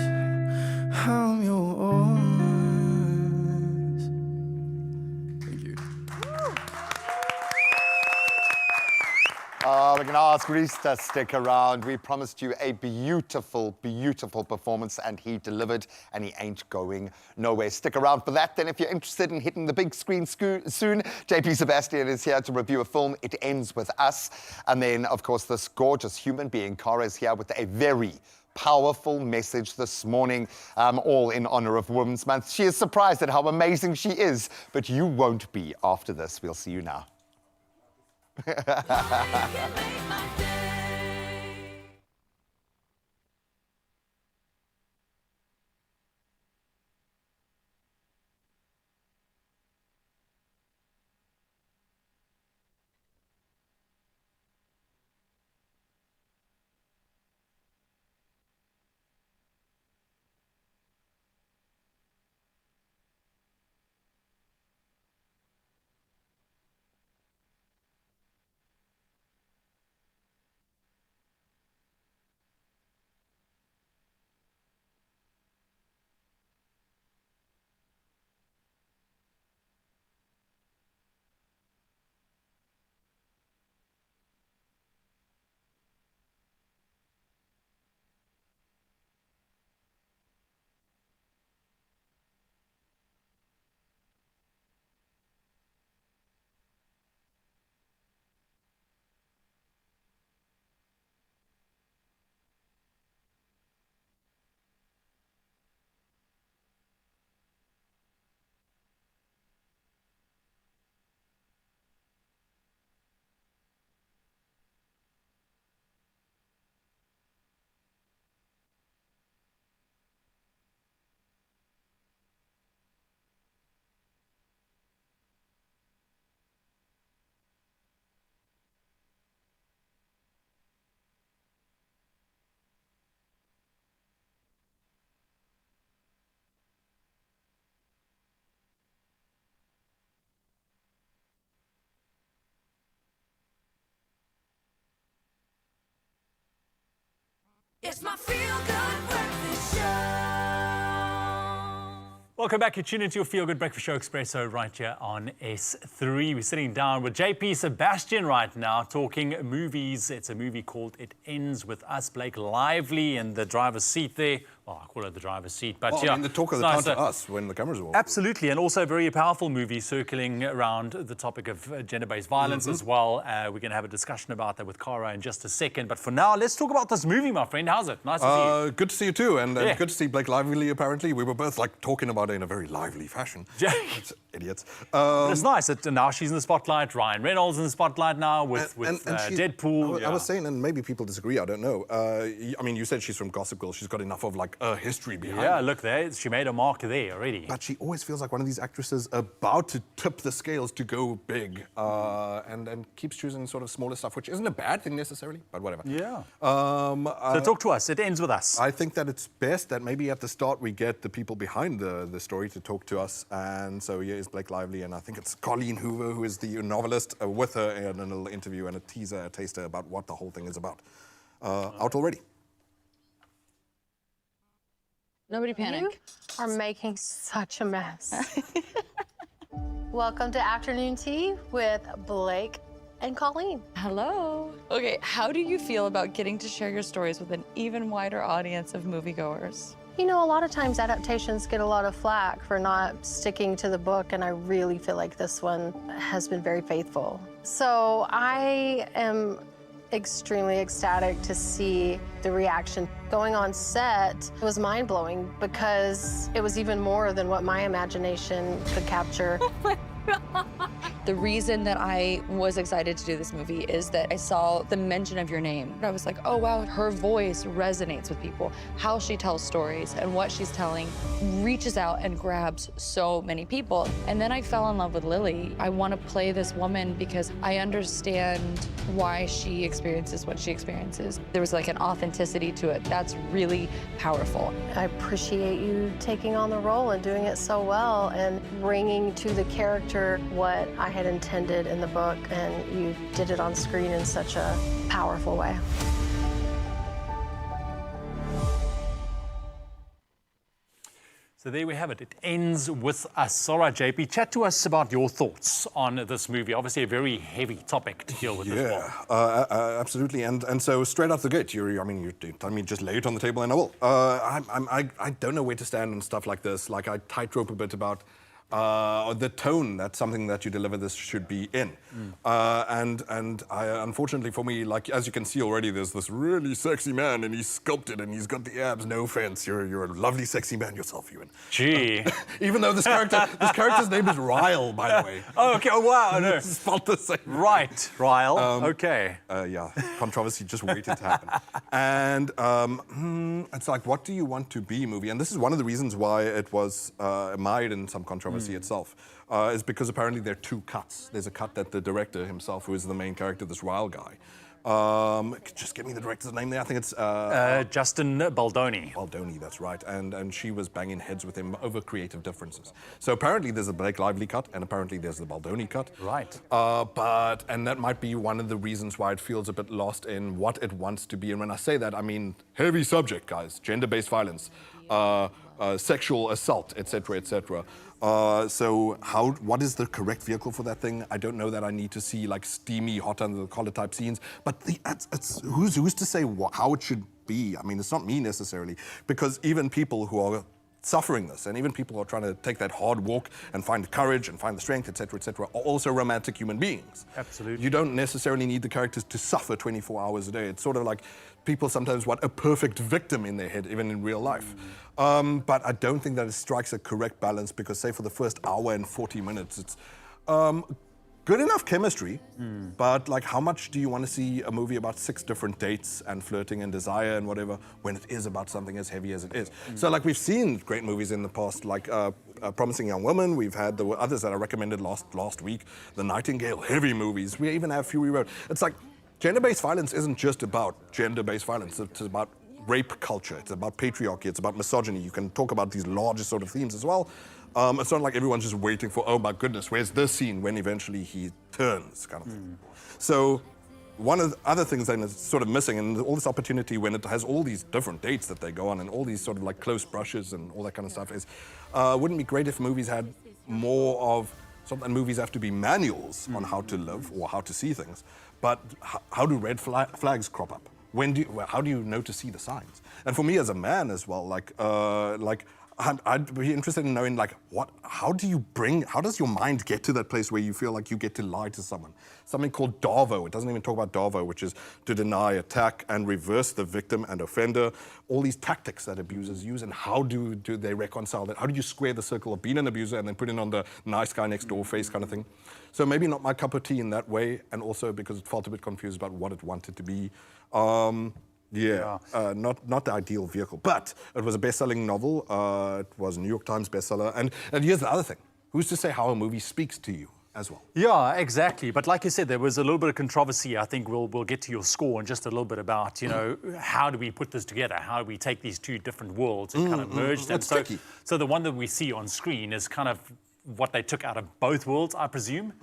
I'm yours. Thank you. We're going to ask Rhys to stick around. We promised you a beautiful, beautiful performance, and he delivered, and he ain't going nowhere. Stick around for that. Then if you're interested in hitting the big screen soon, JP Sebastian is here to review a film, It Ends With Us. And then, of course, this gorgeous human being, Cara, is here with a very powerful message this morning, all in honor of Women's Month. She is surprised at how amazing she is, but you won't be after this. We'll see you now. It's my feel-good breakfast show. Welcome back. You're tuned into your Feel Good Breakfast Show, Expresso, right here on S3. We're sitting down with JP Sebastian right now, talking movies. It's a movie called It Ends With Us. Blake Lively in the driver's seat there. Well, I call it the driver's seat, but well, yeah. I mean, the talk of the town to us when the cameras are off. Absolutely, and also a very powerful movie circling around the topic of gender-based violence as well. We're going to have a discussion about that with Cara in just a second. But for now, let's talk about this movie, my friend. How's it? Nice to see you. Good to see you too, and good to see Blake Lively, apparently. We were both like talking about it in a very lively fashion. It's idiots. But it's nice that now she's in the spotlight. Ryan Reynolds in the spotlight now with Deadpool. I was saying, and maybe people disagree, I don't know. I mean, you said she's from Gossip Girl. She's got enough of like a history behind Yeah, her. look there. She made a mark there already. But she always feels like one of these actresses about to tip the scales to go big, and keeps choosing sort of smaller stuff, which isn't a bad thing necessarily, but whatever. Yeah. So talk to us. It ends with us. I think that it's best that maybe at the start we get the people behind the story to talk to us. And so here is Blake Lively, and I think it's Colleen Hoover, who is the novelist, with her in a little interview and a teaser, a taster about what the whole thing is about. Out already. Nobody panic. You are making such a mess. Welcome to Afternoon Tea with Blake and Colleen. Hello. Okay, how do you feel about getting to share your stories with an even wider audience of moviegoers? You know, a lot of times adaptations get a lot of flack for not sticking to the book, and I really feel like this one has been very faithful. So I am extremely ecstatic to see the reaction. Going on set was mind-blowing because it was even more than what my imagination could capture. The reason that I was excited to do this movie is that I saw the mention of your name. I was like, oh wow, her voice resonates with people. How she tells stories and what she's telling reaches out and grabs so many people. And then I fell in love with Lily. I want to play this woman because I understand why she experiences what she experiences. There was like an authenticity to it. That's really powerful. I appreciate you taking on the role and doing it so well and bringing to the character what I had intended in the book, and you did it on screen in such a powerful way. So there we have it. It ends with us. All right, JP, chat to us about your thoughts on this movie. Obviously a very heavy topic to deal with as well. Absolutely. And so straight off the gate, you tell me just lay it on the table and I will. I don't know where to stand on stuff like this. Like I tightrope a bit about the tone that something that you deliver this should be in. And unfortunately for me, like as you can see already, there's this really sexy man and he's sculpted and he's got the abs. No offense, you're a lovely sexy man yourself, Ewan. Gee. Even though this character's name is Ryle, by the way. Oh, okay. Oh, wow. No. It's spelled the same. Right, Ryle. Okay. Yeah, controversy just waited to happen. And it's like, what do you want to be movie? And this is one of the reasons why it was mired in some controversy itself, is because apparently there are two cuts. There's a cut that the director himself, who is the main character, this Ryle guy. Just give me the director's name there. I think it's Justin Baldoni. Baldoni, that's right. And she was banging heads with him over creative differences. So apparently there's a Blake Lively cut, and apparently there's the Baldoni cut. Right. And that might be one of the reasons why it feels a bit lost in what it wants to be. And when I say that, I mean heavy subject, guys. Gender-based violence, sexual assault, etc., etc. So what is the correct vehicle for that thing? I don't know that I need to see like steamy, hot under the collar type scenes, but who's to say how it should be? I mean, it's not me necessarily, because even people who are suffering this, and even people who are trying to take that hard walk and find the courage and find the strength, etc., are also romantic human beings. Absolutely. You don't necessarily need the characters to suffer 24 hours a day. It's sort of like people sometimes want a perfect victim in their head, even in real life. But I don't think that it strikes a correct balance, because say for the first hour and 40 minutes, it's good enough chemistry, but like how much do you want to see a movie about 6 different dates and flirting and desire and whatever, when it is about something as heavy as it is? So like we've seen great movies in the past, like Promising Young Woman. We've had the others that I recommended last week, The Nightingale, heavy movies. We even have Fury Road. It's like gender-based violence isn't just about gender-based violence. It's about rape culture. It's about patriarchy. It's about misogyny. You can talk about these larger sort of themes as well. It's not like everyone's just waiting for, oh my goodness, where's this scene, when eventually he turns, kind of thing. So one of the other things then is sort of missing, and all this opportunity when it has all these different dates that they go on and all these sort of like close brushes and all that kind of stuff is, wouldn't it be great if movies had more of, and movies have to be manuals on how to live or how to see things, but how do red flags crop up? How do you know to see the signs? And for me as a man as well, I'd be interested in knowing, how does your mind get to that place where you feel like you get to lie to someone? Something called DARVO. It doesn't even talk about DARVO, which is to deny, attack, and reverse the victim and offender. All these tactics that abusers use, and how do they reconcile that? How do you square the circle of being an abuser and then put in on the nice guy next door face kind of thing? So maybe not my cup of tea in that way, and also because it felt a bit confused about what it wanted to be. Not the ideal vehicle, but it was a best-selling novel. It was a New York Times bestseller, and here's the other thing: who's to say how a movie speaks to you as well? Yeah, exactly. But like you said, there was a little bit of controversy. I think we'll get to your score in just a little bit about, how do we put this together? How do we take these two different worlds and kind of merge them? It's tricky. So the one that we see on screen is kind of what they took out of both worlds, I presume.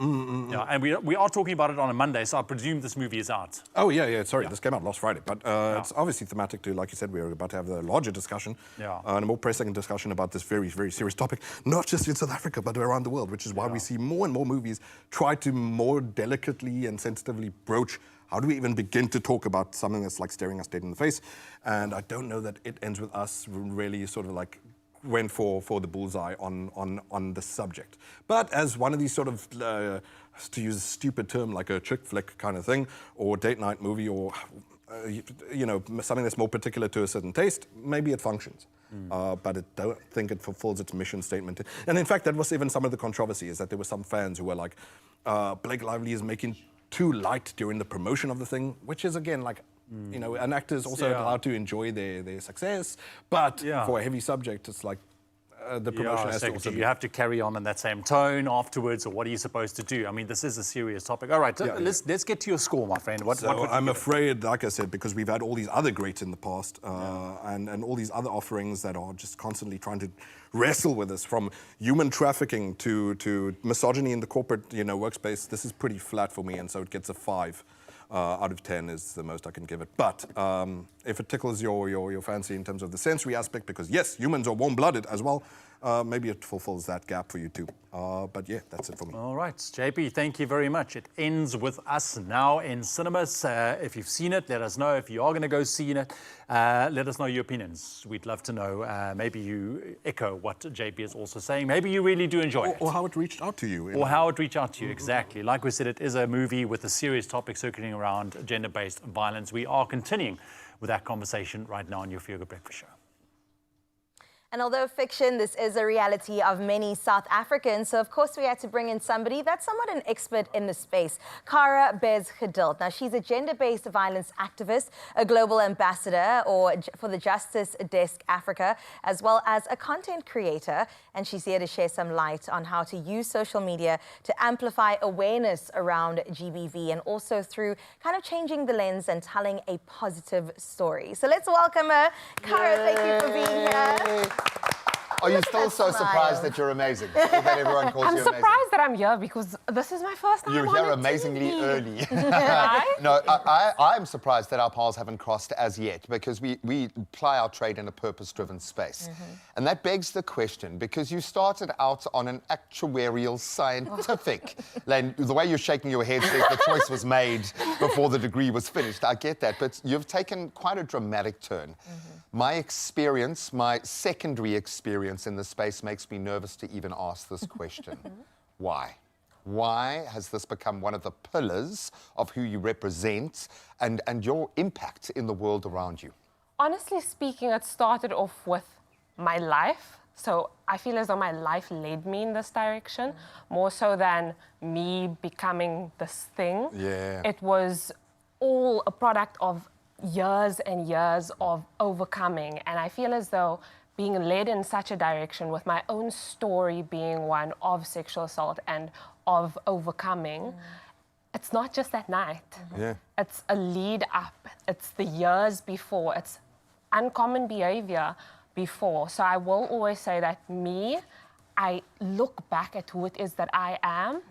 Yeah, and we are talking about it on a Monday, so I presume this movie is out. Oh, yeah. Sorry, this came out last Friday. But it's obviously thematic to, like you said, we're about to have a larger discussion, and a more pressing discussion about this very, very serious topic, not just in South Africa, but around the world, which is why we see more and more movies try to more delicately and sensitively broach how do we even begin to talk about something that's like staring us dead in the face. And I don't know that it ends with us really sort of like went for the bullseye on the subject. But as one of these sort of, to use a stupid term, like a chick flick kind of thing, or date night movie, or something that's more particular to a certain taste, maybe it functions. But I don't think it fulfills its mission statement. And in fact, that was even some of the controversy, is that there were some fans who were like, Blake Lively is making too light during the promotion of the thing, which is again like, an actor is also allowed to enjoy their success, but for a heavy subject, it's like the promotion has to also you have to carry on in that same tone afterwards, or what are you supposed to do? I mean, this is a serious topic. All right, let's get to your score, my friend. What I'm afraid, like I said, because we've had all these other greats in the past, and all these other offerings that are just constantly trying to wrestle with us, from human trafficking to misogyny in the corporate workspace. This is pretty flat for me, and so it gets a 5. Out of 10 is the most I can give it. But if it tickles your fancy in terms of the sensory aspect, because yes, humans are warm-blooded as well, maybe it fulfills that gap for you too. But yeah, that's it for me. All right, JP, thank you very much. It ends with us now in cinemas. If you've seen it, let us know. If you are going to go see it, let us know your opinions. We'd love to know. Maybe you echo what JP is also saying. Maybe you really do enjoy it. Or how it reached out to you. Or how it reached out to you, exactly. Like we said, it is a movie with a serious topic circulating around gender-based violence. We are continuing with that conversation right now on your Feel Good Breakfast Show. And although fiction, this is a reality of many South Africans. So, of course, we had to bring in somebody that's somewhat an expert in the space, Kara Bez-Geduld. Now, she's a gender-based violence activist, a global ambassador for the Justice Desk Africa, as well as a content creator. And she's here to share some light on how to use social media to amplify awareness around GBV, and also through kind of changing the lens and telling a positive story. So let's welcome her. Kara, thank you for being here. Are you still so surprised that you're amazing? Or that everyone calls you amazing? I'm surprised that I'm here because this is my first time. You're here amazingly early. Right? No, I'm surprised that our paths haven't crossed as yet, because we ply our trade in a purpose-driven space. And that begs the question, because you started out on an actuarial scientific lane. The way you're shaking your head says the choice was made before the degree was finished. I get that, but you've taken quite a dramatic turn. My experience, my secondary experience in this space makes me nervous to even ask this question. Why? Why has this become one of the pillars of who you represent and your impact in the world around you? Honestly speaking, it started off with my life. So I feel as though my life led me in this direction, more so than me becoming this thing. Yeah. It was all a product of years and years of overcoming. And I feel as though being led in such a direction, with my own story being one of sexual assault and of overcoming, it's not just that night. It's a lead up. It's the years before. It's uncommon behavior before. So I will always say that I look back at who it is that I am,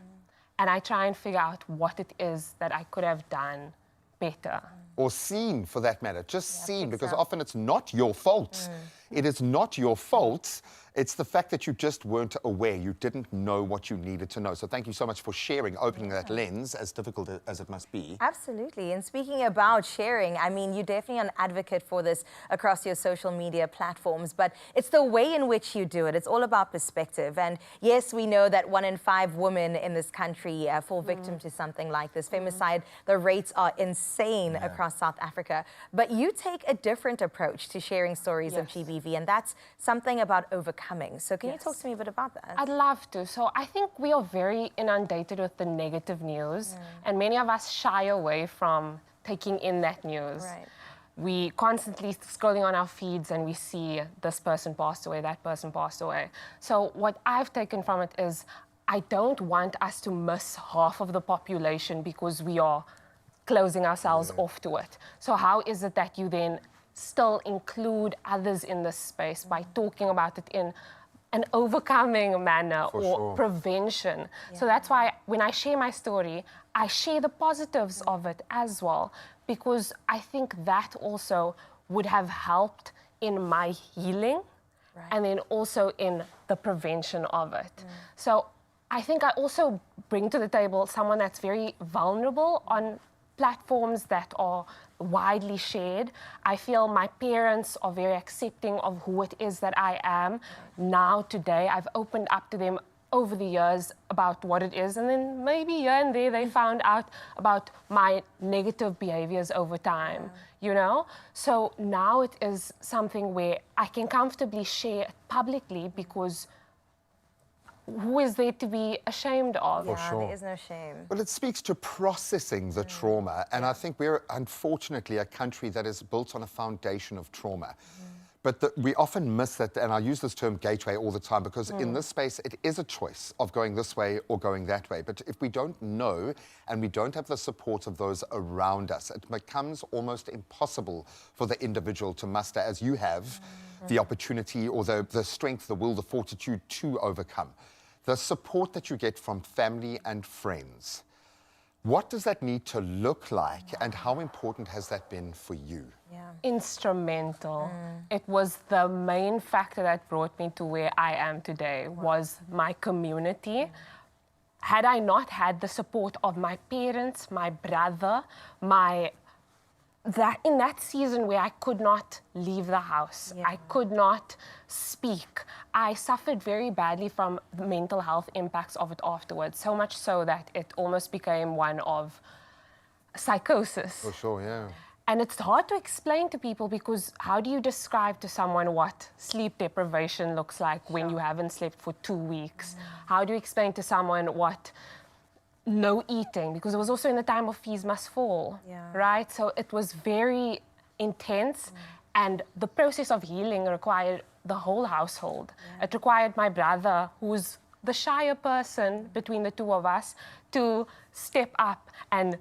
and I try and figure out what it is that I could have done better. Or seen, for that matter, just seen, because often it's not your fault. It is not your fault. It's the fact that you just weren't aware. You didn't know what you needed to know. So thank you so much for sharing, opening that lens, as difficult as it must be. Absolutely. And speaking about sharing, I mean, you're definitely an advocate for this across your social media platforms, but it's the way in which you do it. It's all about perspective. And yes, we know that 1 in 5 women in this country fall victim to something like this. Femicide, the rates are insane across South Africa. But you take a different approach to sharing stories of GBV, and that's something about overcoming. So can you talk to me a bit about that? I'd love to. So I think we are very inundated with the negative news, and many of us shy away from taking in that news. Right. We constantly scrolling on our feeds and we see this person passed away, that person passed away. So what I've taken from it is I don't want us to miss half of the population because we are closing ourselves off to it. So how is it that you then still include others in this space by talking about it in an overcoming manner prevention? So that's why when I share my story, I share the positives of it as well, because I think that also would have helped in my healing and then also in the prevention of it. So I think I also bring to the table someone that's very vulnerable on platforms that are widely shared. I feel my parents are very accepting of who it is that I am now today. I've opened up to them over the years about what it is, and then maybe here and there they found out about my negative behaviors over time, you know? So now it is something where I can comfortably share it publicly because who is there to be ashamed of? There is no shame. Well, it speaks to processing the trauma. And I think we're, unfortunately, a country that is built on a foundation of trauma. But we often miss that, and I use this term gateway all the time, because in this space, it is a choice of going this way or going that way. But if we don't know and we don't have the support of those around us, it becomes almost impossible for the individual to muster, as you have, the opportunity or the strength, the will, the fortitude to overcome. The support that you get from family and friends, what does that need to look like, and how important has that been for you? Instrumental. It was the main factor that brought me to where I am today, was my community. Had I not had the support of my parents, my brother, in that season where I could not leave the house, I could not speak, I suffered very badly from the mental health impacts of it afterwards, so much so that it almost became one of psychosis. For sure, yeah. And it's hard to explain to people, because how do you describe to someone what sleep deprivation looks like when you haven't slept for 2 weeks? How do you explain to someone what no eating, because it was also in the time of Fees Must Fall, right? So it was very intense, and the process of healing required the whole household. It required my brother, who's the shyer person between the two of us, to step up and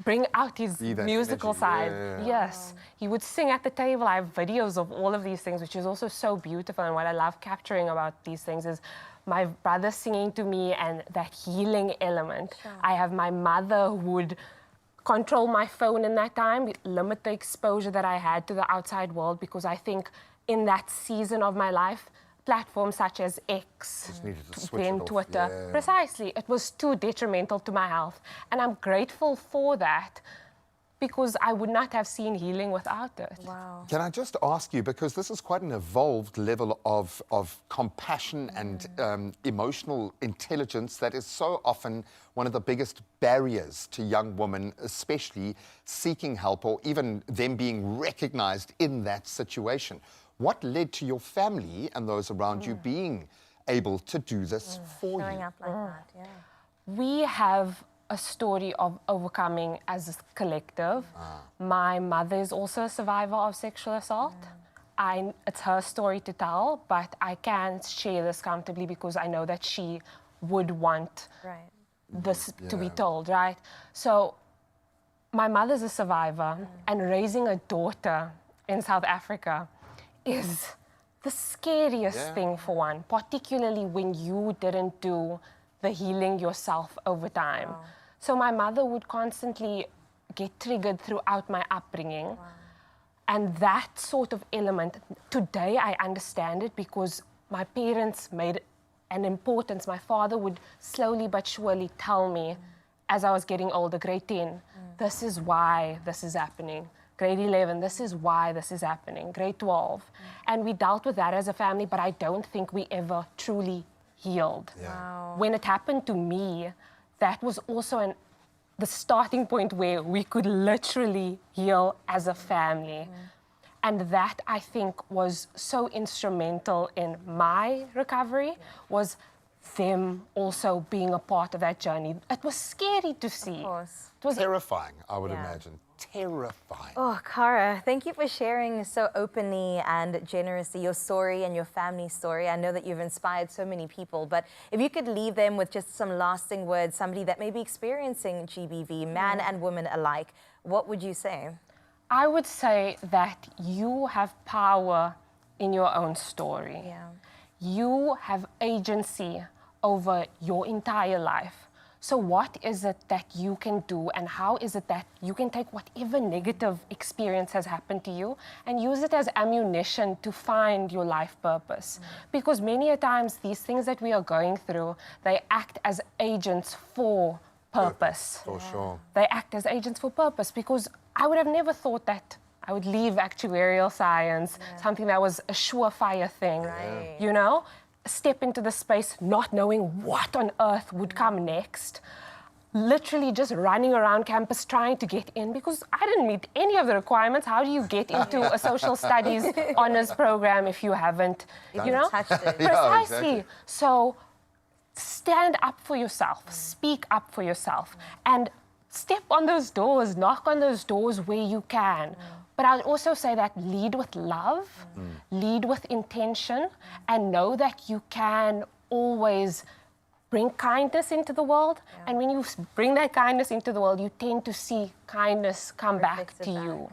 bring out his musical side. Yes, he would sing at the table. I have videos of all of these things, which is also so beautiful. And what I love capturing about these things is my brother singing to me and that healing element. I have my mother who would control my phone in that time, limit the exposure that I had to the outside world, because I think in that season of my life, platforms such as X, then Twitter, precisely, it was too detrimental to my health. And I'm grateful for that, because I would not have seen healing without it. Wow. Can I just ask you, because this is quite an evolved level of compassion and emotional intelligence that is so often one of the biggest barriers to young women, especially seeking help or even them being recognized in that situation. What led to your family and those around you being able to do this for Showing you? up like that, We have a story of overcoming as a collective. My mother is also a survivor of sexual assault. It's her story to tell, but I can share this comfortably because I know that she would want this to be told, right? So my mother's a survivor, and raising a daughter in South Africa is the scariest thing for one, particularly when you didn't do the healing yourself over time. So my mother would constantly get triggered throughout my upbringing. And that sort of element, today I understand it because my parents made an importance. My father would slowly but surely tell me as I was getting older, grade 10, this is why this is happening. Grade 11, this is why this is happening. Grade 12. And we dealt with that as a family, but I don't think we ever truly healed. When it happened to me, that was also the starting point where we could literally heal as a family. And that, I think, was so instrumental in my recovery, was them also being a part of that journey. It was scary to see. It was terrifying, I would imagine. Terrifying. Oh, Cara, thank you for sharing so openly and generously your story and your family story. I know that you've inspired so many people, but if you could leave them with just some lasting words, somebody that may be experiencing GBV, man and woman alike, what would you say? I would say that you have power in your own story. You have agency over your entire life. So what is it that you can do, and how is it that you can take whatever negative experience has happened to you and use it as ammunition to find your life purpose? Because many a times these things that we are going through, they act as agents for purpose. For sure. They act as agents for purpose, because I would have never thought that I would leave actuarial science, something that was a surefire thing, you know? Step into the space not knowing what on earth would come next. Literally just running around campus trying to get in because I didn't meet any of the requirements. How do you get into a social studies honors program if you haven't, you know? Touched it. Precisely. exactly. So stand up for yourself, speak up for yourself, and step on those doors, knock on those doors where you can. But I'd also say that lead with love, lead with intention, and know that you can always bring kindness into the world. And when you bring that kindness into the world, you tend to see kindness come back to you.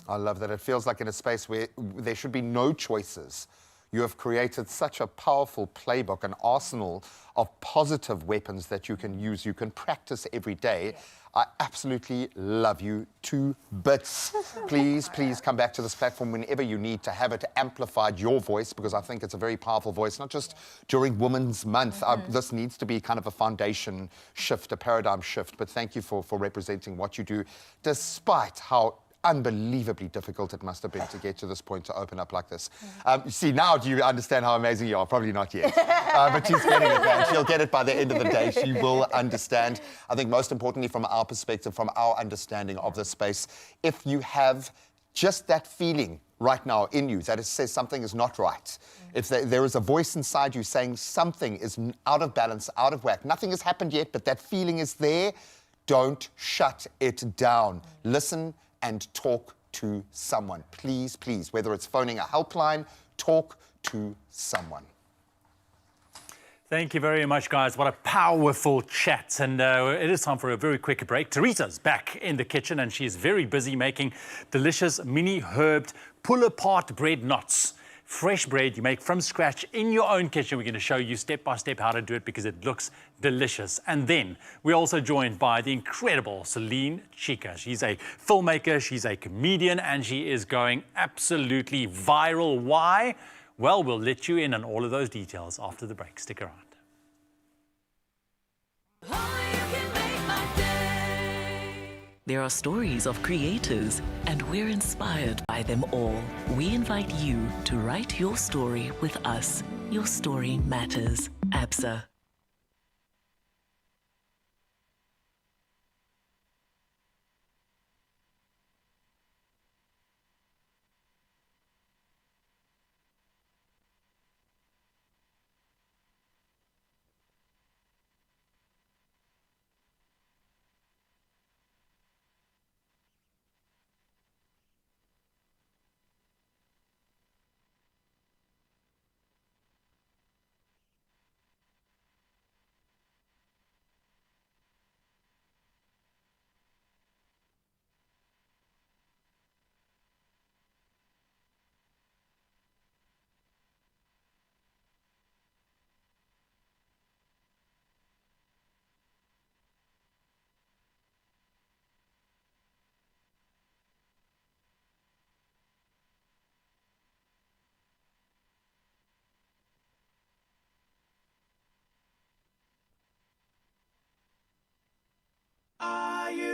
I love that. It feels like in a space where there should be no choices, you have created such a powerful playbook, an arsenal of positive weapons that you can use, you can practice every day. I absolutely love you to bits. Please, please come back to this platform whenever you need to have it amplified, your voice, because I think it's a very powerful voice, not just during Women's Month. This needs to be kind of a foundation shift, a paradigm shift. But thank you for representing what you do, despite how unbelievably difficult it must have been to get to this point to open up like this. See, now do you understand how amazing you are? Probably not yet. But she's getting it, man. She'll get it by the end of the day. She will understand. I think most importantly, from our perspective, from our understanding of this space, if you have just that feeling right now in you that it says something is not right, if there is a voice inside you saying something is out of balance, out of whack, nothing has happened yet, but that feeling is there, don't shut it down. Listen and talk to someone. Please, please, whether it's phoning a helpline, talk to someone. Thank you very much, guys. What a powerful chat. And it is time for a very quick break. Teresa's back in the kitchen and she's very busy making delicious mini herbed pull-apart bread knots. Fresh bread you make from scratch in your own kitchen. We're going to show you step by step how to do it because it looks delicious. And then we're also joined by the incredible Celine Chica. She's a filmmaker, she's a comedian, and she is going absolutely viral. Why? Well, we'll let you in on all of those details after the break. Stick around. There are stories of creators, and we're inspired by them all. We invite you to write your story with us. Your story matters. ABSA.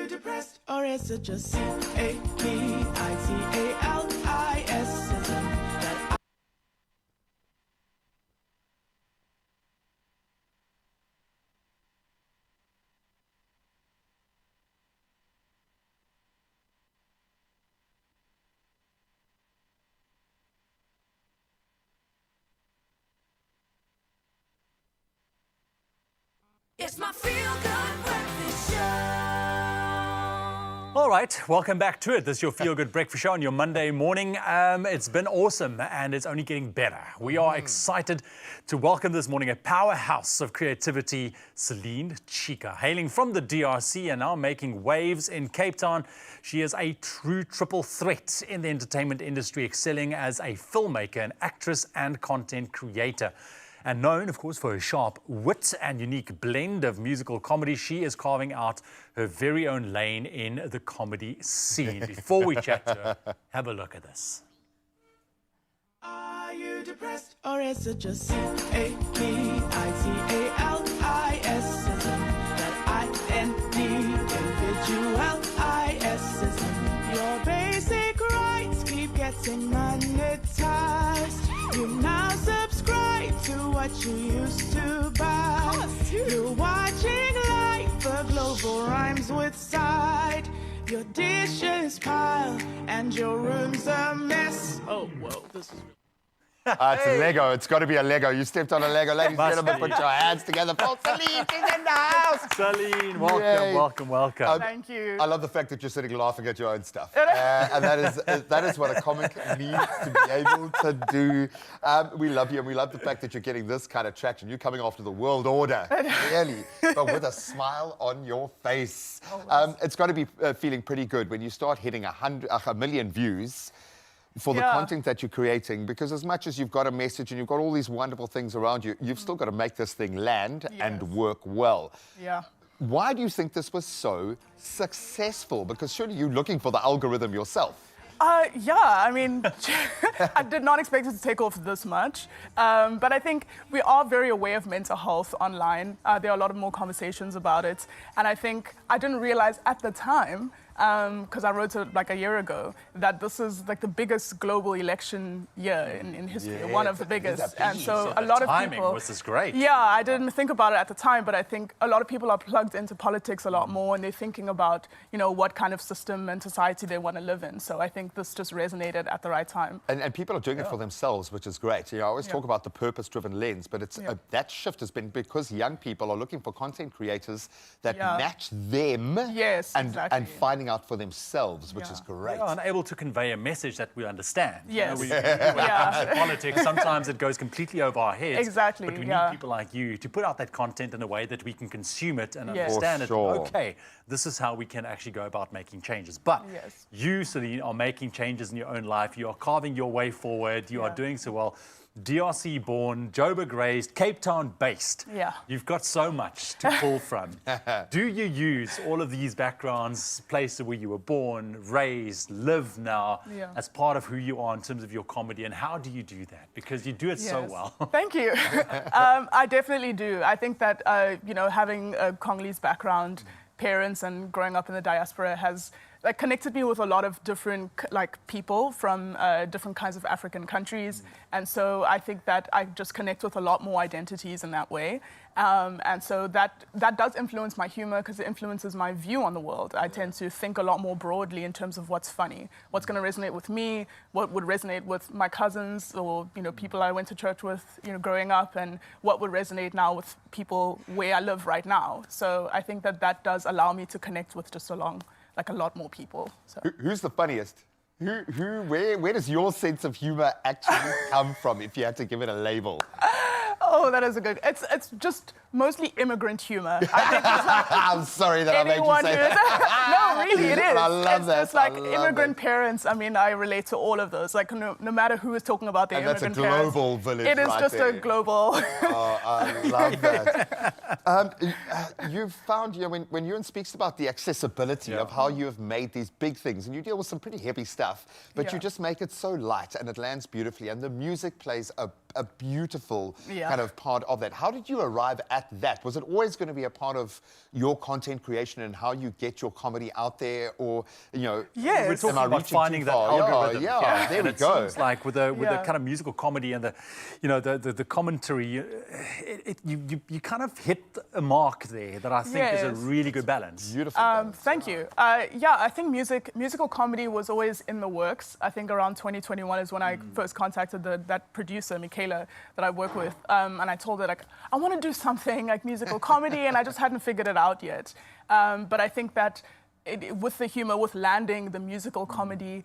you depressed or is it just C-A-P-I-T-A-L-I-S-ism? It's my feel-good breakfast show. All right, welcome back to it. This is your Feel Good Breakfast Show on your Monday morning. It's been awesome and it's only getting better. We are excited to welcome this morning a powerhouse of creativity, Celine Chica. Hailing from the DRC and now making waves in Cape Town, she is a true triple threat in the entertainment industry, excelling as a filmmaker, an actress and content creator. And known, of course, for her sharp wit and unique blend of musical comedy, she is carving out her very own lane in the comedy scene. Before we chat to her, have a look at this. Are you depressed or is it just C-A-P-I-T-A-L-I-S-ism? That I-N-D, individual-I-S-ism. Your basic rights keep getting monetized. You now subscribe to what you used to buy. You're watching life, the global rhymes with side. Your dishes pile and your room's a mess. Oh, whoa, this is... It's a Lego. It's got to be a Lego. You stepped on a Lego. Ladies and gentlemen, put your hands together. For Celine, she's in the house. Celine, welcome, Yay. welcome. Thank you. I love the fact that you're sitting laughing at your own stuff. And that is what a comic needs to be able to do. We love you, and we love the fact that you're getting this kind of traction. You're coming after the world order, really, but with a smile on your face. It's got to be feeling pretty good when you start hitting a million views for the content that you're creating, because as much as you've got a message and you've got all these wonderful things around you, you've still got to make this thing land and work well. Yeah. Why do you think this was so successful? Because surely you're looking for the algorithm yourself. Yeah, I mean, I did not expect it to take off this much. But I think we are very aware of mental health online. There are a lot of more conversations about it. And I think I didn't realize at the time, because I wrote it like a year ago, that this is like the biggest global election year in history, one of the biggest. And so a lot of timing people... was this great. Yeah, I didn't think about it at the time, but I think a lot of people are plugged into politics a lot more, and they're thinking about, you know, what kind of system and society they want to live in. So I think this just resonated at the right time. And people are doing it for themselves, which is great. You know, I always talk about the purpose-driven lens, but it's that shift has been because young people are looking for content creators that match them and finding out for themselves, which is great. Yeah, and able to convey a message that we understand. Yes. You know, when it comes to politics, sometimes it goes completely over our heads. Exactly, But we need people like you to put out that content in a way that we can consume it and understand it. For sure. Okay, this is how we can actually go about making changes. But you, Celine, are making changes in your own life. You are carving your way forward. You are doing so well. DRC born, Joburg raised, Cape Town based. Yeah. You've got so much to pull from. Do you use all of these backgrounds, places where you were born, raised, live now, as part of who you are in terms of your comedy? And how do you do that? Because you do it so well. Thank you. I definitely do. I think that, you know, having a Congolese background, parents, and growing up in the diaspora has connected me with a lot of different people from different kinds of African countries. And so I think that I just connect with a lot more identities in that way. And so that does influence my humor, because it influences my view on the world. I tend to think a lot more broadly in terms of what's funny, what's going to resonate with me, what would resonate with my cousins or, you know, people I went to church with, you know, growing up, and what would resonate now with people where I live right now. So I think that does allow me to connect with just a lot more people. So. Who's the funniest? Where does your sense of humor actually come from, if you had to give it a label? Oh, that is a good... It's just mostly immigrant humor. I think it's like I'm sorry that I made you say that. No, really, it is. I love that. It's like immigrant parents. I mean, I relate to all of those. Like, no matter who is talking about their immigrant parents. And that's a global village, it is right just there. a global... Oh, I love that. You've found, you know, when Ewan speaks about the accessibility of how you have made these big things, and you deal with some pretty heavy stuff, but you just make it so light, and it lands beautifully, and the music plays a beautiful Yeah. kind of part of that. How did you arrive at that? Was it always going to be a part of your content creation and how you get your comedy out there, or Yes. We're talking am I about reaching finding too that far? algorithm. Yeah, there and we it go. seems like with the Yeah. kind of musical comedy and the commentary, you kind of hit a mark there that I think is a Yes. really good balance. Beautiful. Thank you. Yeah, I think musical comedy was always in the works. I think around 2021 is when I first contacted that producer, Michaela, that I work with, and I told her, like, I want to do something like musical comedy, and I just hadn't figured it out yet. But I think that with the humor, with landing the musical comedy,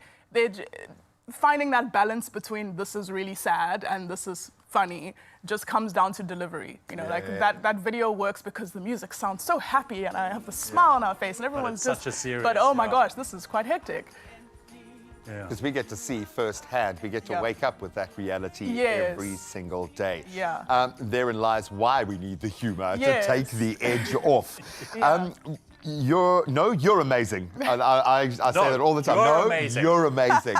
finding that balance between this is really sad and this is funny just comes down to delivery. Like that video works because the music sounds so happy and I have the smile on our face and everyone's it's such a serious, but oh my gosh, this is quite hectic. Because we get to see firsthand, we get to Yeah. wake up with that reality Yes. every single day. Yeah. Therein lies why we need the humor Yes. to take the edge off. You're amazing. I say that all the time. You're amazing. You're amazing.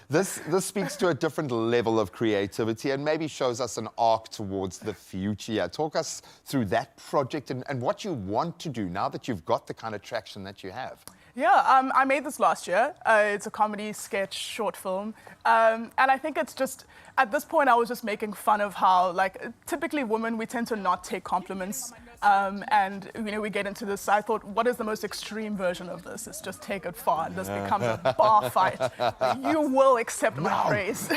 This speaks to a different level of creativity and maybe shows us an arc towards the future. Talk us through that project and what you want to do now that you've got the kind of traction that you have. Yeah, I made this last year. It's a comedy sketch short film. And I think it's just, at this point, I was just making fun of how, like, typically women, we tend to not take compliments. And, we get into this. I thought, what is the most extreme version of this? It's just take it far. And this becomes a bar fight. You will accept my praise.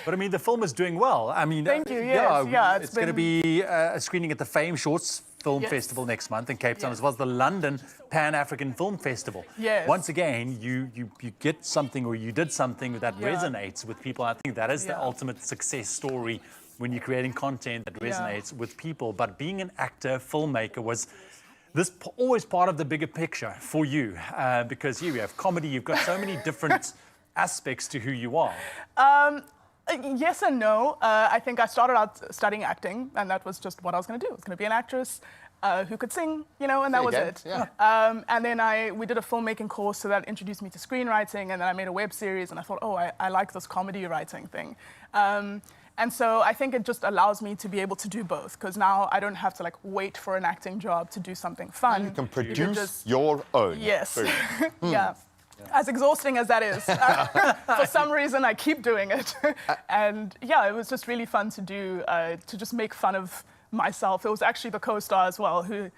But I mean, the film is doing well. I mean, Thank you, yes. Yeah, it's going to be a screening at the Fame Shorts Film Yes. Festival next month in Cape Town, as well as the London Pan-African Film Festival. Yes. Once again, you get something, or you did something that Yeah. resonates with people. I think that is the Yeah. ultimate success story when you're creating content that Yeah. resonates with people. But being an actor, filmmaker, was this always part of the bigger picture for you? Because here you have comedy, you've got so many different aspects to who you are. Yes and no. I think I started out studying acting, and that was just what I was going to do. I was going to be an actress who could sing, and that was it. Yeah. And then we did a filmmaking course, so that introduced me to screenwriting, and then I made a web series, and I thought, I like this comedy writing thing. And so I think it just allows me to be able to do both, because now I don't have to wait for an acting job to do something fun. You can You produce just- your own. Yes. food. Yeah. As exhausting as that is, for some reason I keep doing it. And yeah, it was just really fun to do, to just make fun of myself. It was actually the co-star as well who,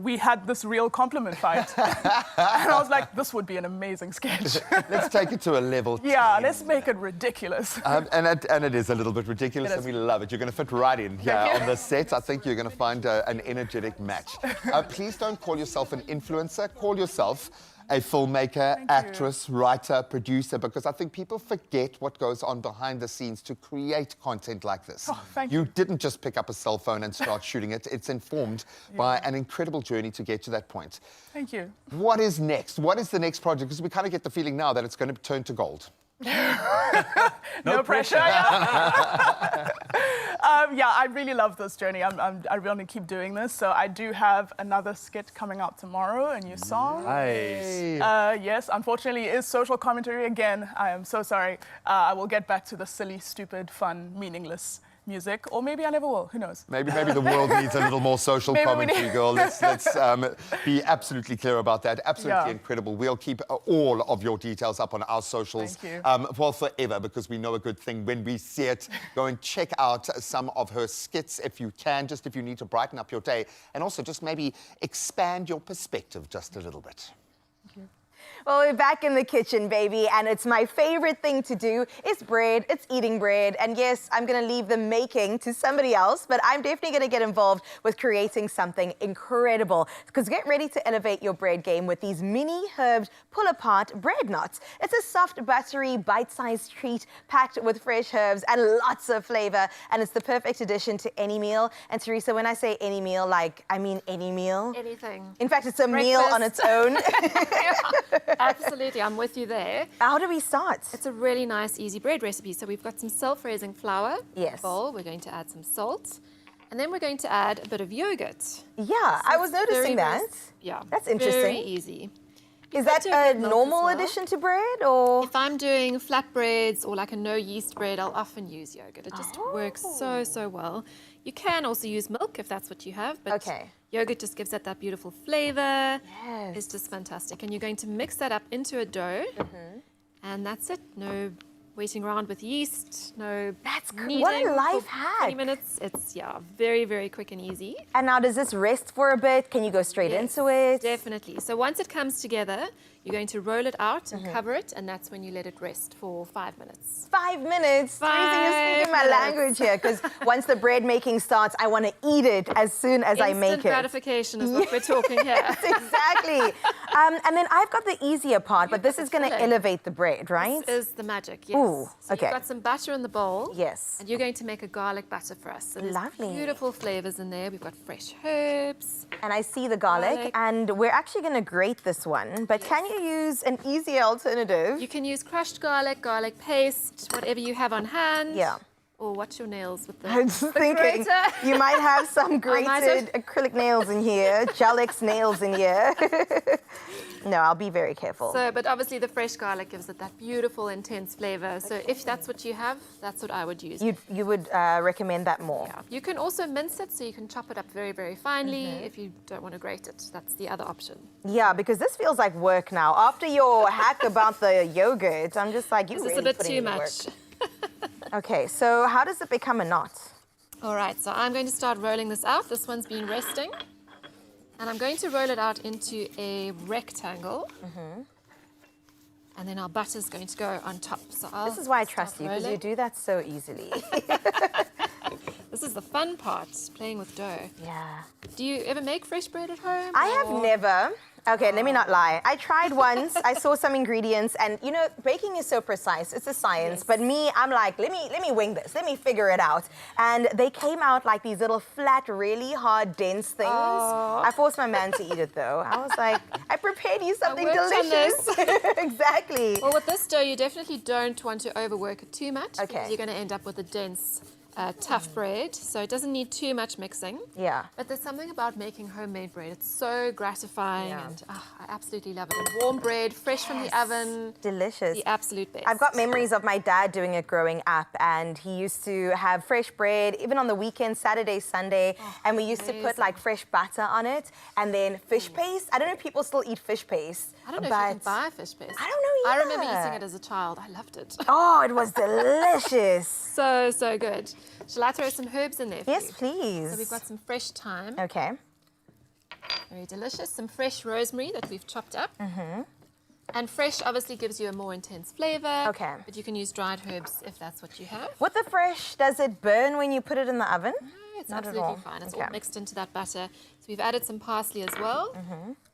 we had this real compliment fight. And I was like, this would be an amazing sketch. Let's take it to a level 10. Yeah, let's make it ridiculous. And it is a little bit ridiculous, It and is. we love it. You're going to fit right in here Thank you. on the set. I think you're going to find an energetic match. Please don't call yourself an influencer. Call yourself a filmmaker, actress, writer, producer, because I think people forget what goes on behind the scenes to create content like this. Thank you didn't just pick up a cell phone and start shooting it. It's informed by an incredible journey to get to that point. Thank you. What is next? What is the next project? Because we kind of get the feeling now that it's going to turn to gold. No pressure. Yeah, I really love this journey. I really keep doing this. So I do have another skit coming out tomorrow, a new song. Nice. Yes, unfortunately, it is social commentary again. I am so sorry. I will get back to the silly, stupid, fun, meaningless music, or maybe I never will. Who knows? Maybe the world needs a little more social Maybe we commentary, need- girl. Let's be absolutely clear about that. Absolutely Yeah. incredible. We'll keep all of your details up on our socials. Thank you. Well, forever, because we know a good thing when we see it. Go and check out some of her skits if you can, just if you need to brighten up your day, and also just maybe expand your perspective just a little bit. Well, we're back in the kitchen, baby, and it's my favorite thing to do. It's bread, it's eating bread, and yes, I'm gonna leave the making to somebody else, but I'm definitely gonna get involved with creating something incredible. Because get ready to elevate your bread game with these mini herbed pull-apart bread knots. It's a soft, buttery, bite-sized treat packed with fresh herbs and lots of flavor, and it's the perfect addition to any meal. And Teresa, when I say any meal, I mean any meal. Anything. In fact, it's a meal on its own. Absolutely, I'm with you there. How do we start? It's a really nice, easy bread recipe. So we've got some self-raising flour. Yes. Bowl. We're going to add some salt. And then we're going to add a bit of yogurt. Yeah, I was noticing that. Yeah. That's interesting. Very easy. Is that a normal addition to bread, or? If I'm doing flatbreads or like a no yeast bread, I'll often use yogurt. It just works so well. You can also use milk if that's what you have, but yogurt just gives it that beautiful flavor. Yes. It's just fantastic. And you're going to mix that up into a dough, and that's it. No waiting around with yeast, no kneading What a life for hack. 20 minutes. It's, very quick and easy. And now does this rest for a bit? Can you go straight into it? Definitely. So once it comes together, you're going to roll it out and cover it, and that's when you let it rest for 5 minutes. 5 minutes? Teresa, you're speaking my language here, because once the bread making starts, I want to eat it as soon as I make it. Instant gratification is what we're talking here. Yes, exactly. And then I've got the easier part, but this is going to elevate the bread, right? This is the magic, yes. Ooh, So okay. you've got some butter in the bowl. Yes. And you're going to make a garlic butter for us. So there's Lovely. beautiful flavors in there. We've got fresh herbs. And I see the garlic, and we're actually going to grate this one, but can you use an easier alternative? You can use crushed garlic, garlic paste, whatever you have on hand. Yeah. Or watch your nails with the I'm just the thinking, grater. you might have some grated might acrylic nails in here, Gel-X nails in here. No, I'll be very careful. So, but obviously the fresh garlic gives it that beautiful, intense flavor. So if that's what you have, that's what I would use. You would recommend that more? Yeah. You can also mince it, so you can chop it up very, very finely if you don't want to grate it. That's the other option. Yeah, because this feels like work now. After your hack about the yogurt, I'm just like, you This really is a bit putting too in the much. work. Okay, so how does it become a knot? All right, so I'm going to start rolling this out. This one's been resting. And I'm going to roll it out into a rectangle. And then our butter's going to go on top. So This is why I trust you, because you do that so easily. This is the fun part, playing with dough. Yeah. Do you ever make fresh bread at home? I have never. Okay, let me not lie. I tried once. I saw some ingredients, and you know, baking is so precise. It's a science. But me, I'm like, let me wing this. Let me figure it out. And they came out like these little flat, really hard, dense things. I forced my man to eat it though. I was like, I prepared you something delicious. Exactly. Well, with this dough, you definitely don't want to overwork it too much. Okay. Because you're going to end up with a dense, tough bread. So it doesn't need too much mixing. Yeah. But there's something about making homemade bread. It's so gratifying, and I absolutely love it. And warm bread, fresh from the oven. Delicious. The absolute best. I've got memories of my dad doing it growing up, and he used to have fresh bread, even on the weekend, Saturday, Sunday, and we used to put like fresh butter on it, and then fish paste. I don't know if people still eat fish paste. I don't know if you can buy fish paste. I don't know I either. remember eating it as a child. I loved it. Oh, it was delicious. So good. Shall I throw some herbs in there for Yes, you? please. So we've got some fresh thyme. Okay. Very delicious. Some fresh rosemary that we've chopped up. And fresh obviously gives you a more intense flavor. Okay. But you can use dried herbs if that's what you have. With the fresh, does it burn when you put it in the oven? No, it's Not at absolutely all. fine. It's Okay. all mixed into that butter. So we've added some parsley as well.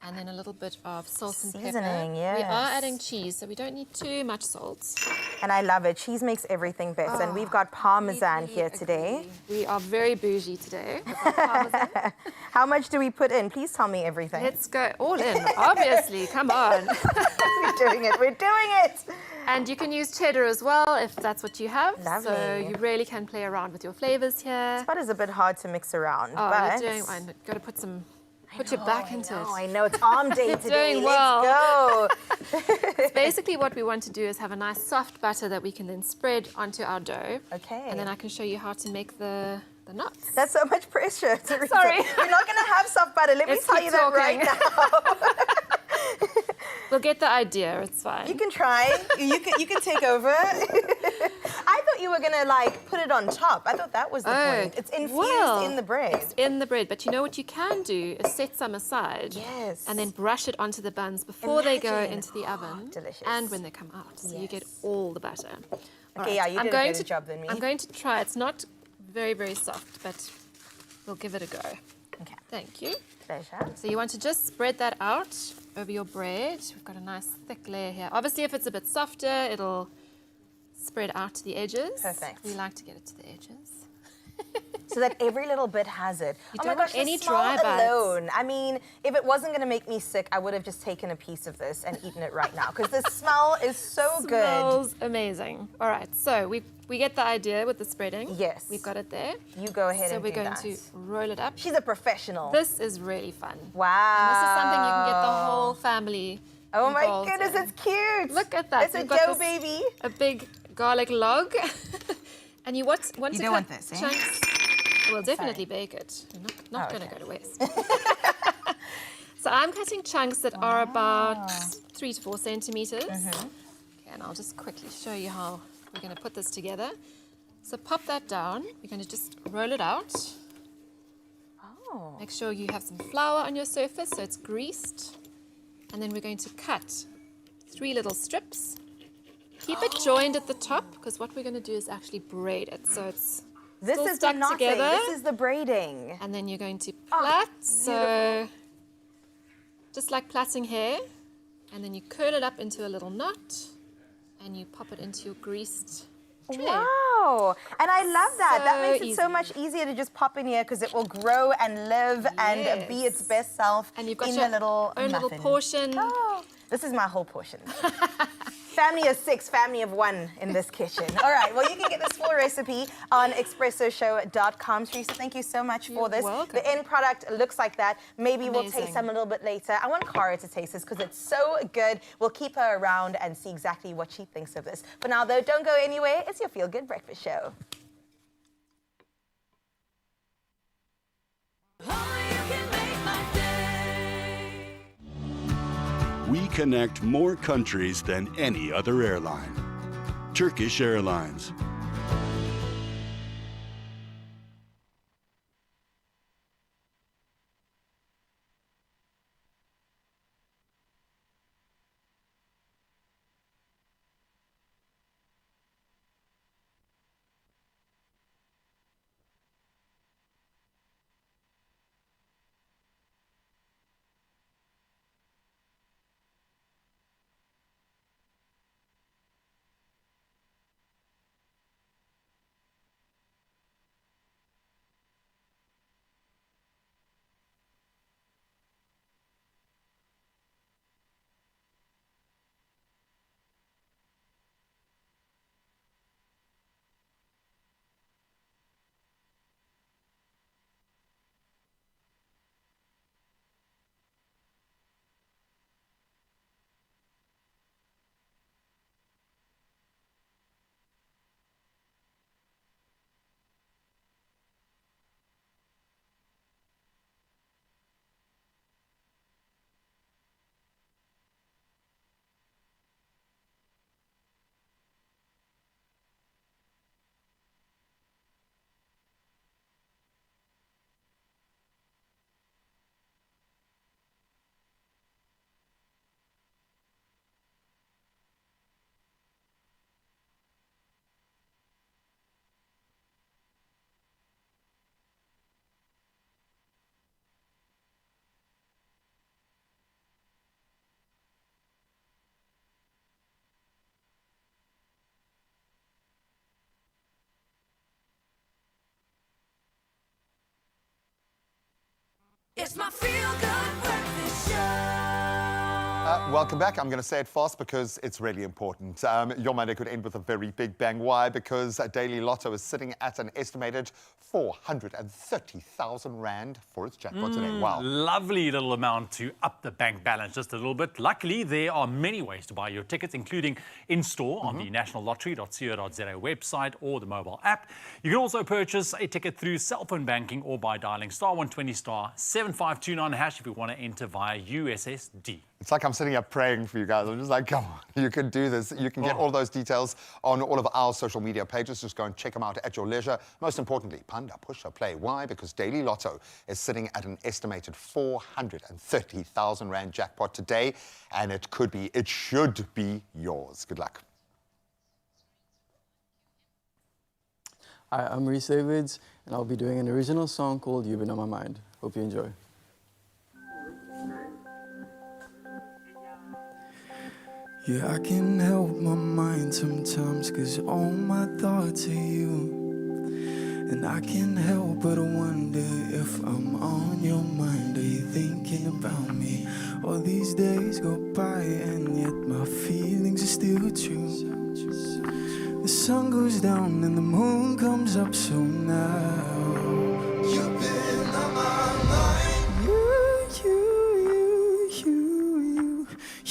And then a little bit of salt and pepper. Seasoning, We yes. are adding cheese, so we don't need too much salt. And I love it. Cheese makes everything better. And we've got Parmesan here today. We are very bougie today with our parmesan. How much do we put in? Please tell me everything. Let's go all in, obviously. Come on. We're doing it. We're doing it. And you can use cheddar as well if that's what you have. Lovely. So you really can play around with your flavors here. Butter's a bit hard to mix around, Oh, but you're doing fine. But got to put your back into it. I know it's arm day You're today. doing well. Let's go. So basically what we want to do is have a nice soft butter that we can then spread onto our dough. Okay. And then I can show you how to make the knots. That's so much pressure, Teresa. Sorry. You're not going to have soft butter. Let Let's me tell keep you that right talking. now. We'll get the idea. It's fine. You can try. You can take over. I thought you were gonna like put it on top. I thought that was the point. It's infused in the bread. It's in the bread, but you know what you can do is set some aside. Yes. And then brush it onto the buns before they go Imagine. into the oven. Delicious. And when they come out. So you get all the butter. All Okay, yeah, you I'm did a going better job than me. I'm going to try. It's not very, very soft, but we'll give it a go. Okay. Thank you. Pleasure. So you want to just spread that out over your bread. We've got a nice thick layer here. Obviously, if it's a bit softer, it'll spread out to the edges. Perfect. We like to get it to the edges. So that every little bit has it. You oh don't my want gosh, any the smell dry bites. alone. I mean, if it wasn't going to make me sick, I would have just taken a piece of this and eaten it right now because the smell is so good. Smells amazing. All right, so we get the idea with the spreading. Yes. We've got it there. You go ahead So and we're do going that. to roll it up. She's a professional. This is really fun. Wow. And this is something you can get the whole family Oh my involved goodness, in. it's cute. Look at that. It's a You've got dough this- baby. A big garlic log. And you want to don't cut want this, eh? chunks. We'll definitely bake it. You're not Oh, going to okay. go to waste. So I'm cutting chunks that are about 3 to 4 centimeters. Okay, and I'll just quickly show you how we're going to put this together. So pop that down. We're going to just roll it out. Oh. Make sure you have some flour on your surface so it's greased. And then we're going to cut 3 little strips. Keep it joined at the top because what we're going to do is actually braid it. So it's This still is the stuck knotting. together. This is the braiding. And then you're going to plait. So just like plaiting hair. And then you curl it up into a little knot. And you pop it into your greased tray. Wow. And I love that. That So makes it so easy. much easier to just pop in here because it will grow and live and be its best self And you've got in your the little own little muffin. portion. Oh, this is my whole portion. Family of 6, family of 1 in this kitchen. All right, well, you can get this full recipe on expressoshow.com. Teresa, thank you so much for this. welcome. The end product looks like that. Maybe we'll taste Amazing. some a little bit later. I want Cara to taste this because it's so good. We'll keep her around and see exactly what she thinks of this. For now, though, don't go anywhere. It's your Feel Good Breakfast Show. We connect more countries than any other airline. Turkish Airlines. It's my Feel Good Breakfast Show. Welcome back. I'm going to say it fast because it's really important. Your Monday could end with a very big bang. Why? Because Daily Lotto is sitting at an estimated 430,000 Rand for its jackpot today. Wow. Lovely little amount to up the bank balance just a little bit. Luckily, there are many ways to buy your tickets, including in-store on the nationallottery.co.za website or the mobile app. You can also purchase a ticket through cell phone banking or by dialing *120 *7529# if you want to enter via USSD. It's like I'm sitting here praying for you guys. I'm just like, come on, you can do this. You can get all those details on all of our social media pages. Just go and check them out at your leisure. Most importantly, Panda, push or play. Why? Because Daily Lotto is sitting at an estimated 430,000 Rand jackpot today, and it should be yours. Good luck. Hi, I'm Reese Davids, and I'll be doing an original song called You've Been On My Mind. Hope you enjoy. Yeah, I can help my mind sometimes, 'cause all my thoughts are you. And I can't help but wonder if I'm on your mind. Are you thinking about me? All these days go by and yet my feelings are still true. The sun goes down and the moon comes up, so now you've been on my mind.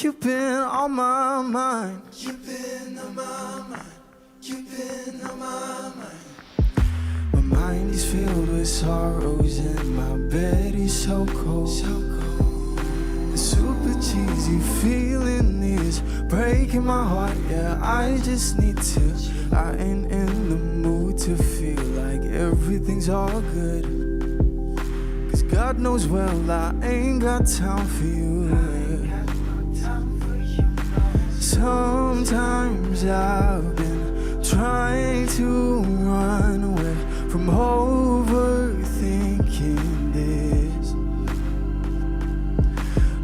You've been on my mind. You've been on my mind. You've been on my mind. My mind is filled with sorrows and my bed is so cold. The super cheesy feeling is breaking my heart. Yeah, I just need to. I ain't in the mood to feel like everything's all good. 'Cause God knows well I ain't got time for you. Sometimes I've been trying to run away from overthinking this.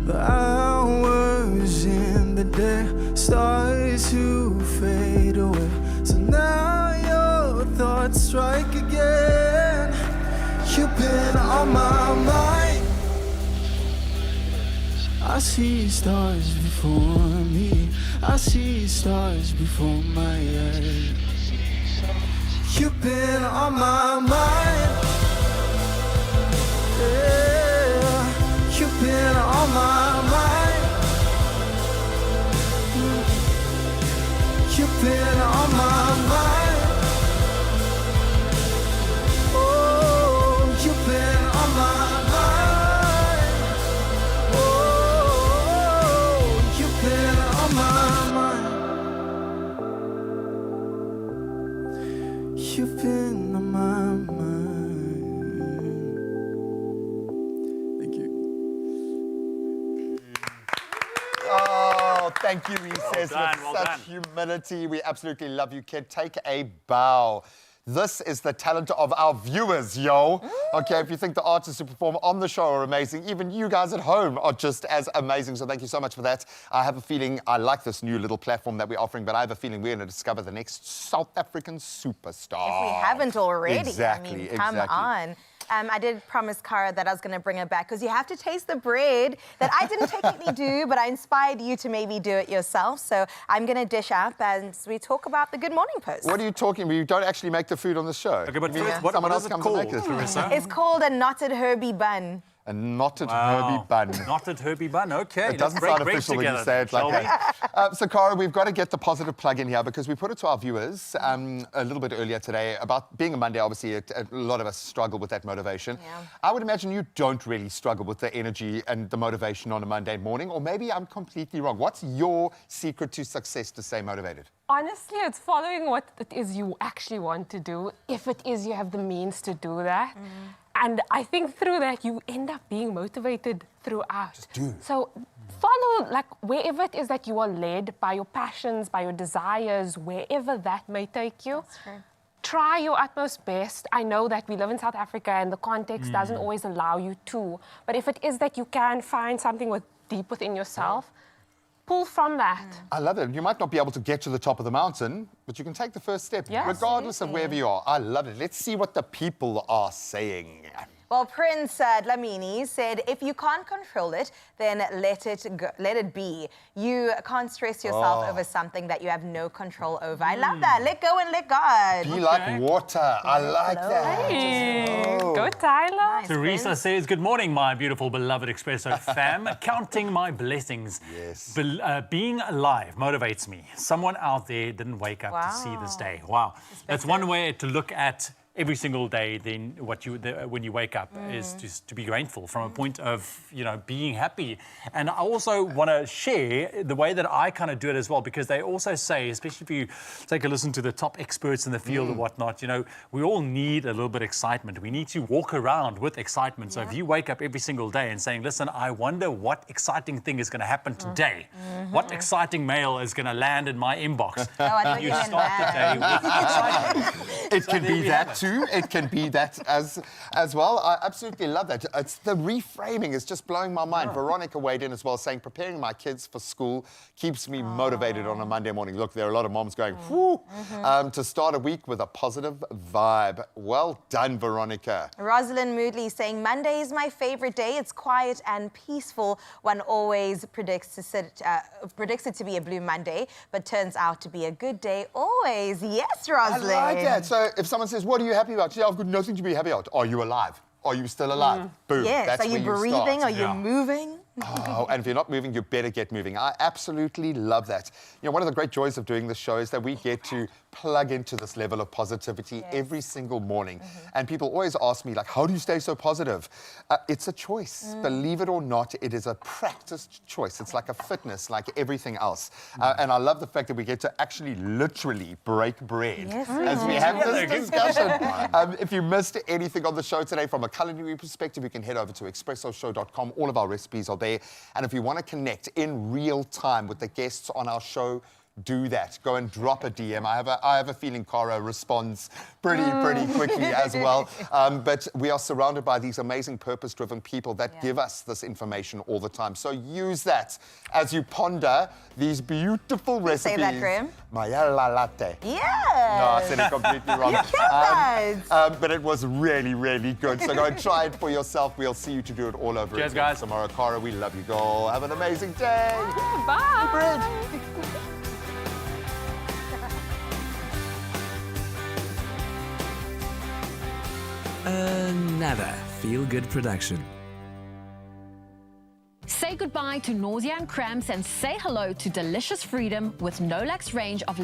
The hours in the day start to fade away. So now your thoughts strike again. You've been on my mind. I see stars before me. I see stars before my eyes. You've been on my mind. Yeah. You've been on my mind. You've been on my mind. Oh, you've been on my mind. Oh, you've been on my mind. You've been on my mind. Thank you. Oh, thank you, he says done, with well such done. humility. We absolutely love you, kid. Take a bow. This is the talent of our viewers, yo. Okay, if you think the artists who perform on the show are amazing, even you guys at home are just as amazing. So thank you so much for that. I have a feeling I like this new little platform that we're offering, but I have a feeling we're going to discover the next South African superstar. If we haven't already. Exactly, I mean, come exactly. on. I did promise Cara that I was going to bring her back because you have to taste the bread that I didn't technically do, but I inspired you to maybe do it yourself. So I'm going to dish up and we talk about the Good Morning Post. What are you talking about? You don't actually make the food on the show. Okay, but You mean first, what someone is else it comes called, and makes it? Clarissa? It's called a knotted Herbie bun. A knotted Herbie bun. Knotted Herbie bun, okay. It doesn't Let's sound break official when you together say then, it like shall we? that. So, Cara, we've got to get the positive plug in here because we put it to our viewers a little bit earlier today about being a Monday. Obviously, a lot of us struggle with that motivation. Yeah. I would imagine you don't really struggle with the energy and the motivation on a Monday morning, or maybe I'm completely wrong. What's your secret to success to stay motivated? Honestly, it's following what it is you actually want to do, if it is you have the means to do that. And I think through that, you end up being motivated throughout. Just do. So follow, like, wherever it is that you are led by your passions, by your desires, wherever that may take you. That's true. Try your utmost best. I know that we live in South Africa and the context doesn't always allow you to. But if it is that you can find something deep within yourself, pull from that. I love it. You might not be able to get to the top of the mountain, but you can take the first step, Yeah, regardless of wherever you are. I love it. Let's see what the people are saying. Well, Prince Dlamini said, if you can't control it, then let it go, let it be. You can't stress yourself over something that you have no control over. I love that. Let go and let God. Be like water. I like that. Hey, Oh. go Tyler. Teresa says, good morning, my beautiful, beloved Expresso fam. Counting my blessings. Yes. Being alive motivates me. Someone out there didn't wake up to see this day. Wow. That's one way to look at every single day. Then when you wake up is just to be grateful from a point of, being happy. And I also want to share the way that I kind of do it as well, because they also say, especially if you take a listen to the top experts in the field and whatnot, we all need a little bit of excitement. We need to walk around with excitement. So if you wake up every single day and saying, listen, I wonder what exciting thing is going to happen today. What exciting mail is going to land in my inbox? You start the day with excitement. It can be that too. It can be that as well. I absolutely love that. It's the reframing is just blowing my mind. Veronica weighed in as well, saying preparing my kids for school keeps me motivated on a Monday morning. Look, there are a lot of moms going, whoo, to start a week with a positive vibe. Well done, Veronica. Rosalind Moodley saying, Monday is my favorite day. It's quiet and peaceful. One always predicts it to be a blue Monday, but turns out to be a good day always. Yes, Rosalind. I like that. So if someone says, what are you happy about? Yeah, I've got nothing to be happy about. Are you alive? Are you still alive? Boom. Yes. That's Are you where breathing? start. Are you moving? Oh, and if you're not moving, you better get moving. I absolutely love that. You know, one of the great joys of doing this show is that we get to plug into this level of positivity every single morning. And people always ask me, like, how do you stay so positive? It's a choice. Believe it or not, it is a practiced choice. It's like a fitness, like everything else. And I love the fact that we get to actually literally break bread as we have this discussion. If you missed anything on the show today from a culinary perspective, you can head over to expressoshow.com. All of our recipes are there. And if you want to connect in real time with the guests on our show, do that. Go and drop a DM. I have a feeling Cara responds pretty quickly as well. But we are surrounded by these amazing purpose-driven people that give us this information all the time. So use that as you ponder these beautiful recipes. Say that, Graham. Mayala latte. Yeah. No, I said it completely wrong. You killed that. But it was really, really good. So go and try it for yourself. We'll see you to do it all over Cheers, again guys. tomorrow. Cara, we love you, girl. Have an amazing day. Bye. Another feel-good production. Say goodbye to nausea and cramps and say hello to delicious freedom with Nolax range of